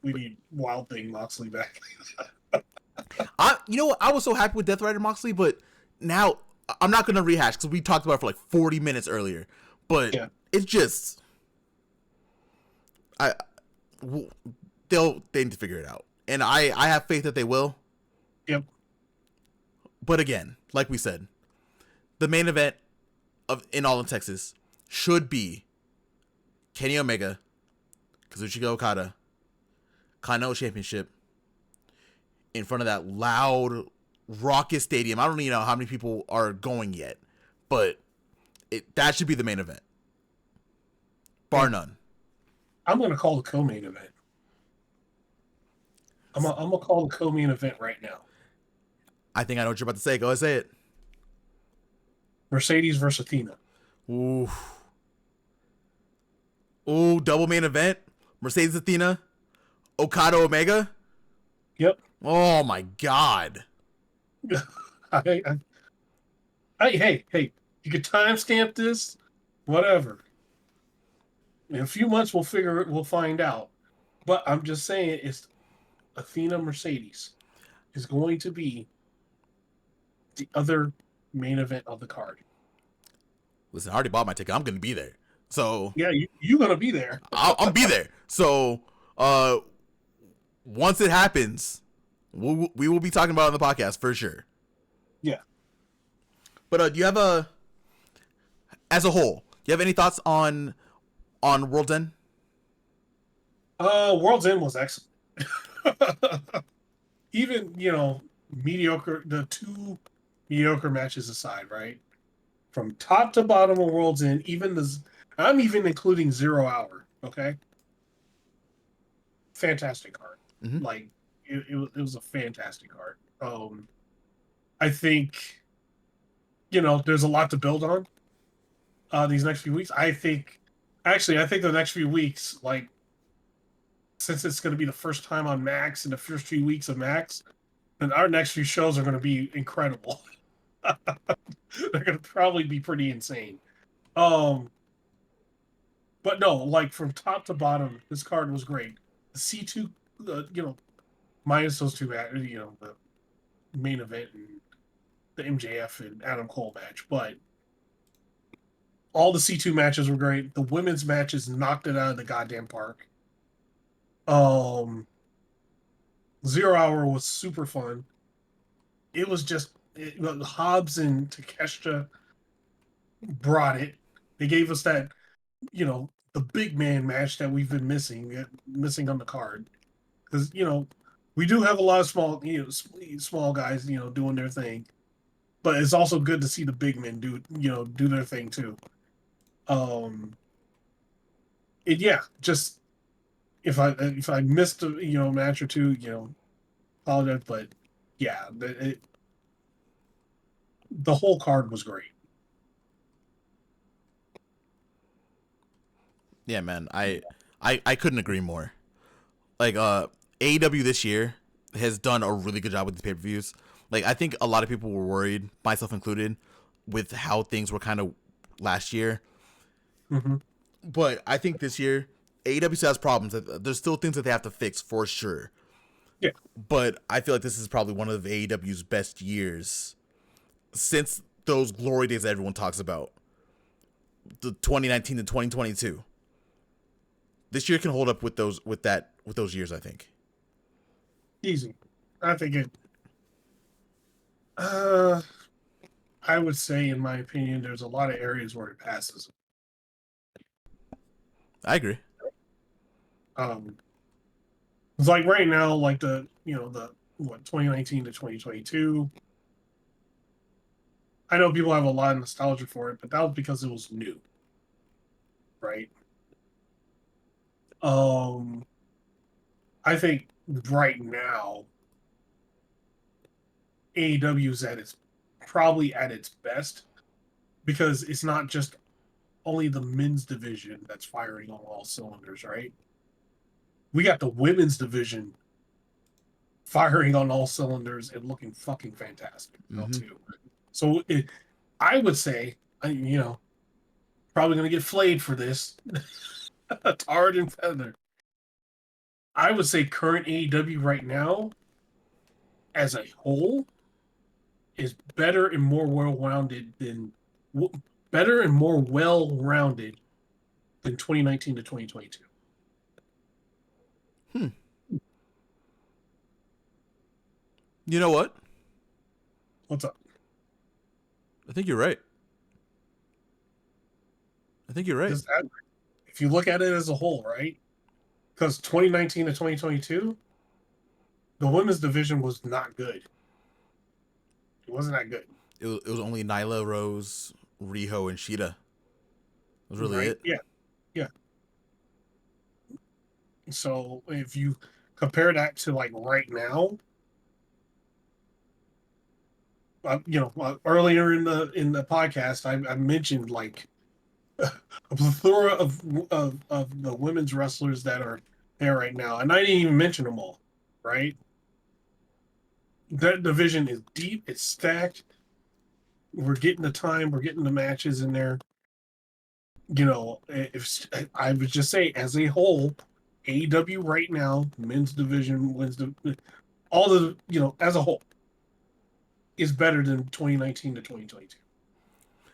We need Wild Thing Moxley back. I was so happy with Death Rider Moxley, but now I'm not gonna rehash because we talked about it for like 40 minutes earlier. But yeah. It's just they need to figure it out, and I have faith that they will. Yep. But again, like we said, the main event in All in Texas should be Kenny Omega, Kazuchika Okada, Continental Championship in front of that loud, raucous stadium. I don't even know how many people are going yet, but that should be the main event, bar none. I'm going to call the co-main event. I'm going to call the co-main event right now. I think I know what you're about to say. Go ahead, say it. Mercedes versus Athena. Ooh, double main event. Mercedes Athena, Okada Omega. Yep. Oh my God. Hey, you can timestamp this, whatever. In a few months, we'll find out. But I'm just saying, it's Athena Mercedes is going to be the other main event of the card. Listen, I already bought my ticket. I'm going to be there. So yeah, you're going to be there. I'll be there. So once it happens, we will be talking about it on the podcast for sure. Yeah. But do you have as a whole, do you have any thoughts on World's End? World's End was excellent. Even, mediocre, the two mediocre matches aside, right? From top to bottom of Worlds End, I'm even including 0 Hour. Okay, fantastic card. Mm-hmm. Like it was a fantastic card. I think there's a lot to build on these next few weeks. I think the next few weeks, like since it's going to be the first time on Max in the first few weeks of Max, then our next few shows are going to be incredible. They're going to probably be pretty insane. Um, but no, like from top to bottom, this card was great. The C2, minus those two, the main event and the MJF and Adam Cole match, but all the C2 matches were great. The women's matches knocked it out of the goddamn park. Um, 0 Hour was super fun. It was just Hobbs and Takeshita brought it. They gave us that, the big man match that we've been missing on the card. Because we do have a lot of small guys, doing their thing, but it's also good to see the big men do their thing too. And yeah, just if I missed a match or two, apologize, but yeah, the whole card was great. Yeah, man. I couldn't agree more. Like AEW this year has done a really good job with these pay-per-views. Like I think a lot of people were worried, myself included, with how things were kind of last year. Mm-hmm. But I think this year AEW still has problems. There's still things that they have to fix for sure. Yeah. But I feel like this is probably one of AEW's best years since those glory days that everyone talks about. The 2019 to 2022. This year can hold up with those years, I think. Easy. I think it. Uh, I would say, in my opinion, there's a lot of areas where it passes. I agree. It's like right now, like the 2019 to 2022. I know people have a lot of nostalgia for it, but that was because it was new, right? Um, I think right now AEW is probably at its best because it's not just only the men's division that's firing on all cylinders, right? We got the women's division firing on all cylinders and looking fucking fantastic too. So I would say, probably going to get flayed for this, tarred and feathered. I would say current AEW right now, as a whole, is better and more well-rounded than 2019 to 2022. You know what? What's up? I think you're right. If you look at it as a whole, right? Because 2019 to 2022, the women's division was not good. It wasn't that good. It was only Nyla Rose, Riho, and Shida. That was really it. Yeah. Yeah. So if you compare that to like right now, earlier in the podcast, I mentioned like a plethora of the women's wrestlers that are there right now, and I didn't even mention them all. Right? That division is deep. It's stacked. We're getting the time. We're getting the matches in there. If I would just say as a whole, AEW right now, men's division wins all the as a whole is better than 2019 to 2022.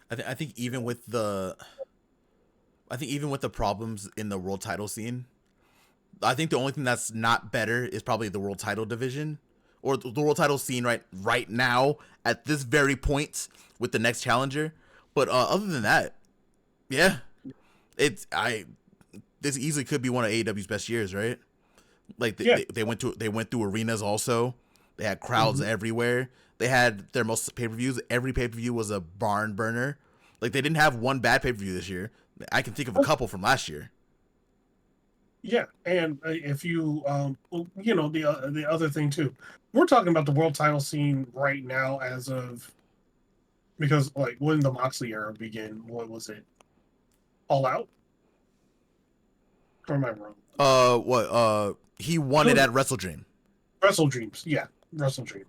I think even with the problems in the world title scene, I think the only thing that's not better is probably the world title division or the world title scene right now at this very point with the next challenger. But other than that, yeah, this easily could be one of AEW's best years, right? Like they went through arenas also. They had crowds everywhere. They had their most pay-per-views. Every pay-per-view was a barn burner. Like, they didn't have one bad pay-per-view this year. I can think of a couple from last year. Yeah, and if you, you know, the other thing too, we're talking about the world title scene right now as of because like when the Moxley era began, what was it? All Out? Or am I wrong? He won it at Wrestle Dream. Wrestle Dreams, yeah, Wrestle Dream.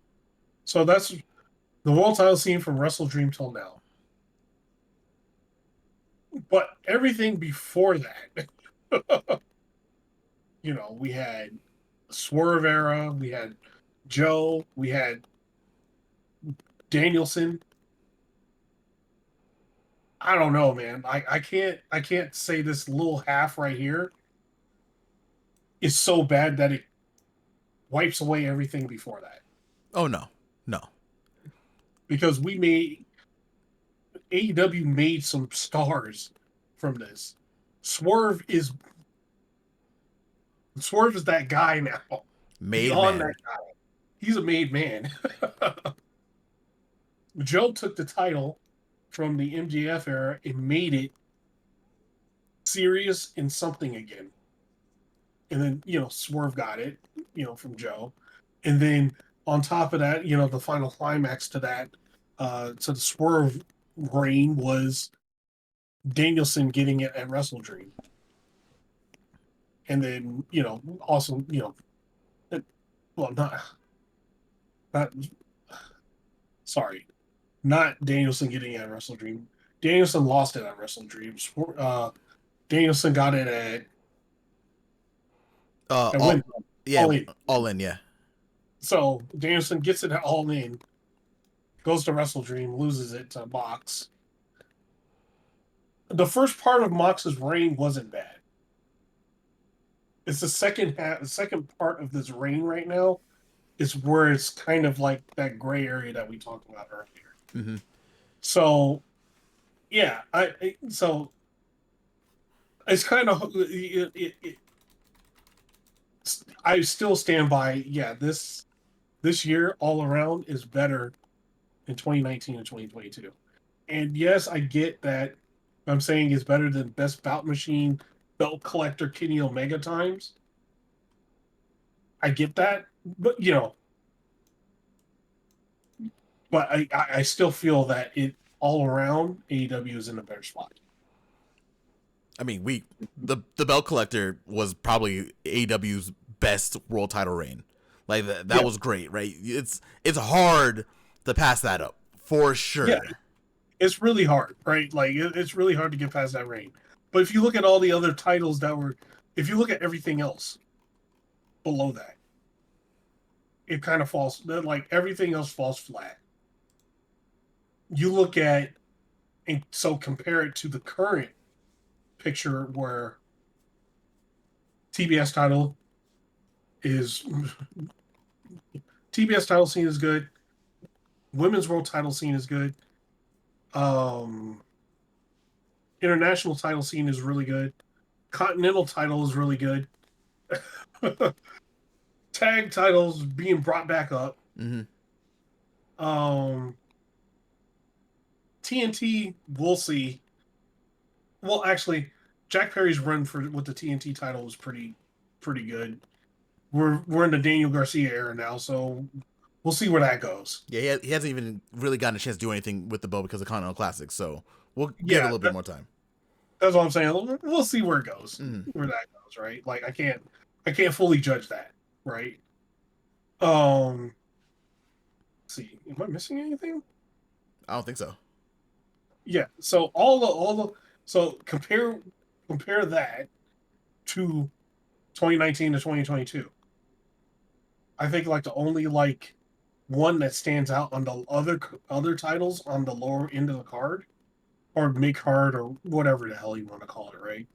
So that's the world title scene from Wrestle Dream till now. But everything before that, you know, we had Swerve era, we had Joe, we had Danielson. I don't know, man. I can't say this little half right here is so bad that it wipes away everything before that. Oh no, no. Because we made AEW made some stars from this. Swerve is Swerve is that guy now. Made Beyond that man. guy. He's a made man. Joe took the title from the MJF era and made it serious and something again. And then, you know, Swerve got it, you know, from Joe. And then on top of that, you know, the final climax to that, to the Swerve reign was Danielson getting it at Wrestle Dream. And then, you know, also, you know, well, not, sorry, not Danielson getting it at Wrestle Dream. Danielson lost it at Wrestle Dream. Danielson got it at All, Win. yeah, All in. all in, yeah. So Danielson gets it at All In, goes to Wrestle Dream, loses it to Mox. The first part of Mox's reign wasn't bad. It's the second part of this reign right now is where it's kind of like that gray area that we talked about earlier. Mm-hmm. So, yeah, so it's kind of I still stand by. Yeah, this year all around is better in 2019 and 2022. And yes, I get that. I'm saying is better than Best Bout Machine, Belt Collector, Kenny Omega times. I get that, but you know, but I still feel that it all around AEW is in a better spot. I mean, the belt collector was probably AEW's best world title reign. Like that Yeah, was great, right? It's hard to pass that up for sure. yeah, it's really hard, right? Like it's really hard to get past that reign. But if you look at all the other titles that were, if you look at everything else below that, it kind of falls. Like everything else falls flat. You look at and so compare it to the current picture where TBS title is TBS title scene is good. Women's world title scene is good. Um, international title scene is really good. Continental title is really good. Tag titles being brought back up. Mm-hmm. Um, TNT, we'll see. Well, actually, Jack Perry's run for with the TNT title was pretty good. We're in the Daniel Garcia era now, so we'll see where that goes. Yeah, he hasn't even really gotten a chance to do anything with the belt because of Continental Classic, so we'll give it a Yeah, little bit more time. that's what I'm saying. We'll see where it goes, Mm-hmm. where that goes, right? Like I can't fully judge that, right? Um, let's see, am I missing anything? I don't think so. Yeah. So all the so compare that to 2019 to 2022. I think like the only like one that stands out on the other titles on the lower end of the card or mid card or whatever the hell you want to call it, right?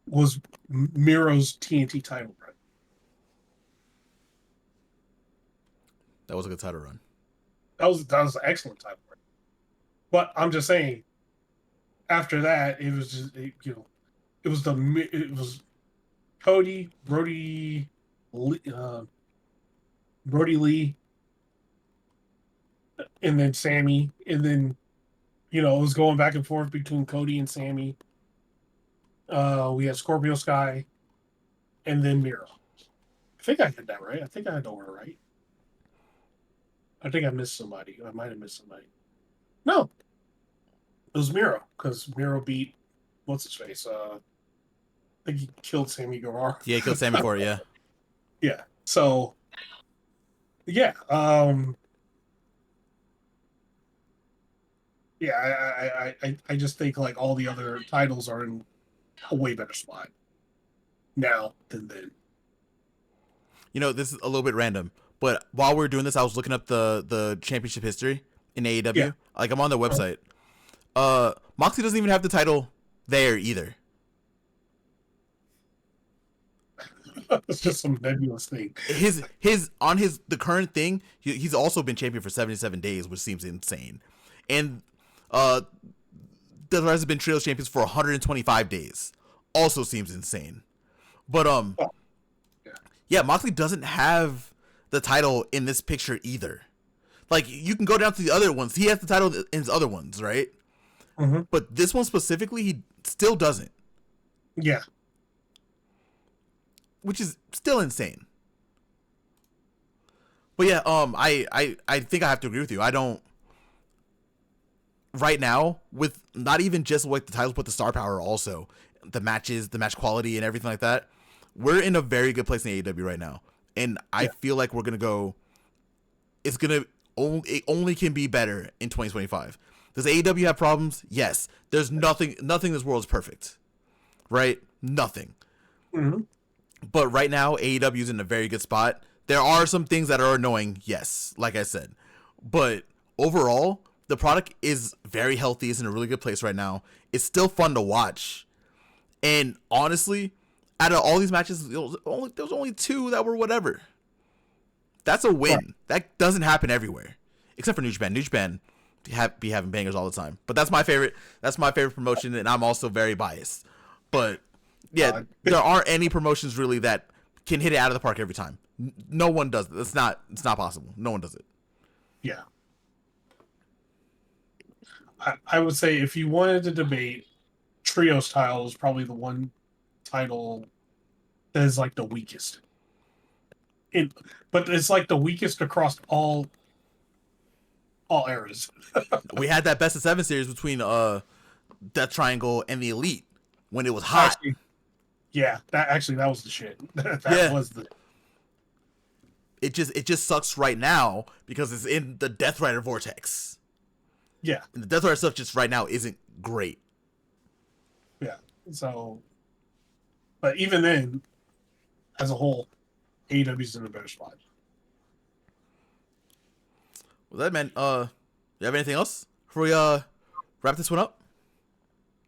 Was Miro's TNT title run. That was a good title run. That was an excellent title run. But I'm just saying, after that, it was just it was Cody, Brody Lee, and then Sammy, and then it was going back and forth between Cody and Sammy. We had Scorpio Sky, and then Miro. I think I did that right. I think I had the order right. I think I missed somebody. I might have missed somebody. No, it was Miro because Miro beat what's his face. I think he killed Sammy Guevara. Yeah, he killed Sammy for it. Yeah. Yeah. So yeah, yeah. I just think like all the other titles are in a way better spot now than then. This is a little bit random, but while we are doing this, I was looking up the championship history in Yeah. AEW. Like I'm on their website. Moxley doesn't even have the title there either. It's just some nebulous thing. The current thing, he's also been champion for 77 days, which seems insane. And the rest have been trios champions for 125 days. Also seems insane. But yeah, Moxley doesn't have the title in this picture either. Like you can go down to the other ones. He has the title in his other ones, right? Mm-hmm. But this one specifically, he still doesn't. Yeah. Which is still insane. But yeah, I think I have to agree with you. I don't right now with not even just like the titles, but the star power also, the matches, the match quality, and everything like that. We're in a very good place in AEW right now, and I feel like we're gonna go. It only can be better in 2025. Does AEW have problems? Yes. There's nothing in this world is perfect, right? Nothing. Mm-hmm. But right now, AEW is in a very good spot. There are some things that are annoying, yes, like I said. But overall, the product is very healthy. It's in a really good place right now. It's still fun to watch. And honestly, out of all these matches, there was only 2 that were whatever. That's a win. Right. That doesn't happen everywhere. Except for New Japan. New Japan be having bangers all the time. But that's my favorite. That's my favorite promotion, and I'm also very biased. But yeah, there aren't any promotions really that can hit it out of the park every time. No one does it. It's not possible. No one does it. Yeah. I would say if you wanted to debate, trio style is probably the one title that is like the weakest. But it's like the weakest across all eras. We had that best of 7 series between Death Triangle and the Elite when it was hot. Actually, yeah, that was the shit. That was the. It just sucks right now because it's in the Death Rider vortex. Yeah, and the Death Rider stuff just right now isn't great. Yeah, so, but even then, as a whole, AEW's in a better spot. Well, that man, you have anything else before we wrap this one up?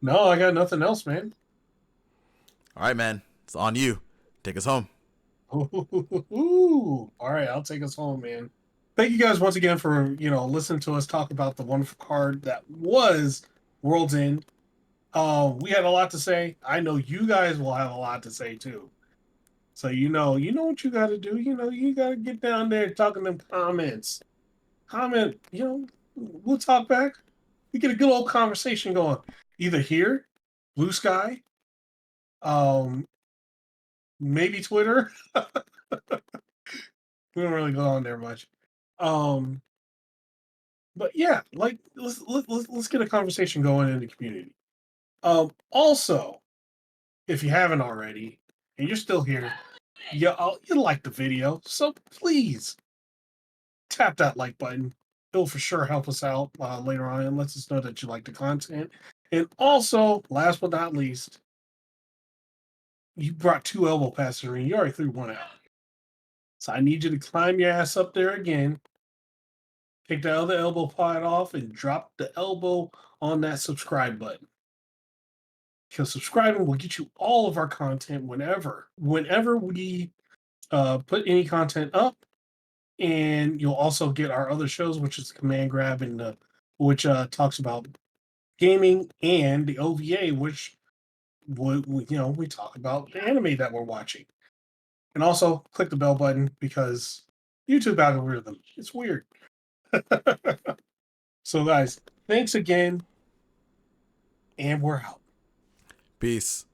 No, I got nothing else, man. All right, man, it's on you. Take us home. All right, I'll take us home, man. Thank you guys once again for listening to us talk about the wonderful card that was World's End. We had a lot to say. I know you guys will have a lot to say too. So you know what you got to do. You got to get down there talking them comments. Comment. We'll talk back. We get a good old conversation going. Either here, Blue Sky, maybe Twitter. We don't really go on there much. But yeah, like let's get a conversation going in the community. Also, if you haven't already and you're still here, you like the video, so please tap that like button. It'll for sure help us out later on and lets us know that you like the content. And also, last but not least, you brought 2 elbow passes and you already threw one out. So I need you to climb your ass up there again. Take the other elbow pad off and drop the elbow on that subscribe button. Because subscribing will get you all of our content whenever we put any content up. And you'll also get our other shows, which is Command Grab and which talks about gaming, and the OVA, which we talk about the anime that we're watching. And also click the bell button because YouTube algorithm, it's weird. So, guys, thanks again, and we're out. Peace.